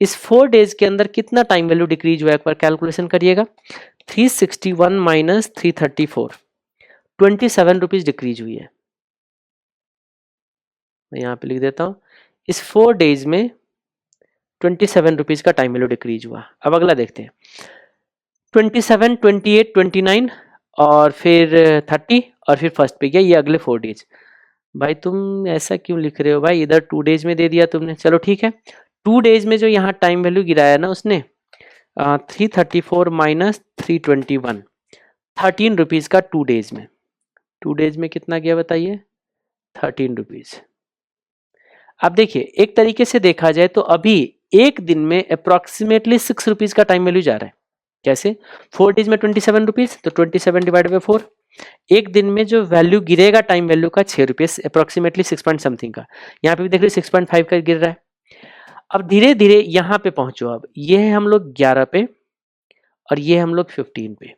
इस 4 डेज के अंदर कितना टाइम वैल्यू डिक्रीज हुआ, एक बार कैलकुलेशन करिएगा। 361 माइनस 334, 27 रुपीज डिक्रीज हुई है। मैं यहाँ पे लिख देता हूँ, इस 4 डेज में 27 रुपीज का टाइम वैल्यू डिक्रीज हुआ। अब अगला देखते हैं, 27, 28, 29 और फिर 30 और फिर फर्स्ट पे गया, ये अगले 4 डेज। भाई तुम ऐसा क्यों लिख रहे हो भाई, इधर 2 डेज में दे दिया तुमने। चलो ठीक है, 2 डेज में जो यहाँ टाइम वैल्यू गिराया ना उसने 334 माइनस 321, 13 रुपीज का 2 डेज में। 2 डेज में कितना गया बताइए, 13 रुपीज। अब देखिए एक तरीके से देखा जाए तो अभी एक दिन में अप्रोक्सीमेटली 6 रुपीज का टाइम वैल्यू जा रहा है। कैसे, 4 डेज में 27 रुपीज, तो 27 डिवाइड बाई 4। एक दिन में जो वैल्यू गिरेगा टाइम वैल्यू का 6 रुपये, अप्रोक्सीमेटली 6 पॉइंट समथिंग का। यहाँ पे भी देख रहे 6.5 का गिर रहा है। अब धीरे धीरे यहाँ पे पहुंचो, अब ये है हम लोग 11 पे और ये हम लोग 15 पे।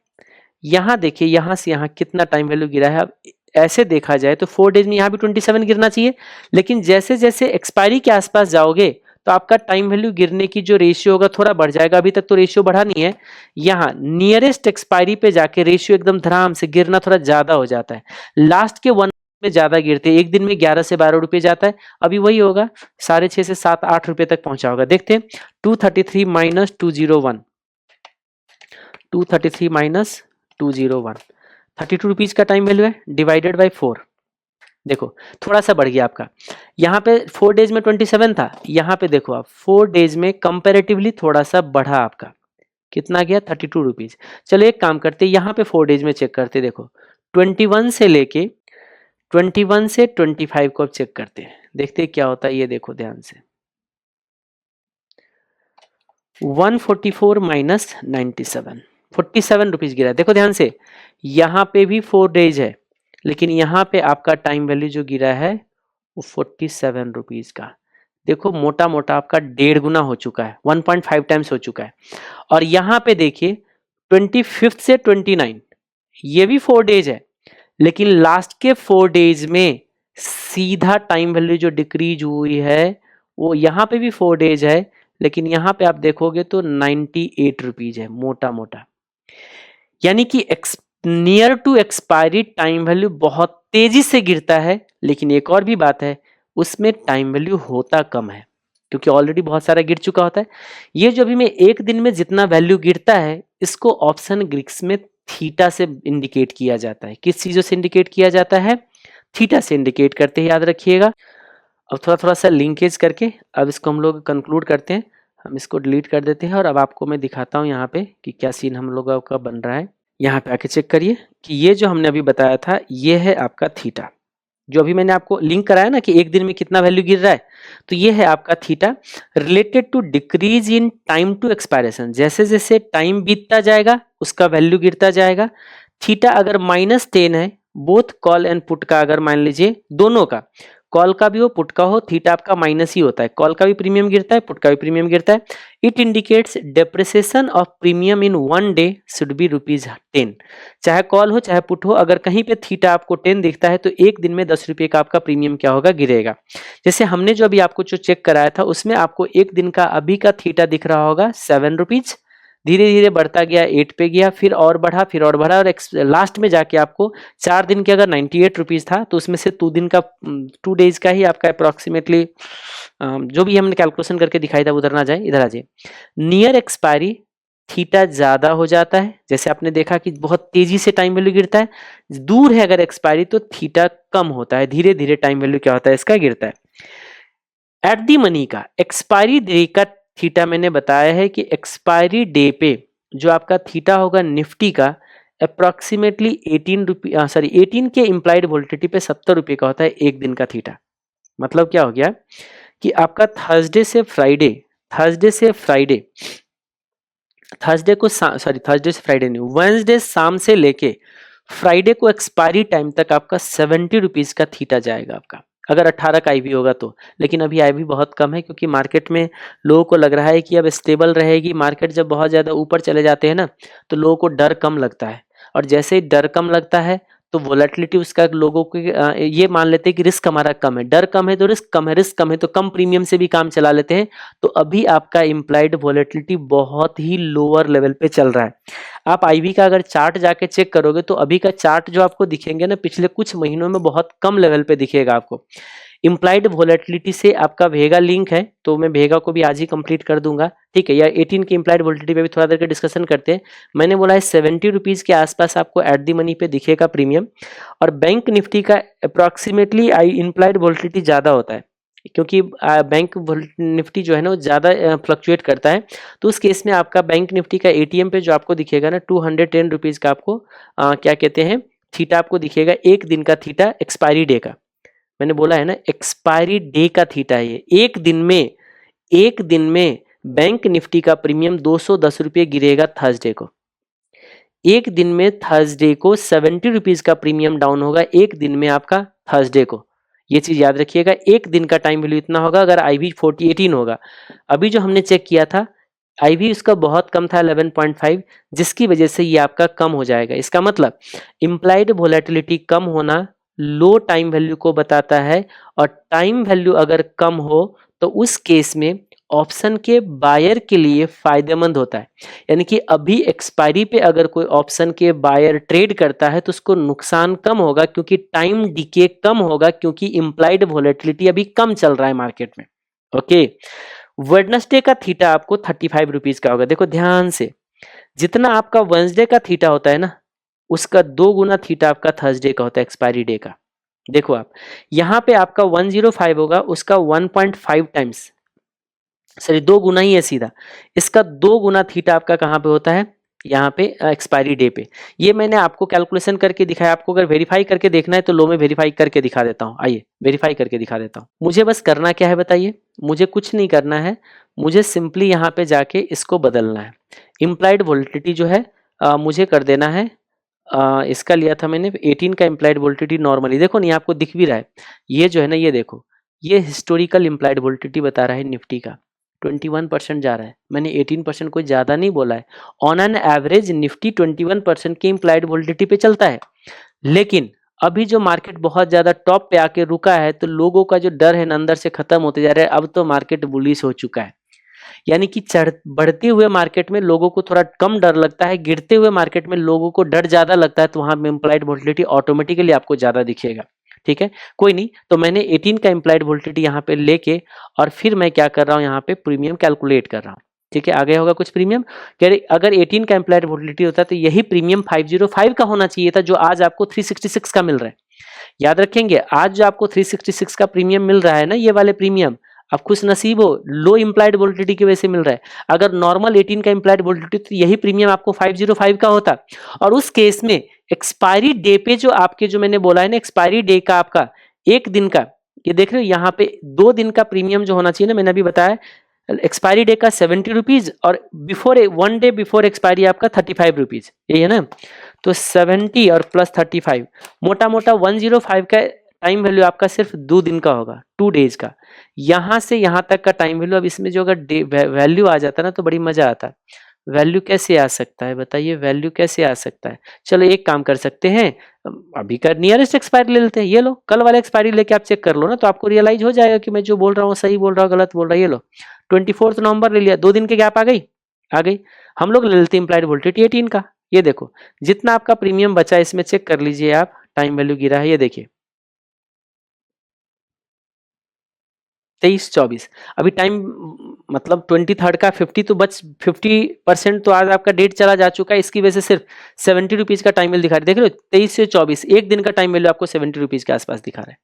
यहाँ देखिए यहाँ से यहाँ कितना टाइम वैल्यू गिरा है। अब ऐसे देखा जाए तो 4 डेज में यहाँ भी 27 गिरना चाहिए, लेकिन जैसे जैसे एक्सपायरी के आसपास जाओगे तो आपका टाइम वैल्यू गिरने की जो रेशियो होगा थोड़ा बढ़ जाएगा। अभी तक तो रेशियो बढ़ा नहीं है, यहाँ नियरेस्ट एक्सपायरी पे जाके रेशियो एकदम धड़ाम से गिरना थोड़ा ज्यादा हो जाता है। लास्ट के 1 में ज्यादा गिरते हैं, एक दिन में 11 से 12 रुपए जाता है। अभी वही होगा 6.5 से 7-8 रुपए तक पहुंचा होगा। देखते हैं 233 माइनस 201, 233 माइनस 201, 32 रुपीज का टाइम वैल्यू है, डिवाइडेड बाई 4। देखो थोड़ा सा बढ़ गया आपका। यहाँ पे 4 डेज में 27 था, यहाँ पे देखो आप 4 डेज में कंपैरेटिवली थोड़ा सा बढ़ा आपका। कितना गया, 32 रुपीज। चलो एक काम करते, यहाँ पे 4 डेज में चेक करते। देखो 21 से लेके 21 से 25 को अब चेक करते हैं, देखते हैं क्या होता है। ये देखो ध्यान से, 144 माइनस 97, ₹47 गिरा है। देखो ध्यान से, यहाँ पे भी 4 डेज है, लेकिन यहाँ पे आपका टाइम वैल्यू जो गिरा है वो ₹47 का। देखो मोटा मोटा आपका 1.5 गुना हो चुका है, 1.5 टाइम्स हो चुका है। और यहाँ पे देखिए 25 से 29, ये भी 4 डेज है, लेकिन लास्ट के 4 डेज में सीधा टाइम वैल्यू जो डिक्रीज हुई है वो यहाँ पे भी 4 डेज है, लेकिन यहाँ पे आप देखोगे तो ₹98 है, मोटा मोटा। यानी कि near to expiry time value बहुत तेजी से गिरता है, लेकिन एक और भी बात है, उसमें टाइम वैल्यू होता कम है, क्योंकि ऑलरेडी बहुत सारा गिर चुका होता है। ये जो अभी में एक दिन में जितना वैल्यू गिरता है, इसको ऑप्शन ग्रीक्स में थीटा से इंडिकेट किया जाता है। किस चीजों से इंडिकेट किया जाता है? थीटा से इंडिकेट करते हैं, याद रखिएगा। अब थोड़ा थोड़ा सा लिंकेज करके अब इसको हम लोग कंक्लूड करते हैं। हम इसको डिलीट कर देते हैं और अब आपको मैं दिखाता हूँ यहाँ पे कि क्या सीन हम लोगों का बन रहा है। यहाँ पे आके चेक करिए कि ये जो हमने अभी बताया था, ये है आपका थीटा, जो अभी मैंने आपको लिंक कराया ना कि एक दिन में कितना वैल्यू गिर रहा है, तो ये है आपका theta related to decrease in time to expiration. जैसे जैसे टाइम बीतता जाएगा उसका वैल्यू गिरता जाएगा। थीटा अगर -10 है, बोथ कॉल एंड पुट का, अगर मान लीजिए दोनों का, कॉल का भी हो पुट का हो, थीटा आपका माइनस ही होता है। कॉल का भी प्रीमियम गिरता है, पुट का भी प्रीमियम गिरता है। It indicates depreciation of premium in 1 day should be ₹10। चाहे कॉल हो चाहे पुट हो, अगर कहीं पे थीटा आपको 10 दिखता है तो एक दिन में ₹10 का आपका प्रीमियम क्या होगा? गिरेगा। जैसे हमने जो अभी आपको जो चेक कराया था उसमें आपको एक दिन का अभी का थीटा दिख रहा होगा ₹7, धीरे धीरे बढ़ता गया 8 पे गया, फिर और बढ़ा, फिर और बढ़ा, और लास्ट में जाके आपको 4 दिन के अगर ₹98 था तो उसमें से 2 दिन का 2 डेज का ही आपका अप्रोक्सीमेटली जो भी हमने कैलकुलेशन करके दिखाई था, उधर ना जाए, इधर आ जाए। नियर एक्सपायरी थीटा ज्यादा हो जाता है, जैसे आपने देखा कि बहुत तेजी से टाइम वैल्यू गिरता है। दूर है अगर एक्सपायरी तो थीटा कम होता है, धीरे धीरे टाइम वैल्यू क्या होता है? इसका गिरता है। एट दी मनी का एक्सपायरी डे का थीटा मैंने बताया है कि एक्सपायरी डे पे जो आपका थीटा होगा निफ्टी का अप्रोक्सीमेटली 18 के इम्प्लाइड वोल्टिलिटी पे ₹70 का होता है एक दिन का थीटा। मतलब क्या हो गया कि आपका थर्सडे से फ्राइडे थर्सडे से फ्राइडे नहीं, वेंसडे शाम से लेके फ्राइडे को एक्सपायरी टाइम तक आपका ₹70 का थीटा जाएगा आपका, अगर 18 का आईवी होगा तो। लेकिन अभी आईवी बहुत कम है, क्योंकि मार्केट में लोगों को लग रहा है कि अब स्टेबल रहेगी मार्केट। जब बहुत ज़्यादा ऊपर चले जाते हैं ना, तो लोगों को डर कम लगता है, और जैसे ही डर कम लगता है तो वोलेटिलिटी उसका लोगों को ये मान लेते हैं कि रिस्क हमारा कम है, डर कम है तो रिस्क कम है, रिस्क कम है तो कम प्रीमियम से भी काम चला लेते हैं। तो अभी आपका इम्प्लाइड वोलेटिलिटी बहुत ही लोअर लेवल पे चल रहा है। आप आईवी का अगर चार्ट जाके चेक करोगे तो अभी का चार्ट जो आपको दिखेंगे ना, पिछले कुछ महीनों में बहुत कम लेवल पे दिखेगा आपको। इम्प्लाइड वोलेटिलिटी से आपका वेगा लिंक है, तो मैं वेगा को भी आज ही कंप्लीट कर दूंगा, ठीक है। या 18 की इम्प्लाइड वोलेटिलिटी पे भी थोड़ा देर का डिस्कशन करते हैं। मैंने बोला है ₹70 के आसपास आपको एट दी मनी पे दिखेगा प्रीमियम। और बैंक निफ्टी का अप्रॉक्सीमेटली इम्प्लाइड वोलेटिलिटी ज़्यादा होता है, क्योंकि बैंक निफ्टी जो है ना वो ज़्यादा फ्लक्चुएट करता है। तो उस केस में आपका बैंक निफ्टी का एटीएम पे जो आपको दिखेगा ना ₹210 का आपको क्या कहते हैं थीटा आपको दिखेगा, एक दिन का थीटा एक्सपायरी डे का। मैंने बोला है ना एक्सपायरी डे का थीटा है ये। एक दिन में बैंक निफ्टी का प्रीमियम ₹210 गिरेगा थर्सडे को। एक दिन में थर्सडे को ₹70 का प्रीमियम डाउन होगा, एक दिन में आपका थर्सडे को। ये चीज याद रखिएगा, एक दिन का टाइम वैल्यू इतना होगा अगर आईवी 18 होगा। अभी जो हमने चेक किया था आईवी उसका बहुत कम था 11.5, जिसकी वजह से ये आपका कम हो जाएगा। इसका मतलब इम्प्लाइड वोलेटिलिटी कम होना लो टाइम वैल्यू को बताता है, और टाइम वैल्यू अगर कम हो तो उस केस में ऑप्शन के बायर के लिए फायदेमंद होता है। यानी कि अभी एक्सपायरी पे अगर कोई ऑप्शन के बायर ट्रेड करता है तो उसको नुकसान कम होगा, क्योंकि टाइम डीके कम होगा, क्योंकि इम्प्लाइड वोलेटिलिटी अभी कम चल रहा है मार्केट में। ओके, वेडनेसडे का थीटा आपको ₹35 का होगा। देखो ध्यान से, जितना आपका वेडनेसडे का थीटा होता है ना, उसका 2 गुना थीटा आपका थर्सडे का होता है एक्सपायरी डे का। देखो आप यहाँ पे आपका 105 होगा, उसका 1.5 टाइम्स, सॉरी 2 गुना ही है सीधा। इसका 2 गुना थीटा आपका कहाँ पे होता है? यहाँ पे एक्सपायरी डे पे। ये मैंने आपको कैलकुलेशन करके दिखाया। आपको अगर वेरीफाई करके देखना है तो लो में वेरीफाई करके दिखा देता हूँ। आइए वेरीफाई करके दिखा देता हूँ। मुझे बस करना क्या है बताइए? मुझे कुछ नहीं करना है, मुझे सिंपली यहाँ पे जाके इसको बदलना है। इम्प्लाइड वोलेटिलिटी जो है मुझे कर देना है, इसका लिया था मैंने 18 का इम्प्लाइड वोल्टिलिटी नॉर्मली, देखो नहीं आपको दिख भी रहा है, ये जो है ना, ये देखो, ये हिस्टोरिकल इम्प्लाइड वोल्टिलिटी बता रहा है निफ्टी का 21% जा रहा है। मैंने 18% कोई ज़्यादा नहीं बोला है। ऑन एन एवरेज निफ्टी 21% की इम्प्लाइड वोल्टिलिटी पे चलता है, लेकिन अभी जो मार्केट बहुत ज़्यादा टॉप पे आके रुका है, तो लोगों का जो डर है ना अंदर से खत्म होते जा रहा है। अब तो मार्केट बुलिश हो चुका है, यानी कि बढ़ते हुए मार्केट में लोगों को थोड़ा कम डर लगता है, गिरते हुए मार्केट में लोगों को डर ज्यादा लगता है, तो वहां पे इम्प्लाइड वोल्टिलिटी ऑटोमेटिकली आपको ज्यादा दिखेगा। ठीक है, कोई नहीं, तो मैंने 18 का इम्प्लाइड वोल्टिलिटी यहाँ पे लेके और फिर मैं क्या कर रहा हूँ, यहाँ पे प्रीमियम कैलकुलेट कर रहा हूँ। ठीक है, आ गया होगा कुछ प्रीमियम। कह रहे अगर 18 का इम्प्लाइड वोल्टिलिटी होता तो यही प्रीमियम 505 का होना चाहिए था, जो आज आपको 366 का मिल रहा है। याद रखेंगे, आज जो आपको 366 का प्रीमियम मिल रहा है ना, ये वाले प्रीमियम, आप खुश नसीब हो, लो इम्प्लाइड वोल्टिलिटी की वजह से मिल रहा है। अगर नॉर्मल 18 का इम्प्लाइड वोल्टिलिटी तो यही प्रीमियम आपको 505 का होता, और उस केस में एक्सपायरी डे पे जो आपके, जो मैंने बोला है ना, एक्सपायरी डे का आपका एक दिन का, ये देख रहे हो यहाँ पे 2 दिन का प्रीमियम जो होना चाहिए ना, मैंने अभी बताया एक्सपायरी डे का 70 रुपीज और बिफोर 1 डे बिफोर एक्सपायरी आपका 35 रुपीज, यही है ना। तो 70 और प्लस 35, मोटा मोटा 105 का टाइम वैल्यू आपका सिर्फ 2 दिन का होगा, 2 डेज का। यहां से यहां तक का टाइम वैल्यू, अब इसमें जो अगर वैल्यू आ जाता ना तो बड़ी मजा आता। वैल्यू कैसे आ सकता है बताइए, वैल्यू कैसे आ सकता है? चलो एक काम कर सकते हैं, अभी का नियरेस्ट एक्सपायरी ले लेते हैं। ये लो, कल वाला एक्सपायरी लेके आप चेक कर लो ना, तो आपको रियलाइज हो जाएगा कि मैं जो बोल रहा हूँ सही बोल रहा हूँ गलत बोल रहा हूँ। ये लो 24 नवंबर ले लिया, 2 दिन के गैप आ गई, आ गई। हम लोग ले लेते हैं इम्प्लाइड वोल्टिलिटी 18 का। ये देखो जितना आपका प्रीमियम बचा है, इसमें चेक कर लीजिए आप, टाइम वैल्यू गिरा है, ये देखिए 23-24। अभी टाइम मतलब 23 का 50 तो बच, 50% तो आज आपका डेट चला जा चुका है, इसकी वजह से सिर्फ 70 रुपीज का टाइम वैल्यू दिखा रहा है। देख रहे हो 23 से 24, एक दिन का टाइम वैल्यू आपको 70 रुपीज के आसपास दिखा रहा है।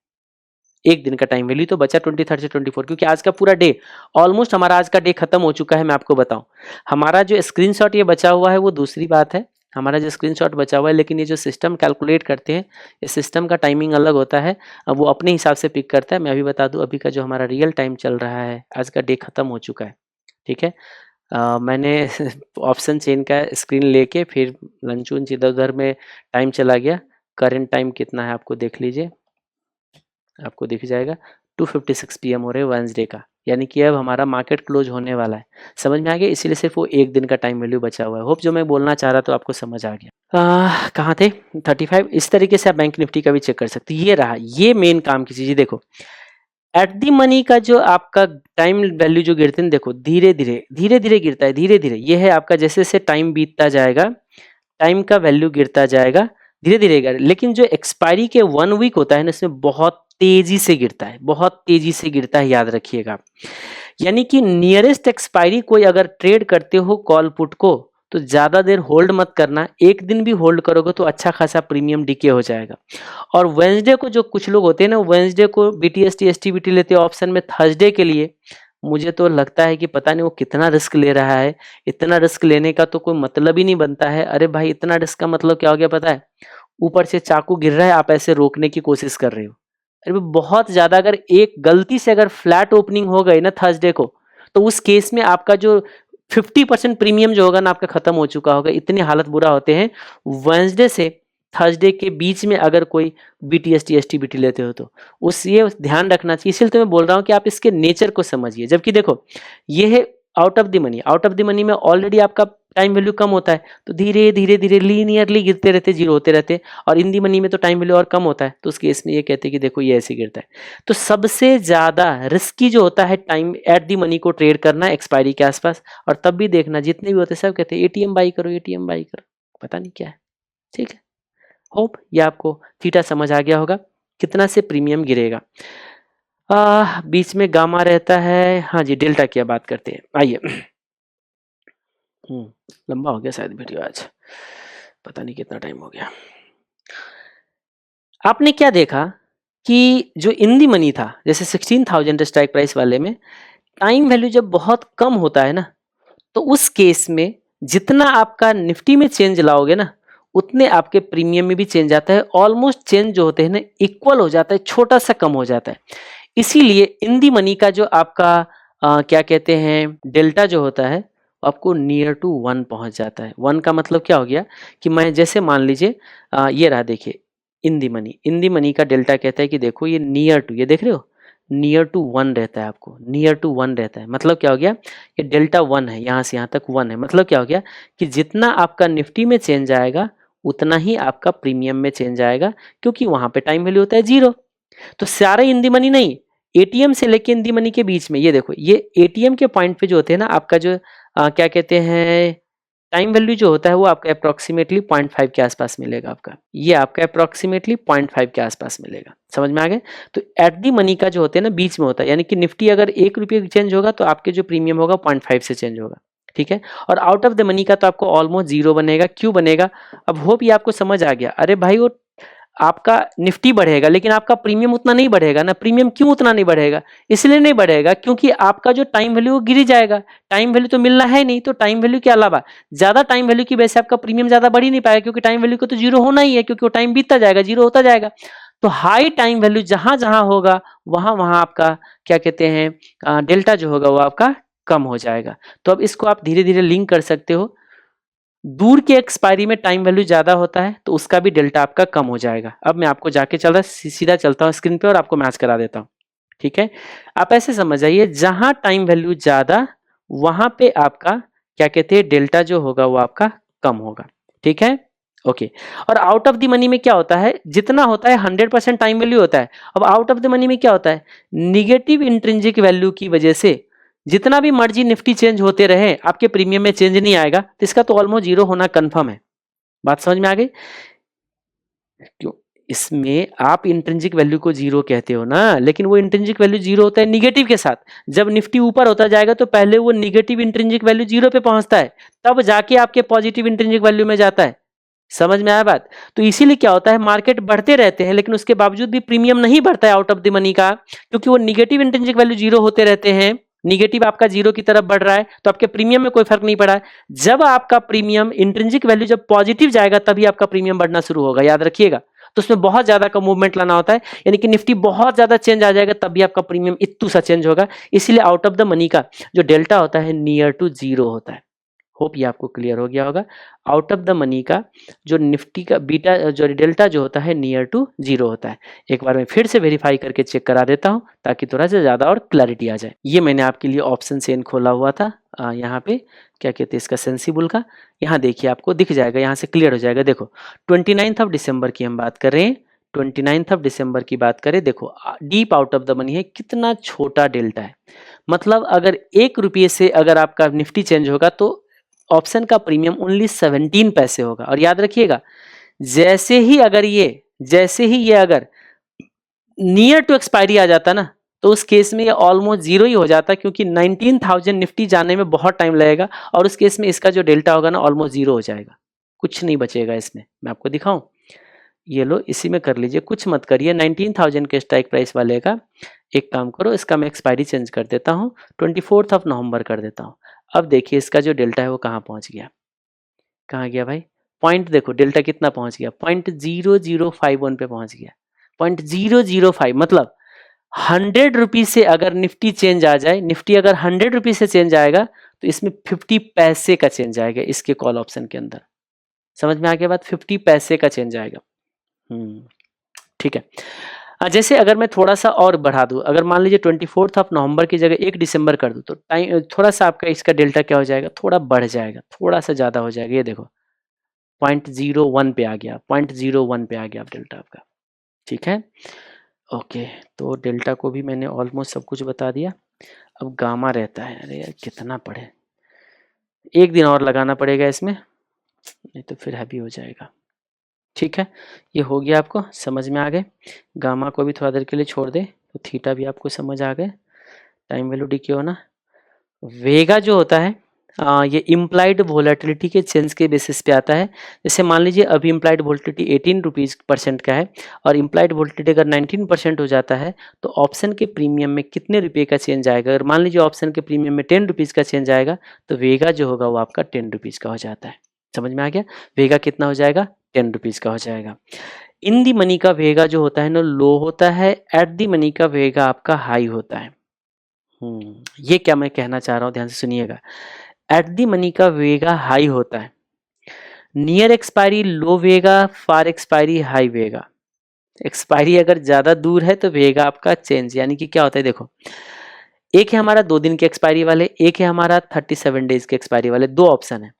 एक दिन का टाइम वैल्यू तो बचा 23 से 24, क्योंकि आज का पूरा डे ऑलमोस्ट, हमारा आज का डे खत्म हो चुका है। मैं आपको बताऊं, हमारा जो स्क्रीनशॉट ये बचा हुआ है वो दूसरी बात है, हमारा जो स्क्रीनशॉट बचा हुआ है, लेकिन ये जो सिस्टम कैलकुलेट करते हैं, इस सिस्टम का टाइमिंग अलग होता है, अब वो अपने हिसाब से पिक करता है। मैं अभी बता दूं, अभी का जो हमारा रियल टाइम चल रहा है, आज का डे खत्म हो चुका है। ठीक है, मैंने ऑप्शन चेन का स्क्रीन लेके फिर लंच वंच इधर उधर में टाइम चला गया। करंट टाइम कितना है आपको देख लीजिए, आपको दिख जाएगा 2:56 PM हो रहे हैं वेंसडे का, यानी कि अब हमारा मार्केट क्लोज होने वाला है। समझ में आ गया, इसीलिए सिर्फ वो एक दिन का टाइम वैल्यू बचा हुआ है। होप जो मैं बोलना चाह रहा तो आपको समझ आ गया। कहाँ थे, 35। इस तरीके से आप बैंक निफ्टी का भी चेक कर सकते हैं। ये रहा, ये मेन काम की चीज़ है। देखो एट दी मनी का जो आपका टाइम वैल्यू जो गिरते हैं, देखो धीरे धीरे गिरता है, धीरे धीरे। ये है आपका, जैसे जैसे टाइम बीतता जाएगा टाइम का वैल्यू गिरता जाएगा धीरे धीरे। लेकिन जो एक्सपायरी के 1 वीक होता है ना, इसमें बहुत तेजी से गिरता है, बहुत तेजी से गिरता है, याद रखिएगा। यानी कि नियरेस्ट एक्सपायरी कोई अगर ट्रेड करते हो कॉल पुट को, तो ज्यादा देर होल्ड मत करना। एक दिन भी होल्ड करोगे तो अच्छा खासा प्रीमियम डीके हो जाएगा। और वेंसडे को जो कुछ लोग होते हैं ना, वेंसडे को बीटीएसटी एसटीबीटी लेते हैं ऑप्शन में थर्सडे के लिए। मुझे तो लगता है कि पता नहीं वो कितना रिस्क ले रहा है। इतना रिस्क लेने का तो कोई मतलब ही नहीं बनता है। अरे भाई, इतना रिस्क का मतलब क्या हो गया पता है? ऊपर से चाकू गिर रहा है, आप ऐसे रोकने की कोशिश कर रहे हो। अरे बहुत ज्यादा, अगर एक गलती से अगर फ्लैट ओपनिंग हो गई ना थर्सडे को, तो उस केस में आपका जो 50% प्रीमियम जो होगा ना आपका खत्म हो चुका होगा। इतनी हालत बुरा होते हैं। वेंसडे से थर्सडे के बीच में अगर कोई बीटीएसटी एसटीबीटी लेते हो तो ये ध्यान रखना चाहिए। इसलिए तो मैं बोल रहा हूँ कि आप इसके नेचर को समझिए। जबकि देखो ये है out of the money, out of the money में ऑलरेडी आपका टाइम वैल्यू कम होता है, तो धीरे धीरे लीनियरली गिरते रहते, जीरो होते रहते। और इन दी मनी में तो टाइम वैल्यू और कम होता है, तो उस केस में ये कहते हैं कि देखो ये ऐसे गिरता है। तो सबसे ज्यादा रिस्की जो होता है टाइम एट दी मनी को ट्रेड करना एक्सपायरी के आसपास। और तब भी देखना जितने भी होते हैं सब कहते हैं एटीएम बाई करो, एटीएम बाई करो, पता नहीं क्या है। ठीक है, होप ये आपको थीटा समझ आ गया होगा, कितना से प्रीमियम गिरेगा। बीच में गामा रहता है। हाँ जी, डेल्टा की बात करते हैं, आइए। लंबा हो गया शायद वीडियो आज, पता नहीं कितना टाइम हो गया। आपने क्या देखा कि जो इन दी मनी था, जैसे 16,000 स्ट्राइक प्राइस वाले में टाइम वैल्यू जब बहुत कम होता है ना, तो उस केस में जितना आपका निफ्टी में चेंज लाओगे ना, उतने आपके प्रीमियम में भी चेंज आता है। ऑलमोस्ट चेंज जो होते हैं ना इक्वल हो जाता है, छोटा सा कम हो जाता है। इसीलिए इन दी मनी का जो आपका क्या कहते हैं डेल्टा जो होता है, आपको नियर टू 1 पहुंच जाता है। 1 का मतलब क्या हो गया कि मैं जैसे मान लीजिए ये रहा, देखिए इन दी मनी का डेल्टा कहता है कि देखो ये नियर टू, ये देख रहे हो नियर टू 1 रहता है, आपको नियर टू 1 रहता है। मतलब क्या हो गया, ये डेल्टा 1 है, यहाँ से यहाँ तक 1 है। मतलब क्या हो गया कि जितना आपका निफ्टी में चेंज आएगा उतना ही आपका प्रीमियम में चेंज आएगा, क्योंकि वहां पे टाइम वैल्यू होता है 0। तो सारे इन दी मनी नहीं, एटीएम से लेके इन दी मनी के बीच में, ये देखो ये एटीएम के पॉइंट पे जो होते हैं ना, आपका जो क्या कहते हैं टाइम वैल्यू जो होता है वो आपका अप्रोक्सीमेटली 0.5 के आसपास मिलेगा। आपका ये आपका अप्रोक्सीमेटली 0.5 के आसपास मिलेगा। समझ में आ गए। तो एट दी मनी का जो होते हैं ना बीच में होता है, यानी कि निफ्टी अगर 1 रुपये चेंज होगा तो आपके जो प्रीमियम होगा 0.5 से चेंज होगा। ठीक है। और आउट ऑफ द मनी का तो आपको ऑलमोस्ट 0 बनेगा। क्यों बनेगा, अब होप ये आपको समझ आ गया। अरे भाई वो आपका निफ्टी बढ़ेगा लेकिन आपका प्रीमियम उतना नहीं बढ़ेगा ना। प्रीमियम क्यों उतना नहीं बढ़ेगा, इसलिए नहीं बढ़ेगा क्योंकि आपका जो टाइम वैल्यू वो गिर जाएगा। टाइम वैल्यू तो मिलना है नहीं, तो टाइम वैल्यू के अलावा ज्यादा टाइम वैल्यू की वजह से आपका प्रीमियम ज्यादा बढ़ ही नहीं पाएगा, क्योंकि टाइम वैल्यू को तो 0 होना ही है, क्योंकि वो टाइम बीतता जाएगा 0 होता जाएगा। तो हाई टाइम वैल्यू जहां जहां होगा वहां वहां आपका क्या कहते हैं डेल्टा जो होगा वो आपका कम हो जाएगा। तो अब इसको आप धीरे धीरे लिंक कर सकते हो। दूर के एक्सपायरी में टाइम वैल्यू ज्यादा होता है तो उसका भी डेल्टा आपका कम हो जाएगा। अब मैं आपको जाके चल रहा सीधा चलता हूँ स्क्रीन पे और आपको मैच करा देता हूँ। ठीक है। आप ऐसे समझ आइए, जहां टाइम वैल्यू ज्यादा वहां पे आपका क्या कहते हैं डेल्टा जो होगा वो आपका कम होगा। ठीक है। ओके। और आउट ऑफ द मनी में क्या होता है, जितना होता है 100% टाइम वैल्यू होता है। अब आउट ऑफ द मनी में क्या होता है, निगेटिव इंट्रिंसिक वैल्यू की वजह से जितना भी मर्जी निफ्टी चेंज होते रहे आपके प्रीमियम में चेंज नहीं आएगा, तो इसका तो ऑलमोस्ट 0 होना कंफर्म है। बात समझ में आ गई। क्यों, इसमें आप इंट्रिंसिक वैल्यू को 0 कहते हो ना, लेकिन वो इंट्रिंसिक वैल्यू 0 होता है निगेटिव के साथ। जब निफ्टी ऊपर होता जाएगा तो पहले वो निगेटिव इंट्रिंसिक वैल्यू 0 पे पहुंचता है, तब जाके आपके पॉजिटिव इंट्रिंसिक वैल्यू में जाता है। समझ में आया बात। तो इसीलिए क्या होता है, मार्केट बढ़ते रहते हैं लेकिन उसके बावजूद भी प्रीमियम नहीं बढ़ता है आउट ऑफ द मनी का, क्योंकि वो निगेटिव इंट्रिंसिक वैल्यू 0 होते रहते हैं। निगेटिव आपका 0 की तरफ बढ़ रहा है तो आपके प्रीमियम में कोई फर्क नहीं पड़ा है। जब आपका प्रीमियम इंट्रिंसिक वैल्यू जब पॉजिटिव जाएगा तभी आपका प्रीमियम बढ़ना शुरू होगा, याद रखिएगा। तो उसमें बहुत ज्यादा का मूवमेंट लाना होता है, यानी कि निफ्टी बहुत ज्यादा चेंज आ जाएगा तभी आपका प्रीमियम इतू सा चेंज होगा। इसीलिए आउट ऑफ द मनी का जो डेल्टा होता है नियर टू 0 होता है। होप ये आपको क्लियर हो गया होगा। आउट ऑफ द मनी का जो निफ्टी का बीटा जो डेल्टा जो होता है नियर टू 0 होता है। एक बार मैं फिर से वेरीफाई करके चेक करा देता हूं ताकि थोड़ा सा ज्यादा और क्लैरिटी आ जाए। ये मैंने आपके लिए ऑप्शन चेन खोला हुआ था यहाँ पे क्या कहते हैं इसका सेंसिबल का। यहाँ देखिए आपको दिख जाएगा, यहाँ से क्लियर हो जाएगा। देखो 29 ऑफ दिसंबर की हम बात कर रहे हैं। 29 ऑफ दिसंबर की बात करें, देखो deep out of the money है, कितना छोटा डेल्टा है। मतलब अगर 1 रुपये से अगर आपका निफ्टी चेंज होगा तो ऑप्शन का प्रीमियम ओनली 17 पैसे होगा। और याद रखिएगा, जैसे ही ये अगर नियर टू एक्सपायरी आ जाता ना तो उस केस में ये ऑलमोस्ट 0 ही हो जाता, क्योंकि 19,000 निफ्टी जाने में बहुत टाइम लगेगा और उस केस में इसका जो डेल्टा होगा ना ऑलमोस्ट 0 हो जाएगा, कुछ नहीं बचेगा इसमें। मैं आपको दिखाऊं, ये लो इसी में कर लीजिए, कुछ मत करिए। 19,000 के स्ट्राइक प्राइस वाले का एक काम करो, इसका मैं एक्सपायरी चेंज कर देता हूँ, 24 ऑफ नवंबर कर देता हूँ। अब देखिए इसका जो डेल्टा है वो कहाँ पहुंच गया, कहाँ गया भाई, पॉइंट देखो डेल्टा कितना पहुंच गया, 0.0051 पे पहुंच गया। 0.005 मतलब 100 रुपीज से अगर निफ्टी चेंज आ जाए, निफ्टी अगर 100 रुपीज से चेंज आएगा तो इसमें 50 पैसे का चेंज आएगा इसके कॉल ऑप्शन के अंदर। समझ में आ गया बात, 50 पैसे का चेंज आएगा। ठीक है। जैसे अगर मैं थोड़ा सा और बढ़ा दूं, अगर मान लीजिए 24 ऑफ नवंबर की जगह 1 दिसंबर कर दूं तो टाइम थोड़ा सा आपका इसका डेल्टा क्या हो जाएगा, थोड़ा बढ़ जाएगा, थोड़ा सा ज्यादा हो जाएगा। ये देखो 0.01 पे आ गया, 0.01 पे आ गया डेल्टा आपका। ठीक है। ओके, तो डेल्टा को भी मैंने ऑलमोस्ट सब कुछ बता दिया। अब गामा रहता है, अरे यार कितना पढ़े, एक दिन और लगाना पड़ेगा इसमें, नहीं तो फिर हैवी हो जाएगा। ठीक है, ये हो गया, आपको समझ में आ गए। गामा को भी थोड़ा देर के लिए छोड़ दे तो थीटा भी आपको समझ आ गए। टाइम वैल्यू डी क्यों ना, वेगा जो होता है ये इम्प्लाइड वोलेटिलिटी के चेंज के बेसिस पे आता है। जैसे मान लीजिए अभी इम्प्लाइड वोलेटिलिटी 18 रुपीज़ % का है और इम्प्लाइड वोलेटिलिटी अगर 19% हो जाता है तो ऑप्शन के प्रीमियम में कितने रुपये का चेंज आएगा। अगर मान लीजिए ऑप्शन के प्रीमियम में 10 रुपीज़ का चेंज आएगा तो वेगा जो होगा वो आपका 10 रुपीज़ का हो जाता है। समझ में आ गया, वेगा कितना हो जाएगा, 10 रुपीज़ का हो जाएगा। इन दी मनी का वेगा जो होता है ना लो होता है, एट दी मनी का वेगा आपका हाई होता है। ये क्या मैं कहना चाह रहा हूँ, ध्यान से सुनिएगा। एट दी मनी का वेगा हाई होता है, नियर एक्सपायरी लो वेगा, फार एक्सपायरी हाई वेगा। एक्सपायरी अगर ज्यादा दूर है तो वेगा आपका चेंज, यानी कि क्या होता है देखो, एक है हमारा 2 दिन के एक्सपायरी वाले, एक है हमारा 37 डेज के एक्सपायरी वाले, दो ऑप्शन है।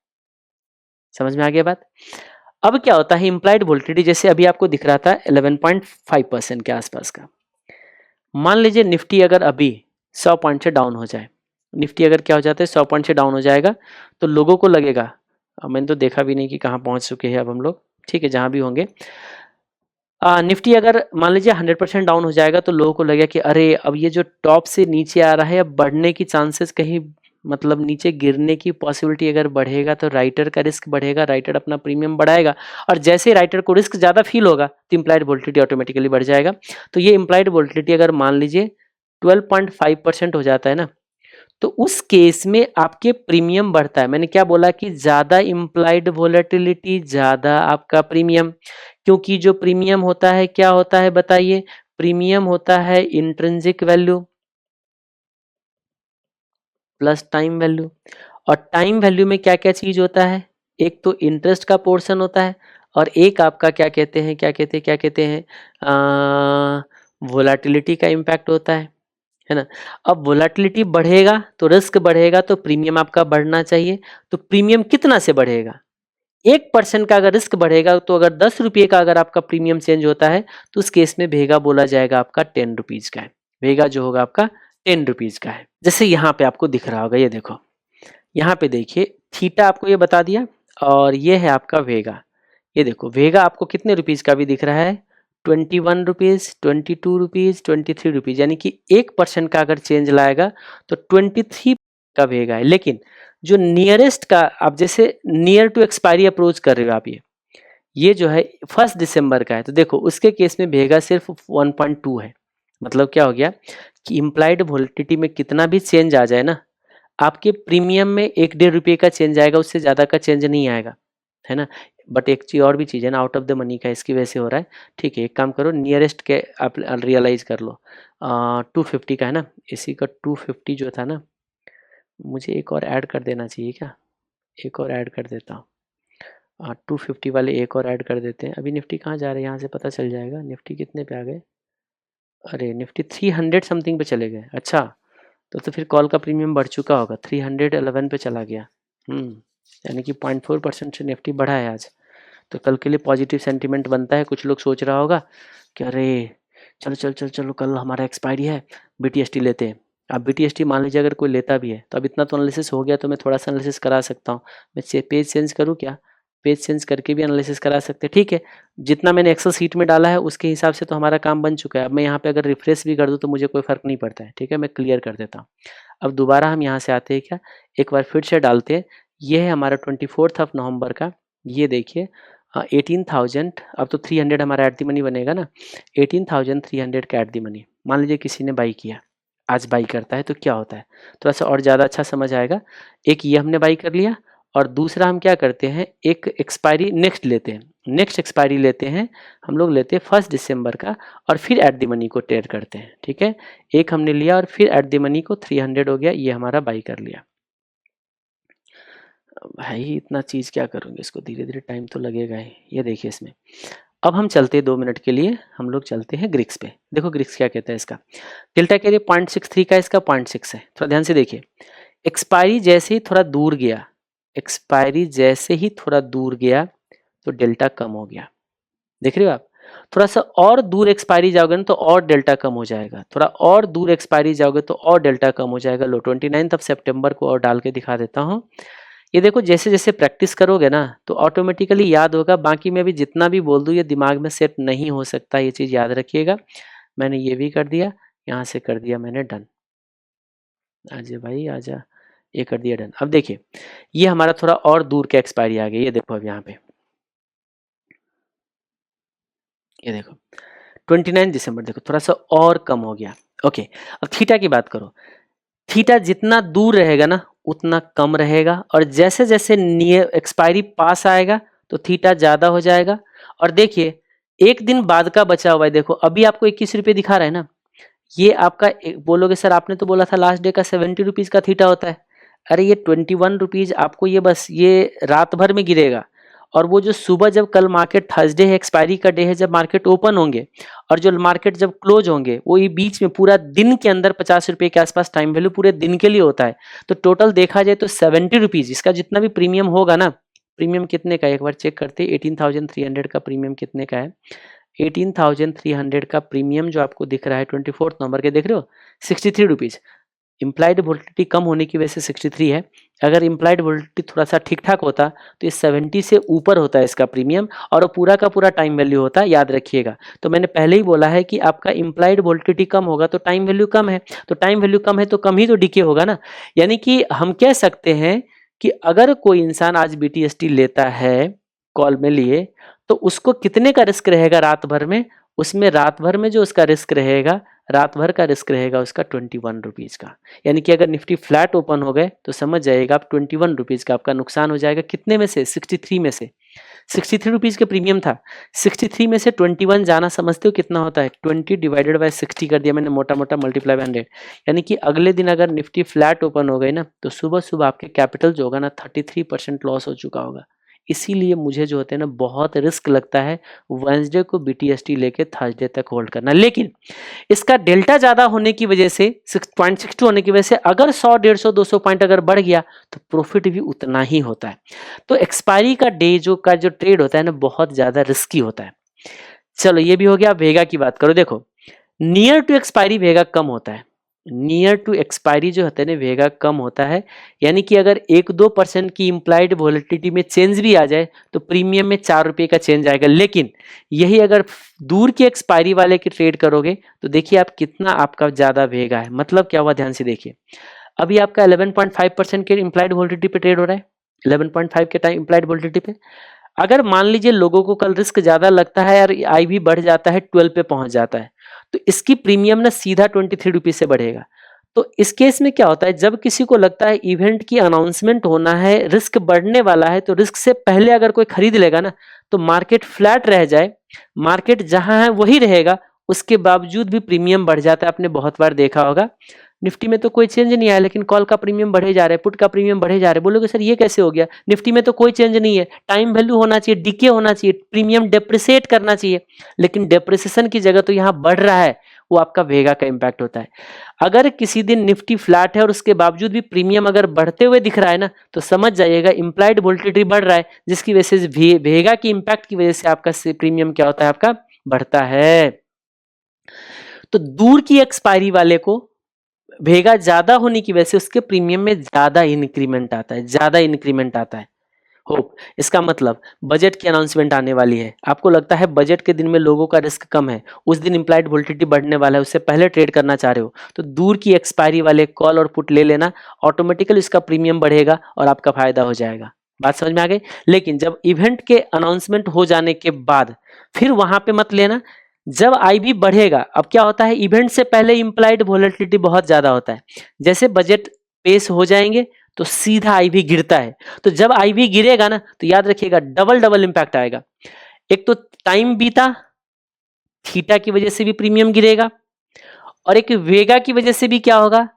समझ में आ गया बात। अब क्या होता है इम्प्लाइड वोलेटिलिटी, जैसे अभी आपको दिख रहा था 11.5% के आसपास का। मान लीजिए निफ्टी अगर अभी 100 पॉइंट से डाउन हो जाए, निफ्टी अगर क्या हो जाता है 100 पॉइंट से डाउन हो जाएगा, तो लोगों को लगेगा, मैंने तो देखा भी नहीं कि कहाँ पहुंच चुके हैं अब हम लोग, ठीक है जहां भी होंगे, निफ्टी अगर मान लीजिए 100% डाउन हो जाएगा, तो लोगों को लगेगा कि अरे अब ये जो टॉप से नीचे आ रहा है, अब बढ़ने की चांसेस कहीं, मतलब नीचे गिरने की पॉसिबिलिटी अगर बढ़ेगा तो राइटर का रिस्क बढ़ेगा, राइटर अपना प्रीमियम बढ़ाएगा, और जैसे राइटर को रिस्क ज़्यादा फील होगा तो इम्प्लाइड वोलेटिलिटी ऑटोमेटिकली बढ़ जाएगा। तो ये इम्प्लाइड वोलेटिलिटी अगर मान लीजिए 12.5% हो जाता है ना, तो उस केस में आपके प्रीमियम बढ़ता है। मैंने क्या बोला कि ज़्यादा इम्प्लाइड वोलेटिलिटी ज़्यादा आपका प्रीमियम, क्योंकि जो प्रीमियम होता है क्या होता है बताइए, प्रीमियम होता है intrinsic value plus time value, और टाइम वैल्यू में क्या क्या चीज होता है, एक तो इंटरेस्ट का पोर्शन होता है, और एक आपका क्या कहते हैं वोलाटिलिटी का इम्पैक्ट होता है ना। अब वोलाटिलिटी बढ़ेगा तो रिस्क बढ़ेगा, तो प्रीमियम आपका बढ़ना चाहिए। तो प्रीमियम कितना से बढ़ेगा, 1% का अगर रिस्क बढ़ेगा, तो अगर 10 रुपये का अगर आपका प्रीमियम चेंज होता है, तो उस केस में भेगा बोला जाएगा आपका 10 रुपीज का है, भेगा जो होगा आपका 10 रुपीज का है। जैसे यहाँ पे आपको दिख रहा होगा, ये देखो यहाँ पे देखिए, थीटा आपको ये बता दिया, और ये है आपका वेगा। ये देखो वेगा आपको कितने रुपीज का भी दिख रहा है, 21 रुपीज, 22 रुपीज, 23 रुपीज, यानी कि 1% का अगर चेंज लाएगा तो 23 का वेगा है। लेकिन जो नियरेस्ट का, आप जैसे नियर टू एक्सपायरी अप्रोच कर रहे हो आप, ये जो है 1 दिसंबर का है, तो देखो उसके केस में भेगा सिर्फ 1.2 है। मतलब क्या हो गया कि इम्प्लाइड वोलेटिलिटी में कितना भी चेंज आ जाए ना, आपके प्रीमियम में 1-1.5 रुपये का चेंज आएगा, उससे ज़्यादा का चेंज नहीं आएगा, है ना। बट एक चीज़ और भी चीज़ है ना, आउट ऑफ द मनी का, इसकी वजह से हो रहा है। ठीक है, एक काम करो, नियरेस्ट के आप रियलाइज कर लो, 250 का है ना, इसी का 250 जो था ना, मुझे एक और ऐड कर देना चाहिए क्या, एक और ऐड कर देता हूँ, 250 वाले एक और ऐड कर देते हैं। अभी निफ्टी कहाँ जा रहे हैं, यहाँ से पता चल जाएगा निफ्टी कितने पे आ गए। अरे निफ्टी 300 समथिंग पे चले गए। अच्छा, तो फिर कॉल का प्रीमियम बढ़ चुका होगा, 311 पे चला गया। यानी कि 0.4% से निफ्टी बढ़ा है आज। तो कल के लिए पॉजिटिव सेंटीमेंट बनता है। कुछ लोग सोच रहा होगा कि अरे चलो चलो चलो चलो, कल हमारा एक्सपायरी है, BTST लेते हैं। अब BTST मान लीजिए अगर कोई लेता भी है, तो अब इतना तो एनालिसिस हो गया, तो मैं थोड़ा सा एनालिसिस करा सकता हूँ। मैं पेज चेंज करूँ क्या, पेज चेंज करके भी एनालिसिस करा सकते हैं। ठीक है, जितना मैंने एक्सेल सीट में डाला है उसके हिसाब से तो हमारा काम बन चुका है। अब मैं यहाँ पे अगर रिफ्रेश भी कर दूँ तो मुझे कोई फ़र्क नहीं पड़ता है। ठीक है, मैं क्लियर कर देता हूँ। अब दोबारा हम यहाँ से आते हैं क्या, एक बार फिर से डालते हैं। ये है हमारा 24 नवंबर का, ये देखिए 18,000, अब तो 300 हमारा एट दी मनी बनेगा ना, 18,300 का एट दी मनी। मान लीजिए किसी ने बाई किया, आज बाई करता है तो क्या होता है, थोड़ा सा और ज़्यादा अच्छा समझ आएगा। एक ये हमने बाई कर लिया, और दूसरा हम क्या करते हैं, एक एक्सपायरी नेक्स्ट लेते हैं, नेक्स्ट एक्सपायरी लेते हैं हम लोग, लेते हैं 1 दिसंबर का, और फिर एट दी मनी को ट्रेड करते हैं। ठीक है, एक हमने लिया और फिर एट दी मनी को 300 हो गया, ये हमारा बाई कर लिया। भाई इतना चीज़ क्या करूँगी, इसको धीरे धीरे टाइम तो लगेगा ही। ये देखिए इसमें, अब हम चलते हैं 2 मिनट के लिए, हम लोग चलते हैं ग्रिक्स पे। देखो ग्रिक्स क्या कहता है इसका, डेल्टा के लिए 0.63 का, इसका 0.6 है। थोड़ा ध्यान से देखिए, एक्सपायरी जैसे ही थोड़ा दूर गया, एक्सपायरी जैसे ही थोड़ा दूर गया तो डेल्टा कम हो गया। देख रहे हो आप, थोड़ा सा और दूर एक्सपायरी जाओगे ना तो और डेल्टा कम हो जाएगा, थोड़ा और दूर एक्सपायरी जाओगे तो और डेल्टा कम हो जाएगा। लो 29 सितंबर को और डाल के दिखा देता हूँ। ये देखो जैसे जैसे प्रैक्टिस करोगे ना तो ऑटोमेटिकली याद होगा। बाकी मैं भी जितना भी बोल दूँ ये दिमाग में सेट नहीं हो सकता, ये चीज़ याद रखिएगा। मैंने ये भी कर दिया, यहाँ से कर दिया मैंने डन। आजा भाई आजा, ये कर दिया डन। अब देखिए ये हमारा थोड़ा और दूर का एक्सपायरी आ गया, ये देखो अब यहाँ पे, ये देखो 29 दिसंबर, देखो थोड़ा सा और कम हो गया। ओके, अब थीटा की बात करो, थीटा जितना दूर रहेगा ना उतना कम रहेगा, और जैसे जैसे नियर एक्सपायरी पास आएगा तो थीटा ज़्यादा हो जाएगा। और देखिए एक दिन बाद का बचा हुआ है, देखो अभी आपको 21 रुपये दिखा रहा है ना, ये आपका बोलोगे सर आपने तो बोला था लास्ट डे का 70 रुपीज़ का थीटा होता है। अरे ये 21 रुपीज आपको ये बस ये रात भर में गिरेगा, और वो जो सुबह जब कल मार्केट थर्सडे है, एक्सपायरी का डे है, जब मार्केट ओपन होंगे और जो मार्केट जब क्लोज होंगे, वो ये बीच में पूरा दिन के अंदर 50 रुपए के आसपास टाइम वैल्यू पूरे दिन के लिए होता है। तो टोटल देखा जाए तो 70 रुपीज इसका जितना भी प्रीमियम होगा ना, प्रीमियम कितने का है एक बार चेक करते हैं, 18,300 का प्रीमियम कितने का है। 18,300 का प्रीमियम जो आपको दिख रहा है 24 नंबर के, देख रहे हो 63 रुपीज। इम्प्लाइड वोलेटिलिटी कम होने की वजह से 63 है। अगर इम्प्लाइड वोलेटिलिटी थोड़ा सा ठीक ठाक होता तो ये 70 से ऊपर होता है इसका प्रीमियम, और वो पूरा का पूरा टाइम वैल्यू होता है, याद रखिएगा। तो मैंने पहले ही बोला है कि आपका इम्प्लाइड वोलेटिलिटी कम होगा तो टाइम वैल्यू कम है, तो टाइम वैल्यू कम है तो कम ही तो डीके होगा ना। यानी कि हम कह सकते हैं कि अगर कोई इंसान आज BTST लेता है कॉल में लिए, तो उसको कितने का रिस्क रहेगा रात भर में, उसमें रात भर में जो उसका रिस्क रहेगा, रात भर का रिस्क रहेगा उसका 21 रुपीज का। यानी कि अगर निफ्टी फ्लैट ओपन हो गए तो समझ जाइएगा आप 21 रुपीज का आपका नुकसान हो जाएगा। कितने में से? 63 में से। 63 रुपीज के प्रीमियम था, 63 में से 21 जाना समझते हो कितना होता है? 20 डिवाइडेड बाय 60 कर दिया मैंने, मोटा मोटा मल्टीप्लाई बाय 100। यानी कि अगले दिन अगर निफ्टी फ्लैट ओपन हो गई ना, तो सुबह सुबह आपके कैपिटल जो होगा ना 33% लॉस हो चुका होगा। इसीलिए मुझे जो होते हैं ना बहुत रिस्क लगता है वेंसडे को BTST लेके थर्सडे तक होल्ड करना। लेकिन इसका डेल्टा ज्यादा होने की वजह से 6.62 होने की वजह से अगर 100 150 200 पॉइंट अगर बढ़ गया तो प्रॉफिट भी उतना ही होता है। तो एक्सपायरी का डे जो ट्रेड होता है ना बहुत ज्यादा रिस्की होता है। चलो ये भी हो गया। वेगा की बात करो, देखो नियर टू एक्सपायरी वेगा कम होता है, नियर टू एक्सपायरी जो होता है ना वेगा कम होता है। यानी कि अगर 1-2% की इम्प्लाइड वोलेटिलिटी में चेंज भी आ जाए तो प्रीमियम में 4 रुपए का चेंज आएगा। लेकिन यही अगर दूर की एक्सपायरी वाले की ट्रेड करोगे तो देखिए आप कितना आपका ज्यादा वेगा है। मतलब क्या हुआ, ध्यान से देखिए। अभी आपका 11.5% के इम्प्लाइड वोलेटिलिटी पे ट्रेड हो रहा है, 11.5 के टाइम इम्प्लाइड वोलेटिलिटी पे। अगर मान लीजिए लोगों को कल रिस्क ज्यादा लगता है और आई भी बढ़ जाता है, 12 पे पहुंच जाता है, तो इसकी प्रीमियम ना सीधा 23 रुपीज से बढ़ेगा। तो इस केस में क्या होता है, जब किसी को लगता है इवेंट की अनाउंसमेंट होना है, रिस्क बढ़ने वाला है, तो रिस्क से पहले अगर कोई खरीद लेगा ना तो मार्केट फ्लैट रह जाए, मार्केट जहां है वही रहेगा, उसके बावजूद भी प्रीमियम बढ़ जाता है। आपने बहुत बार देखा होगा निफ्टी में तो कोई चेंज नहीं आया लेकिन कॉल का प्रीमियम बढ़े जा रहा है, पुट का प्रीमियम बढ़े जा रहा है। बोलोगे सर ये कैसे हो गया, निफ्टी में तो कोई चेंज नहीं है, टाइम वैल्यू होना चाहिए, डीके होना चाहिए, प्रीमियम डेप्रिसिएट करना चाहिए, लेकिन डेप्रिसिएशन की जगह तो यहाँ बढ़ रहा है। वो आपका वेगा का इंपैक्ट होता है। अगर किसी दिन निफ्टी फ्लैट है और उसके बावजूद भी प्रीमियम अगर बढ़ते हुए दिख रहा है ना, तो समझ जाइएगा इम्प्लाइड वोलेटिलिटी बढ़ रहा है, जिसकी वजह से वेगा की इंपैक्ट की वजह से आपका प्रीमियम क्या होता है, आपका बढ़ता है। तो दूर की एक्सपायरी वाले को वेगा ज्यादा होने की वजह से उसके प्रीमियम में ज्यादा इंक्रीमेंट आता है, ज्यादा इंक्रीमेंट आता है। होप इसका मतलब बजट की अनाउंसमेंट आने वाली है, आपको लगता है बजट के दिन में लोगों का रिस्क कम है, उस दिन इम्प्लाइड वोलेटिलिटी बढ़ने वाला है, उससे पहले ट्रेड करना चाह रहे हो तो दूर की एक्सपायरी वाले कॉल और पुट ले लेना, ऑटोमेटिकली इसका प्रीमियम बढ़ेगा और आपका फायदा हो जाएगा। बात समझ में आ गई। लेकिन जब इवेंट के अनाउंसमेंट हो जाने के बाद फिर वहां पे मत लेना। जब आईबी बढ़ेगा, अब क्या होता है इवेंट से पहले इम्प्लाइड वोलेटिलिटी बहुत ज्यादा होता है, जैसे बजट पेश हो जाएंगे तो सीधा आईबी गिरता है। तो जब आईबी गिरेगा ना तो याद रखिएगा डबल डबल इंपैक्ट आएगा। एक तो टाइम बीता, थीटा की वजह से भी प्रीमियम गिरेगा, और एक वेगा की वजह से भी क्या होगा,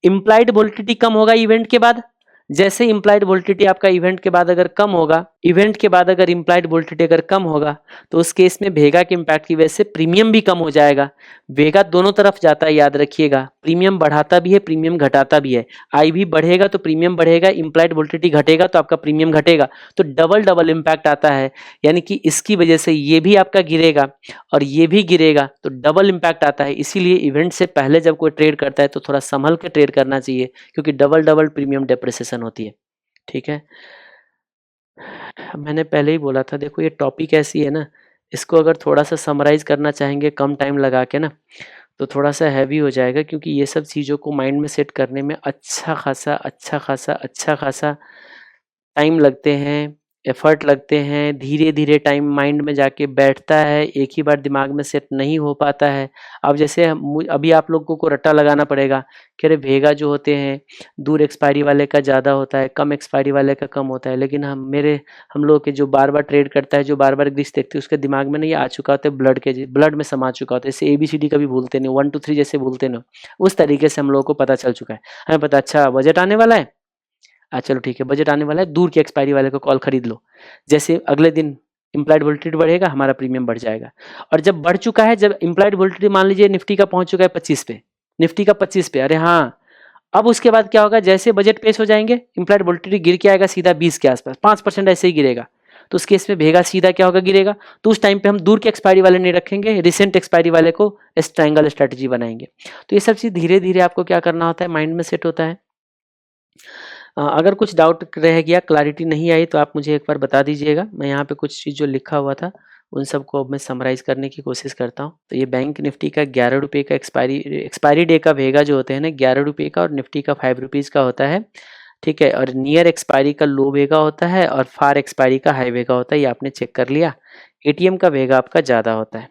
इम्प्लाइड वोलेटिलिटी कम होगा इवेंट के बाद। जैसे इम्प्लाइड वोलेटिलिटी आपका इवेंट के बाद अगर कम होगा, इवेंट के बाद अगर इम्प्लाइड वोलेटिलिटी अगर कम होगा तो उस केस में वेगा के इम्पैक्ट की वजह से प्रीमियम भी कम हो जाएगा। वेगा दोनों तरफ जाता है, याद रखिएगा, प्रीमियम बढ़ाता भी है, प्रीमियम घटाता भी है। आई भी बढ़ेगा तो प्रीमियम बढ़ेगा, इम्प्लाइड वोलेटिलिटी घटेगा तो आपका प्रीमियम घटेगा, तो डबल डबल इम्पैक्ट आता है। यानी कि इसकी वजह से ये भी आपका गिरेगा और ये भी गिरेगा, तो डबल इम्पैक्ट आता है। इसीलिए इवेंट से पहले जब कोई ट्रेड करता है तो थोड़ा संभल के ट्रेड करना चाहिए, क्योंकि डबल डबल प्रीमियम डेप्रिसिएशन होती है। ठीक है, मैंने पहले ही बोला था, देखो ये टॉपिक ऐसी है ना, इसको अगर थोड़ा सा समराइज करना चाहेंगे कम टाइम लगा के ना तो थोड़ा सा हैवी हो जाएगा, क्योंकि ये सब चीज़ों को माइंड में सेट करने में अच्छा खासा टाइम लगते हैं, एफर्ट लगते हैं, धीरे धीरे टाइम माइंड में जाके बैठता है, एक ही बार दिमाग में सेट नहीं हो पाता है। अब जैसे अभी आप लोगों को रट्टा लगाना पड़ेगा कि अरे वेगा जो होते हैं दूर एक्सपायरी वाले का ज़्यादा होता है, कम एक्सपायरी वाले का कम होता है, लेकिन हम लोग के जो बार बार ट्रेड करता है, जो बार बार ग्लिच देखते हैं, उसके दिमाग में नहीं आ चुका होता है, ब्लड में समा चुका होता है। जैसे ABCD कभी भूलते नहीं, 1 2 3 जैसे भूलते ना, उस तरीके से हम लोगों को पता चल चुका है। हमें पता अच्छा बजट आने वाला है, चलो ठीक है, बजट आने वाला है, दूर के एक्सपायरी वाले को कॉल खरीद लो। जैसे अगले दिन इम्प्लाइड वोलेटिलिटी बढ़ेगा, हमारा प्रीमियम बढ़ जाएगा। और जब बढ़ चुका है, जब इम्प्लाइड वोलेटिलिटी मान लीजिए निफ्टी का पहुंच चुका है 25 पे, निफ्टी का 25 पे, अरे हाँ, अब उसके बाद क्या होगा, जैसे बजट पेश हो जाएंगे, इम्प्लाइड वोलेटिलिटी गिर के आएगा सीधा 20 के आसपास, 5% ऐसे ही गिरेगा। तो उस केस में भेगा सीधा क्या होगा, गिरेगा। तो उस टाइम पे हम दूर के एक्सपायरी वाले नहीं रखेंगे, रिसेंट एक्सपायरी वाले को ट्रायंगल स्ट्रेटजी बनाएंगे। तो ये सब चीज धीरे धीरे आपको क्या करना होता है, माइंड में सेट होता है। अगर कुछ डाउट रह गया, क्लैरिटी नहीं आई, तो आप मुझे एक बार बता दीजिएगा। मैं यहाँ पे कुछ चीज़ जो लिखा हुआ था उन सबको अब मैं समराइज़ करने की कोशिश करता हूँ। तो ये बैंक निफ्टी का 11 रुपये का एक्सपायरी डे का भेगा जो होते हैं ना, 11 रुपये का, और निफ्टी का 5 रुपीज़ का होता है, ठीक है। और नियर एक्सपायरी का लो भेगा होता है और फार एक्सपायरी का हाई भेगा होता है, ये आपने चेक कर लिया। एटीएम का भेगा आपका ज़्यादा होता है,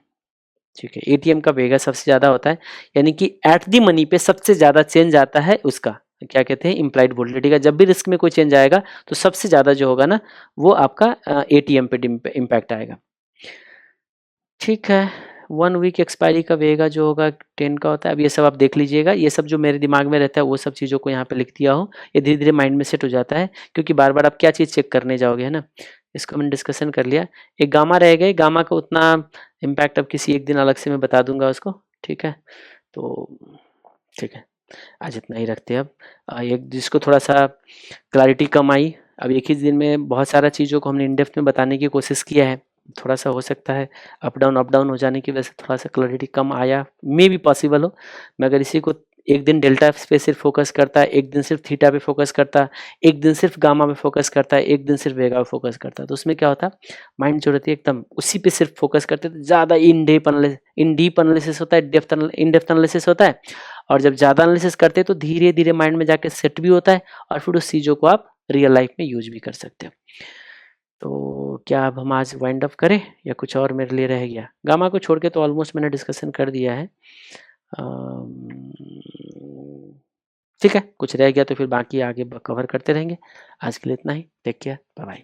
ठीक है। एटीएम का भेगा सबसे ज़्यादा होता है, यानी कि एट दी मनी पे सबसे ज़्यादा चेंज आता है उसका, क्या कहते हैं, इम्प्लाइड वोलेटिलिटी का। जब भी रिस्क में कोई चेंज आएगा तो सबसे ज़्यादा जो होगा ना, वो आपका एटीएम पे इम्पैक्ट आएगा, ठीक है। 1 वीक एक्सपायरी का भेगा जो होगा 10 का होता है। अब ये सब आप देख लीजिएगा, ये सब जो मेरे दिमाग में रहता है वो सब चीज़ों को यहाँ पे लिख दिया हो, ये धीरे धीरे माइंड में सेट हो जाता है, क्योंकि बार बार आप क्या चीज़ चेक करने जाओगे, है ना। इसको मैंने डिस्कशन कर लिया। एक गामा रह गए, गामा का उतना इम्पैक्ट अब किसी एक दिन अलग से मैं बता दूंगा उसको, ठीक है। तो ठीक है, आज इतना ही रखते हैं अब। एक जिसको थोड़ा सा क्लैरिटी कम आई, अब एक ही दिन में बहुत सारा चीज़ों को हमने इन डेप्थ में बताने की कोशिश किया है, थोड़ा सा हो सकता है अप डाउन हो जाने की वजह से थोड़ा सा क्लैरिटी कम आया, मे भी पॉसिबल हो। मगर इसी को एक दिन डेल्टा पे सिर्फ फोकस करता है, एक दिन सिर्फ थीटा पे फोकस करता है, एक दिन सिर्फ गामा पे फोकस करता है, एक दिन सिर्फ वेगा पे फोकस करता है, तो उसमें क्या होता है, माइंड जो रहती है एकदम उसी पे सिर्फ फोकस करते हैं, तो ज़्यादा इन डीप एनालिसिस होता है, इन डेप्थ एनालिसिस होता है। और जब ज़्यादा एनालिसिस करते हैं तो धीरे धीरे माइंड में जाके सेट भी होता है, और फिर उस चीज़ों को आप रियल लाइफ में यूज भी कर सकते हो। तो क्या अब हम आज वाइंड अप करें या कुछ और मेरे लिए रह गया? गामा को छोड़ के तो ऑलमोस्ट मैंने डिस्कशन कर दिया है। ठीक है, कुछ रह गया तो फिर बाकी आगे कवर करते रहेंगे। आज के लिए इतना ही। Take care, bye bye.